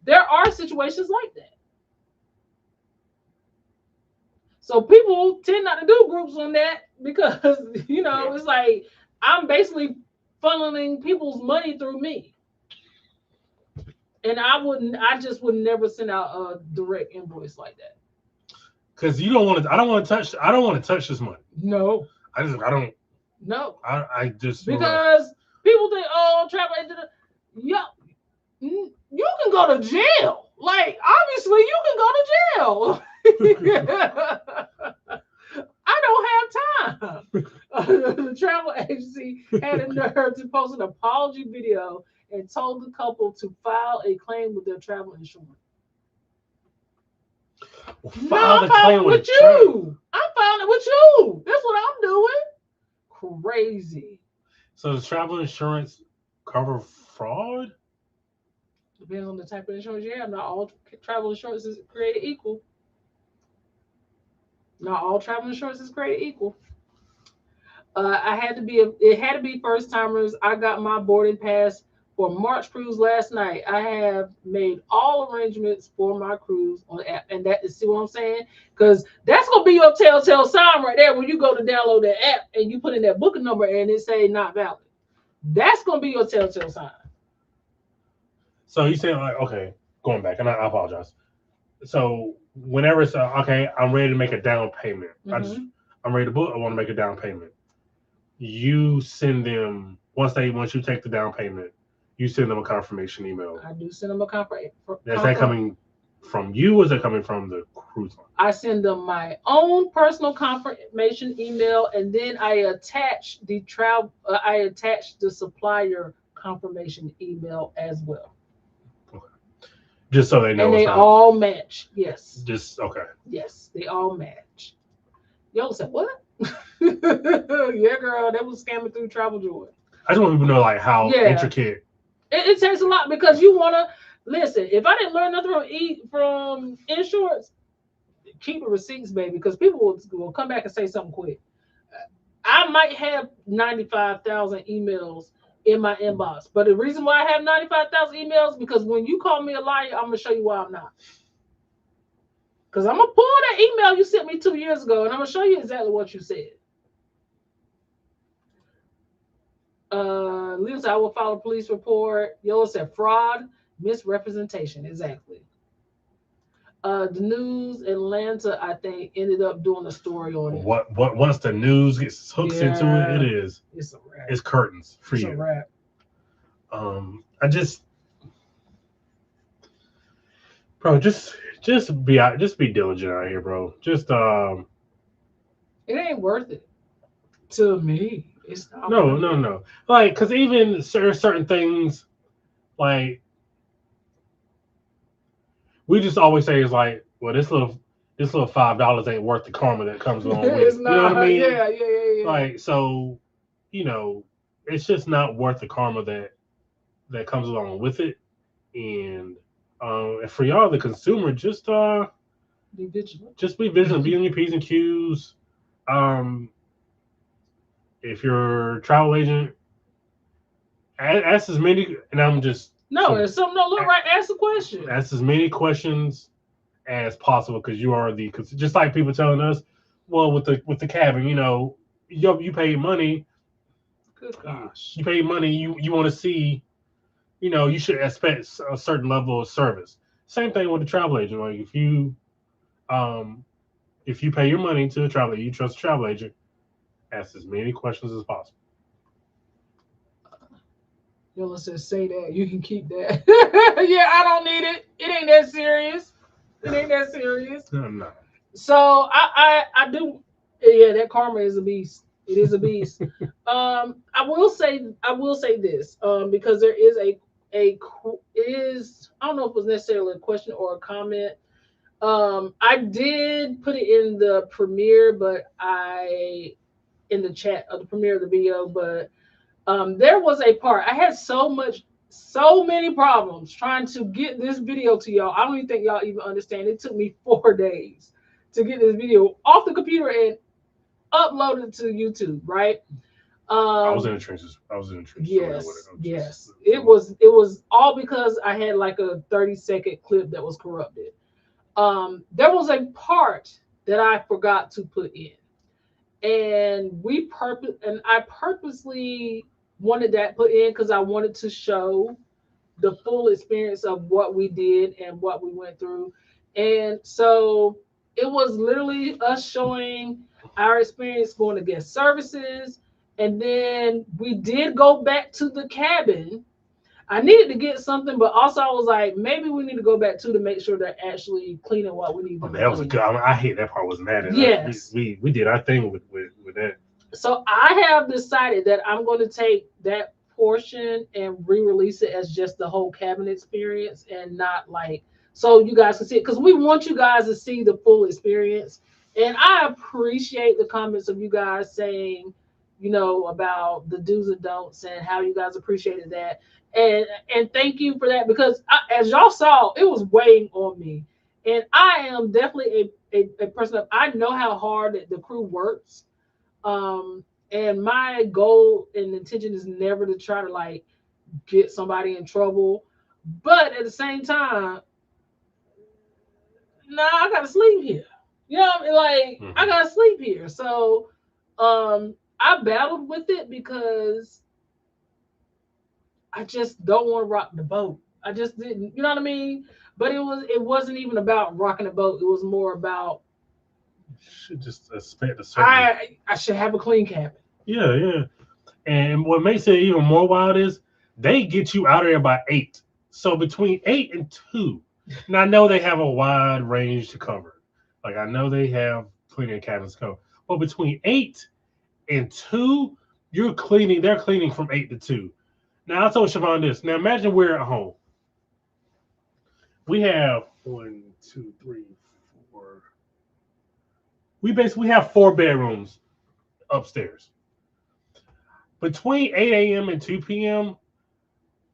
There are situations like that. So people tend not to do groups on that because, it's like I'm basically funneling people's money through me. And I just would never send out a direct invoice like that. Because I don't want to touch this money. No. I don't. No. I just because people think, oh, travel agent, yeah, you can go to jail. Like, obviously, you can go to jail. I don't have time. The travel agency had a nerve to post an apology video and told the couple to file a claim with their travel insurance. I'm filing with you. I'm filing it with you. That's what I'm doing. Crazy. So does travel insurance cover fraud? Depends on the type of insurance you have. Not all travel insurance is created equal. Not all travel insurance is created equal. It had to be first timers. I got my boarding pass for March cruise last night. I have made all arrangements for my cruise on the app, and that is, see what I'm saying? Because that's gonna be your telltale sign right there when you go to download that app and you put in that booking number and it say not valid. That's gonna be your telltale sign. So you saying, like, okay, going back, and I apologize. So whenever it's okay, I'm ready to make a down payment. Mm-hmm. I'm ready to book. I want to make a down payment. You send them once you take the down payment, you send them a confirmation email. I do send them a confirmation. Is that coming from you, or is that coming from the cruise line? I send them my own personal confirmation email, and then I attach the supplier confirmation email as well. Okay. Just so they know. And they all match. Yes. Just okay. Yes, they all match. Yo said, what? Yeah, girl, that was scamming through Travel Joy. I just want people to know, like, how intricate. It takes a lot because you want to listen. If I didn't learn nothing from insurance, keep the receipts, baby, because people will come back and say something quick. I might have 95,000 emails in my inbox, but the reason why I have 95,000 emails because when you call me a liar, I'm gonna show you why I'm not. Because I'm gonna pull that email you sent me 2 years ago, and I'm gonna show you exactly what you said. Lisa, I will file a police report. Yola said fraud, misrepresentation. Exactly. The news, Atlanta, I think, ended up doing a story on it. What once the news gets hooks into it, it's a wrap. It's curtains for it's you. A wrap. I just, bro, just be diligent out here, bro. Just it ain't worth it. To me, it's not. No. Like, because even certain things, like we just always say is like, well, this little $5 ain't worth the karma that comes along with It's it. You know what I not. mean? Yeah. Like, so, it's just not worth the karma that comes along with it. And for y'all, the consumer, Be vigilant. just be vigilant, be on your P's and Q's. Um, if you're a travel agent, ask as many, and I'm just No, if something don't look right, ask a question. ask as many questions as possible, because you are because just like people telling us, well, with the cabin, you paid money. Good gosh. You paid money. You want to see, you should expect a certain level of service. Same thing with the travel agent. Like if you pay your money to a travel agent, you trust a travel agent, ask as many questions as possible. Yola says, say that. You can keep that. Yeah, I don't need it. It ain't that serious. No. So I do. Yeah, that karma is a beast. It is a beast. I will say this. Because there is it is, I don't know if it was necessarily a question or a comment. I did put it in the premiere, but in the chat of the premiere of the video, but there was a part I had so many problems trying to get this video to y'all. I don't even think y'all even understand. It took me 4 days to get this video off the computer and upload it to YouTube, right? I was in the trenches. Yes. It was all because I had like a 30-second clip that was corrupted. There was a part that I forgot to put in. And I purposely wanted that put in because I wanted to show the full experience of what we did and what we went through. And so it was literally us showing our experience going to guest services. And then we did go back to the cabin. I needed to get something, but also I was like, maybe we need to go back to make sure they're actually cleaning what we need to that was a clean. good. I hate that part. Wasn't that? Yes. We did our thing with that. So I have decided that I'm going to take that portion and re-release it as just the whole cabin experience and not so you guys can see it, because we want you guys to see the full experience. And I appreciate the comments of you guys saying, about the do's and don'ts and how you guys appreciated that. And thank you for that, because as y'all saw, it was weighing on me. And I am definitely a person I know how hard the crew works. And my goal and intention is never to try to get somebody in trouble. But at the same time, I gotta sleep here. I gotta sleep here. So I battled with it because I just don't want to rock the boat. I just didn't, you know what I mean? But it wasn't even about rocking the boat. It was more about should just expect a certain. I should have a clean cabin. Yeah. And what makes it even more wild is they get you out of there by 8. So between 8 and 2, and I know they have a wide range to cover. Like, I know they have plenty of cabins to cover. But between 8 and 2, they're cleaning from 8 to 2. Now, I told Siobhan this. Now, imagine we're at home. We have 1, 2, 3, 4. We basically have 4 bedrooms upstairs. Between 8 a.m. and 2 p.m.,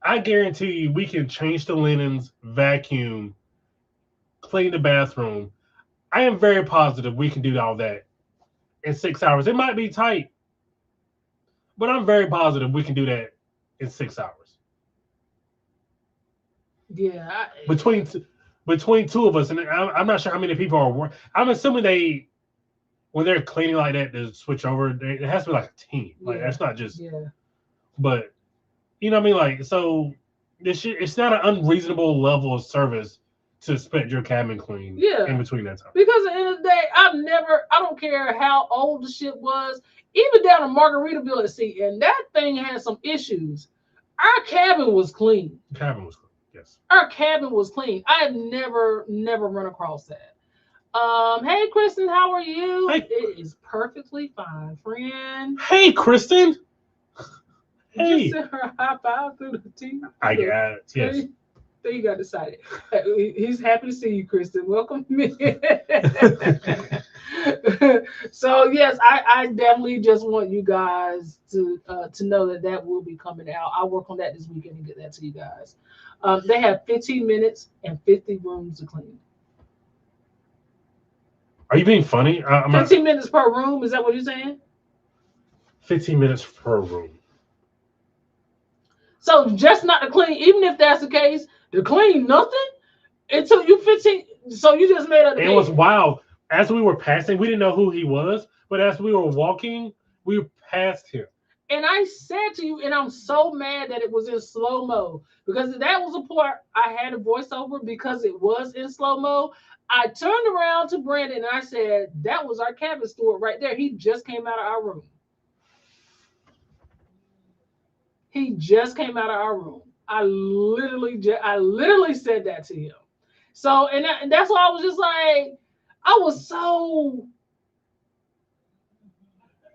I guarantee you we can change the linens, vacuum, clean the bathroom. I am very positive we can do all that in 6 hours. It might be tight, but I'm very positive we can do that in 6 hours. Yeah. Between two of us, and I'm not sure how many people are. I'm assuming when they're cleaning like that, to switch over, it has to be like a team. Like, that's not just. Yeah. But you know what I mean? Like, so it's not an unreasonable level of service to expect your cabin clean in between that time. Because at the end of the day, I don't care how old the ship was, even down in Margaritaville at sea, and that thing had some issues. Our cabin was clean. Cabin was clean, yes. Our cabin was clean. I had never run across that. Hey Kristen, how are you? Hey. It is perfectly fine, friend. Hey, Kristen. You Hey. just sent her a high five through the TV. I got yes. There you got decided. He's happy to see you, Kristen. Welcome. So yes, I definitely just want you guys to know that will be coming out. I'll work on that this weekend and get that to you guys. They have 15 minutes and 50 rooms to clean. Are you being funny? 15 minutes per room. Is that what you're saying? 15 minutes per room. So just not to clean, even if that's the case, to clean nothing until you 15. So you just made up. It was wild. As we were passing, we didn't know who he was, but as we were walking, we passed him. And I said to you, and I'm so mad that it was in slow-mo, because that was a part I had a voiceover because it was in slow-mo. I turned around to Brandon and I said, that was our cabin steward right there. He just came out of our room. He just came out of our room. I literally said that to him. So, and that's why I was just like,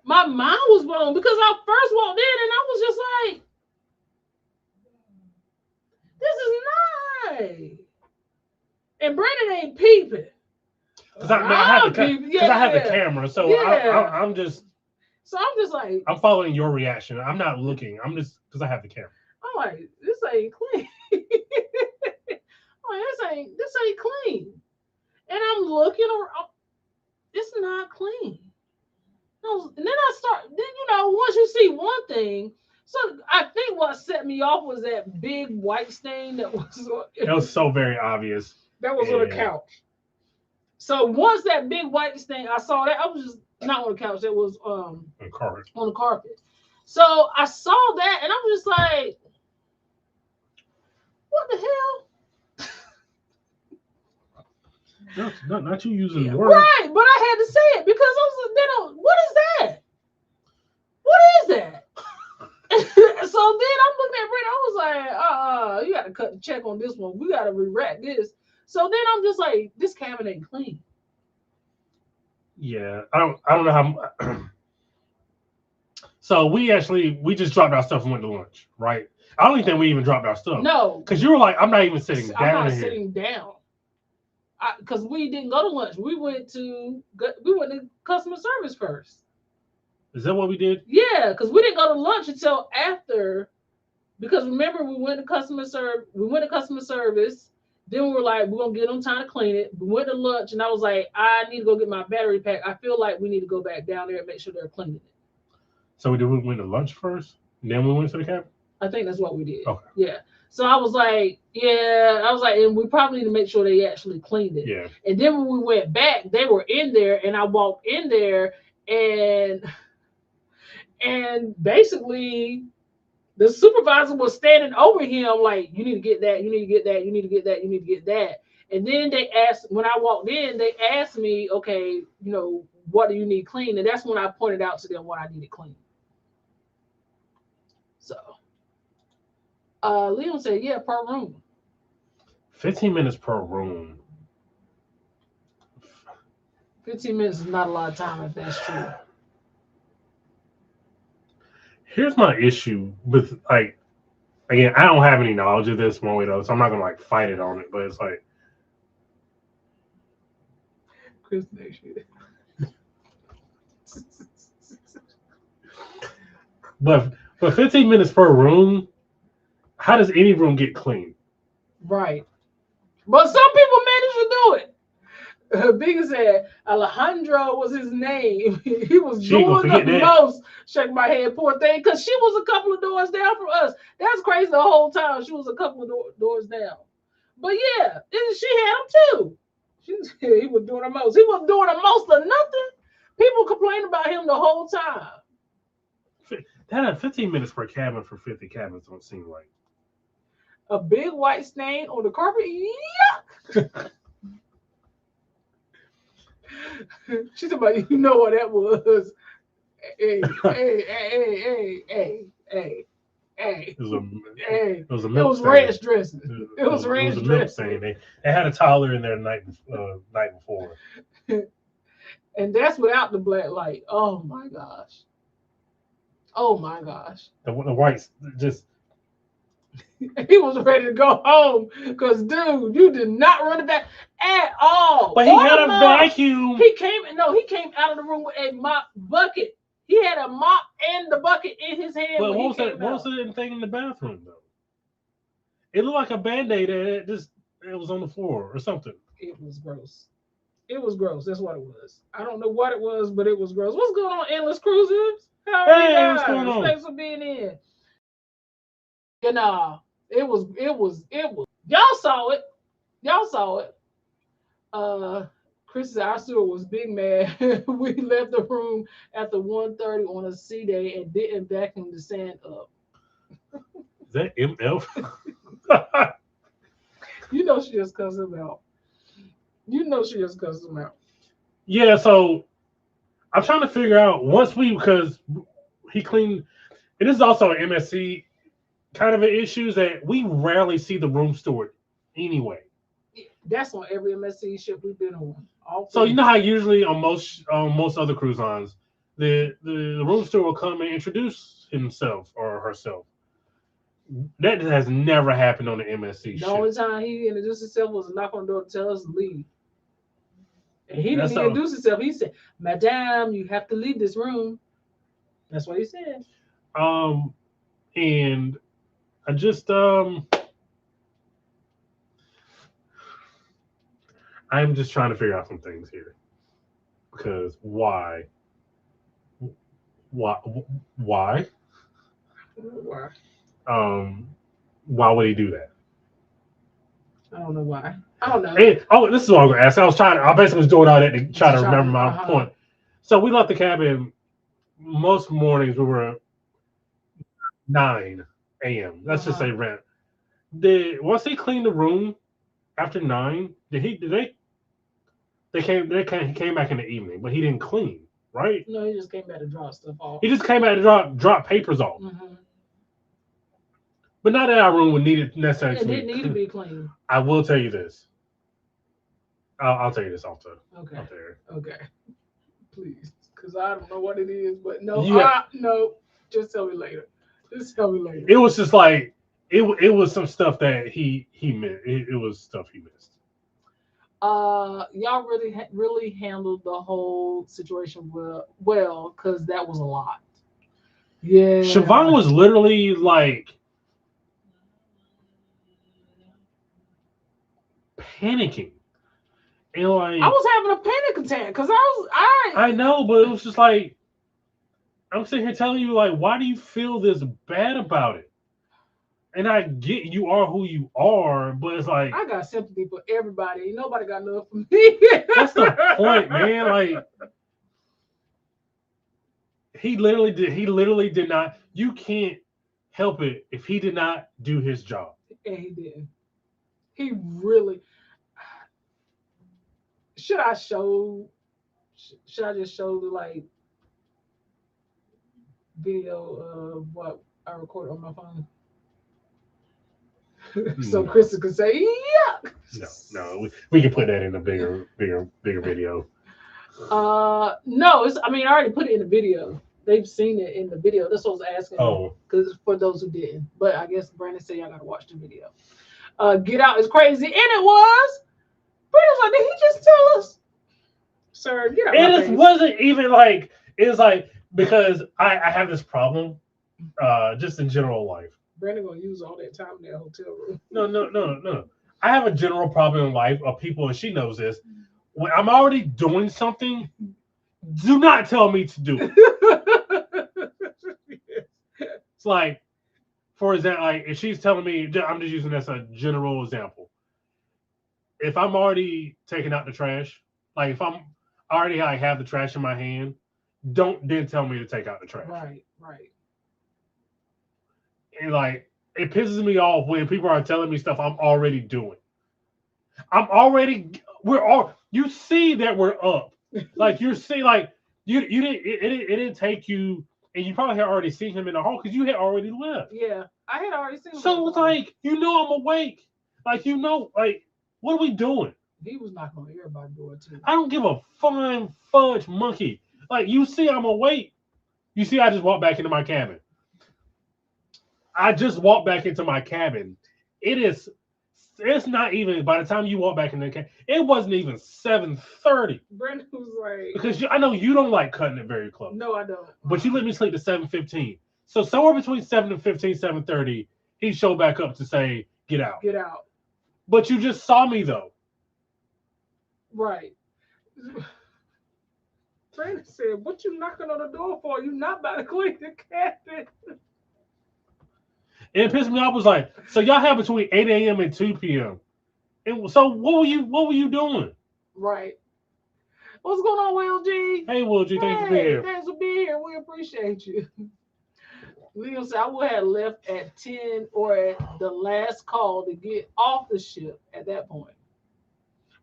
my mind was blown, because I first walked in and I was just like, this is nice. And Brandon ain't peeping. Because I have the camera, so yeah. I'm just. So I'm just like, I'm following your reaction. I'm not looking. I'm just because I have the camera. I'm like, this ain't clean. I'm like, this ain't clean. And I'm looking around. It's not clean. And then once you see one thing, so I think what set me off was that big white stain that was. It was so very obvious. That was on the couch. So once that big white stain, I saw that, I was just not on the couch. That was on the carpet. So I saw that and I was just like, what the hell? Not you using words. Right, but I had to say it because I was like, what is that? What is that? So then I'm looking at Brent, I was like, you got to cut the check on this one. We got to re-rack this. So then I'm just like, this cabin ain't clean. Yeah, I don't know how. So we just dropped our stuff and went to lunch, right? I don't even think we even dropped our stuff. No, because you were like, I'm not even sitting down. I'm not sitting down. Because we didn't go to lunch. We went to customer service first. Is that what we did? Yeah, because we didn't go to lunch until after. Because remember, we went to customer service. Then we were like, we're gonna get them time to clean it. We went to lunch, and I was like, I need to go get my battery pack. I feel like we need to go back down there and make sure they're cleaning it. So we went to lunch first, and then we went to the cabin? I think that's what we did. Okay. Yeah. So I was like, and we probably need to make sure they actually cleaned it. Yeah. And then when we went back, they were in there, and I walked in there, and basically the supervisor was standing over him like, you need to get that, you need to get that, you need to get that, you need to get that. And then when I walked in, they asked me, okay, what do you need clean? And that's when I pointed out to them what I needed clean. So Leon said, yeah, per room. 15 minutes per room. 15 minutes is not a lot of time if that's true. Here's my issue with, like, again, I don't have any knowledge of this one way though, so I'm not gonna like fight it on it, but it's like Chris next year. But 15 minutes per room, how does any room get clean? Right. But some people manage to do it. Biggie said Alejandro was his name. He was doing the most. Shake my head, poor thing, because she was a couple of doors down from us. That's crazy. The whole time she was a couple of doors down. But yeah, she had him too. He was doing the most. He was doing the most of nothing. People complained about him the whole time. That 15 minutes per cabin for 50 cabins don't seem right. A big white stain on the carpet. Yuck. She said, "But you know what that was." Hey. Hey, It was a hey, it was a it milk was stain. ranch dressing. It was It ranch was a milk dressing. stain. They had a toddler in there night before. And that's without the black light. Oh my gosh. Oh my gosh. The whites just He was ready to go home because, dude, you did not run it back at all. but he Or had the a mop. vacuum. He came out of the room with a mop bucket. He had a mop and the bucket in his hand But when what he was that? came What was out. the thing in the bathroom though? It looked like a band-aid and it was on the floor or something. It was gross. It was gross. That's what it was. I don't know what it was, but it was gross. What's going on, Endless Cruisers? How are you Hey, guys? what's going on? Thanks for being in. You know, it was. Y'all saw it. Y'all saw it. Chris our steward was big mad. We left the room after 1:30 on a C day and didn't vacuum the sand up. Is that MF? You know she just cussed him out. You know she just cussed him out. Yeah, so I'm trying to figure out because he cleaned. And this is also an MSC kind of an issue that we rarely see the room steward anyway. That's on every MSC ship we've been on. So you know how usually on most other cruise lines, the room steward will come and introduce himself or herself. That has never happened on the MSC the ship. only time he introduced himself was to knock on the door to tell us to leave. And he That's didn't introduce himself. He said, "Madame, you have to leave this room." That's what he said. And I just I'm just trying to figure out some things here. Because why? Why? Why? Why would he do that? I don't know why. I don't know. And, this is what I'm gonna ask. I basically was doing all that to try to remember my uh-huh. point. So we left the cabin. Most mornings we were 9 a.m. Let's just say rent. Once they cleaned the room after 9, he came back in the evening, but he didn't clean, right? No, he just came back to drop stuff off. He just came back to drop papers off. Mm-hmm. But not that our room would need it necessarily. It didn't need to be clean. I will tell you this. I'll tell you this off there. Okay. Please, because I don't know what it is, but no, no. Just tell me later. It was just like it was some stuff that he missed. It was stuff he missed. Y'all really handled the whole situation well, because that was a lot. Yeah. Siobhan was literally like panicking. And like I was having a panic attack because I know, but it was just like I'm sitting here telling you, like, why do you feel this bad about it? And I get you are who you are, but it's like I got sympathy for everybody. Nobody got enough for me. That's the point, man. Like he literally did not. You can't help it if he did not do his job. And he didn't. He really. Should I just show the like video of what I recorded on my phone? So Krista could say, "Yeah." No, we can put that in a bigger video. No, I already put it in the video. They've seen it in the video. That's what I was asking. Oh, because for those who didn't, but I guess Brandon said y'all gotta watch the video. Get Out is crazy, and it was. Brandon's like, did he just tell us, sir? Get out. It wasn't even like it was like because I have this problem, just in general life. Brandon gonna use all that time in that hotel room. No. I have a general problem in life of people, and she knows this. When I'm already doing something, do not tell me to do it. It's like, for example, like if she's telling me, I'm just using this as a general example. If I'm already taking out the trash, like if I'm already have the trash in my hand, don't then tell me to take out the trash. Right. And like it pisses me off when people are telling me stuff I'm already doing. You see that we're up. Like you see, like you didn't. It didn't take you and you probably had already seen him in the hall because you had already left. Yeah, I had already seen him. So it's like, I'm awake. Like, like, what are we doing? He was knocking on everybody's door too. I don't give a flying fudge monkey. Like, you see I'm awake. You see I just walked back into my cabin. It's not even, by the time you walk back in the cabin, it wasn't even 7:30. Brandon was like, Because I know you don't like cutting it very close. no, I don't. But you let me sleep to 7:15. So somewhere between 7:15, 7:30, he showed back up to say, get out. Get out. But you just saw me though. Right. Brandon said, what you knocking on the door for? You not about to clean the cabin. And it pissed me off. Was like, so y'all have between 8 a.m. and 2 p.m. And so what were you doing? Right. What's going on, Will G? Hey, Will G, thanks for being here. Thanks for being here. We appreciate you. Leo said I would have left at 10 or at the last call to get off the ship at that point.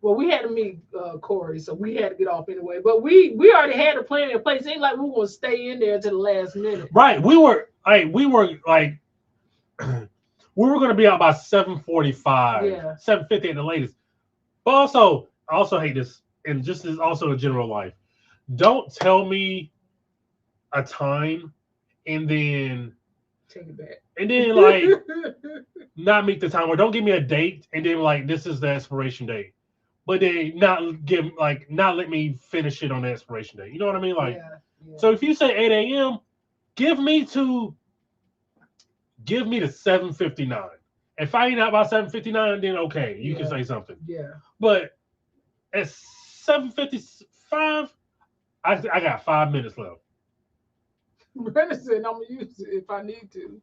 Well, we had to meet Corey, so we had to get off anyway. But we already had a plan in place. It ain't like we were going to stay in there to the last minute. Right. We were going to be out by 7:45, 7:50 at the latest. But also, I also hate this, and just as also in general life, don't tell me a time and then take it back. And then like not meet the time, or don't give me a date and then like this is the expiration date. But they not let me finish it on the expiration date. You know what I mean? Like, So if you say 8 a.m., give me to 7:59. If I ain't out by 7:59, then okay, you can say something. Yeah. But at 7:55, I got 5 minutes left. Brandon said I'm gonna use it if I need to.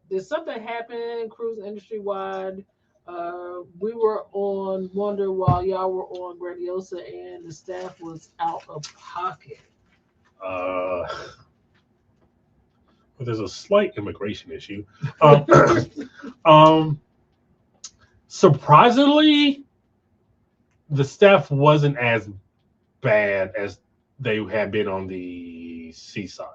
Did something happen cruise industry wide? We were on Wonder while y'all were on Grandiosa, and the staff was out of pocket. Well, there's a slight immigration issue. Surprisingly, the staff wasn't as bad as they had been on the seaside.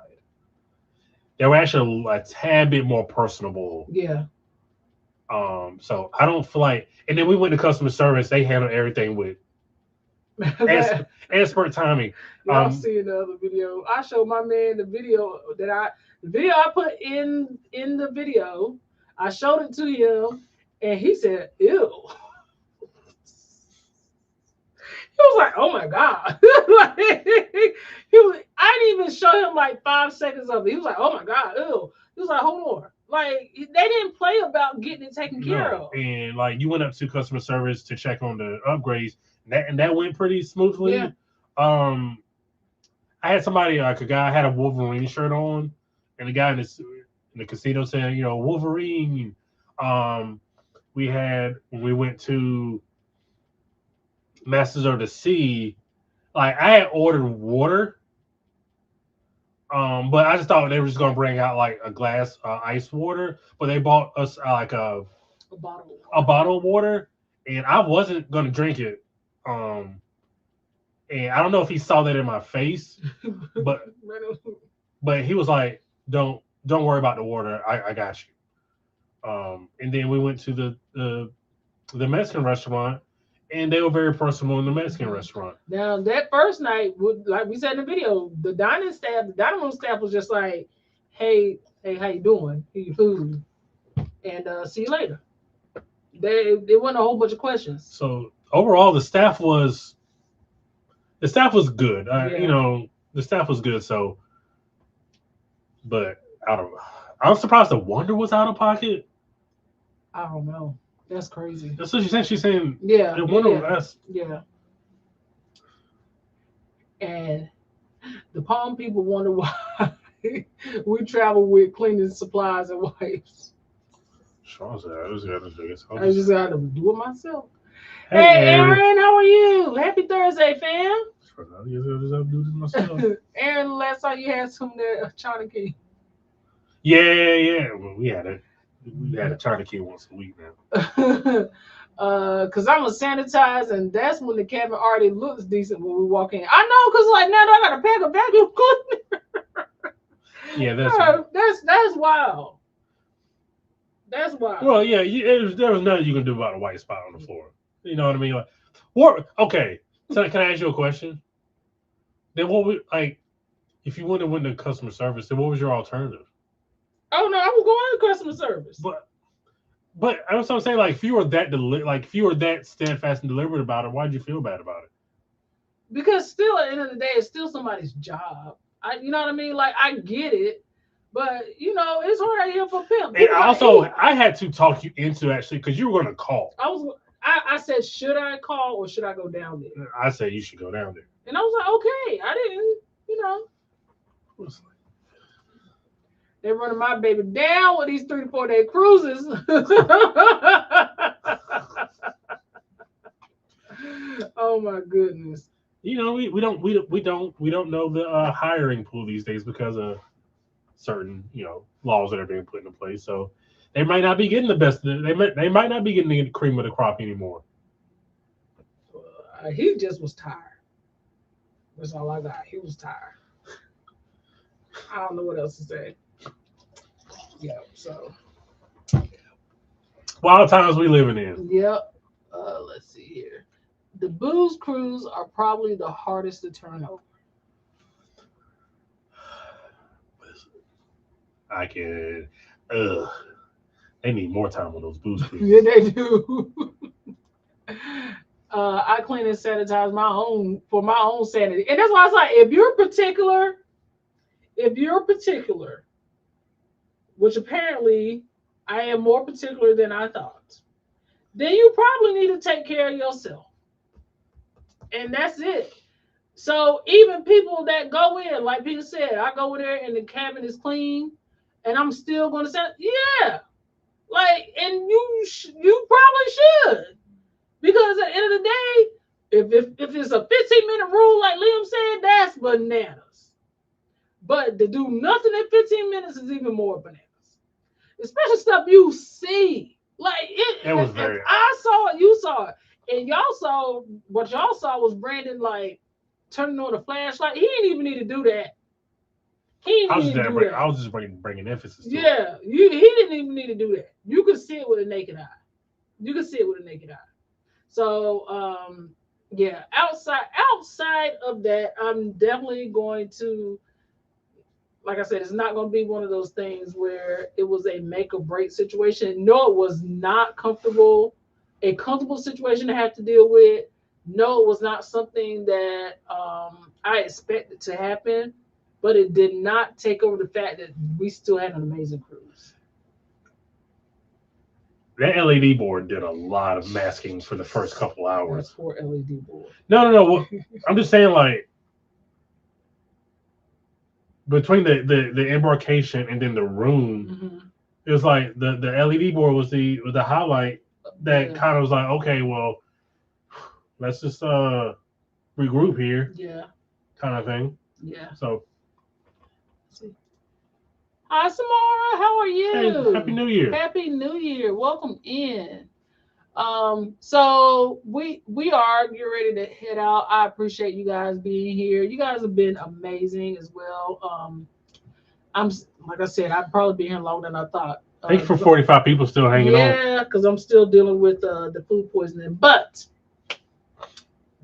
They were actually a tad bit more personable. Yeah. So I don't feel like, and then we went to customer service. They handled everything with expert timing. Y'all see the other video. I showed my man the video I put in the video. I showed it to him, and he said, "Ew." He was like, "Oh my god!" I didn't even show him like 5 seconds of it. He was like, "Oh my god, ew." He was like, "Hold on." Like they didn't play about getting it taken care of. And like you went up to customer service to check on the upgrades, and that went pretty smoothly. Yeah. I had somebody like a guy had a Wolverine shirt on, and the guy in the casino said, Wolverine. When we went to Masters of the Sea, like I had ordered water. But I just thought they were just gonna bring out like a glass ice water, but they bought us like a bottle of water, and I wasn't gonna drink it. And I don't know if he saw that in my face, but he was like, "Don't worry about the water. I got you." And then we went to the Mexican restaurant. And they were very personal in the Mexican restaurant. Now, that first night, like we said in the video, the dining room staff was just like, hey, how you doing? Here's your food. And see you later. There wasn't a whole bunch of questions. So overall, the staff was good. The staff was good. So, but I'm surprised the Wonder was out of pocket. I don't know. That's crazy. That's what she said. She's saying, yeah. Yeah. And the Palm people wonder why we travel with cleaning supplies and wipes. Sure, I just got to do it myself. Hey, Aaron, how are you? Happy Thursday, fam. Aaron, last time you had some there, China Key. Yeah. Well, we had a China Key once a week now. Cause I'm gonna sanitize, and that's when the cabin already looks decent when we walk in. I know, cause like now I gotta pack a vacuum cleaner. Yeah, that's That's wild. That's wild. well, yeah. There was nothing you can do about a white spot on the floor. You know what I mean? Like, what? Okay. So can I ask you a question? Then what would like if you wouldn't have went to customer service? Then what was your alternative? Oh no, I was going to customer service But that's what I'm saying. Like if you were that like if you were that steadfast and deliberate about it, why'd you feel bad about it? because still at the end of the day, it's still somebody's job. You know what I mean? Like I get it, but it's hard out here for pimp. And People gotta also, eat. I had to talk you into actually because you were going to call. I said, should I call or should I go down there? I said you should go down there. And I was like, okay. I didn't, you know. They're running my baby down with these 3 to 4 day cruises. Oh my goodness. We don't know the hiring pool these days because of certain laws that are being put into place. So they might not be getting the best. They might not be getting the cream of the crop anymore. He just was tired. That's all I got. He was tired. I don't know what else to say. Yeah. So. Wild times we living in. Yep. Let's see here. The booze crews are probably the hardest to turn over. I can. They need more time on those booze crews. Yeah, they do. I clean and sanitize for my own sanity, and that's why I was like, if you're particular, which apparently I am more particular than I thought, then you probably need to take care of yourself. And that's it. So even people that go in, like Peter said, I go in there and the cabin is clean, and I'm still going to say, yeah, like, and you probably should, because at the end of the day, if it's a 15-minute rule, like Liam said, that's bananas. But to do nothing in 15 minutes is even more bananas, especially stuff you see. Like it was very. I saw it, you saw it. And y'all saw was Brandon like turning on a flashlight. He didn't even need to do that. I was just bringing emphasis to it. Yeah, he didn't even need to do that. You could see it with a naked eye. So yeah, outside of that, I'm definitely going to, like I said, it's not going to be one of those things where it was a make or break situation. No, it was not a comfortable situation to have to deal with. No, it was not something that I expected to happen, but it did not take over the fact that we still had an amazing cruise. That LED board did a lot of masking for the first couple hours. That's for LED board. No. I'm just saying, like, between the embarkation and then the room, it was like the LED board was the highlight that kind of was like, okay, well, let's just regroup here. Yeah. Kind of thing. Yeah. So. Hi, Samara. How are you? Hey, Happy New Year. Happy New Year. Welcome in. So we are getting ready to head out. I appreciate you guys being here. You guys have been amazing as well. I'm like I said, I've probably been here longer than I thought. Thanks for 45 people still hanging on. Yeah, because I'm still dealing with the food poisoning. But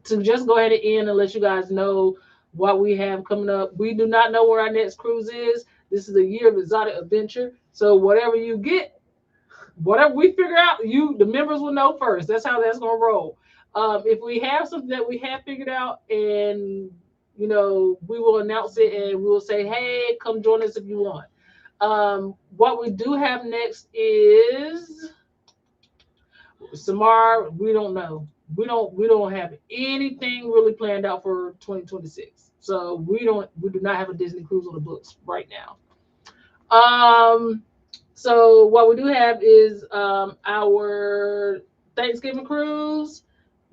to just go ahead and end and let you guys know what we have coming up. We do not know where our next cruise is. This is a year of exotic adventure. So whatever you get, whatever we figure out, the members will know first. That's how that's gonna roll. If we have something that we have figured out, and we will announce it and we will say, hey, come join us if you want. What we do have next is Samar. We don't know. We don't have anything really planned out for 2026. So we do not have a Disney cruise on the books right now. So what we do have is our Thanksgiving cruise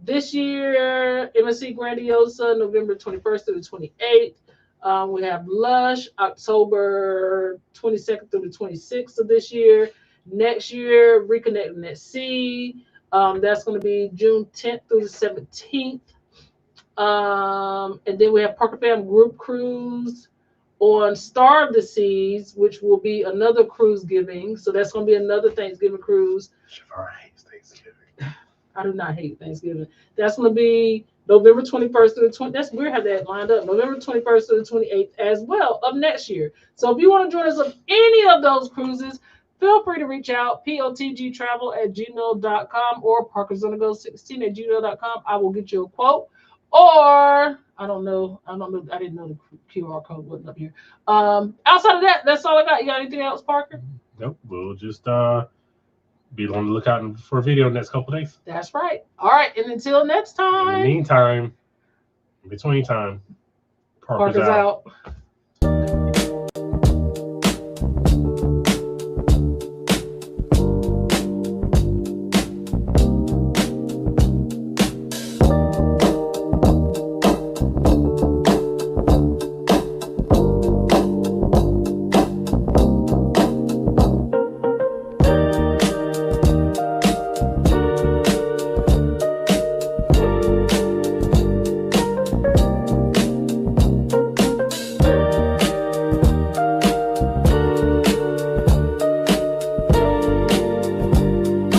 this year, MSC Grandiosa, November 21st through the 28th. We have Lush, October 22nd through the 26th of this year. Next year, Reconnecting at Sea. That's going to be June 10th through the 17th. And then we have Parker Fam Group Cruise on Star of the Seas, which will be another cruise giving. So that's going to be another Thanksgiving cruise. Shafara hates Thanksgiving. I do not hate Thanksgiving. That's going to be November 21st to the 20th. That's weird have that lined up. November 21st to the 28th as well of next year. So if you want to join us on any of those cruises, feel free to reach out, potgtravel@gmail.com or parkersonthego16@gmail.com. I will get you a quote. Or I don't know. I didn't know the QR code wasn't up here. Outside of that, that's all I got. You got anything else, Parker? Nope. We'll just be on the lookout for a video in the next couple of days. That's right. All right. And until next time. In the meantime, in between time, Parker's out.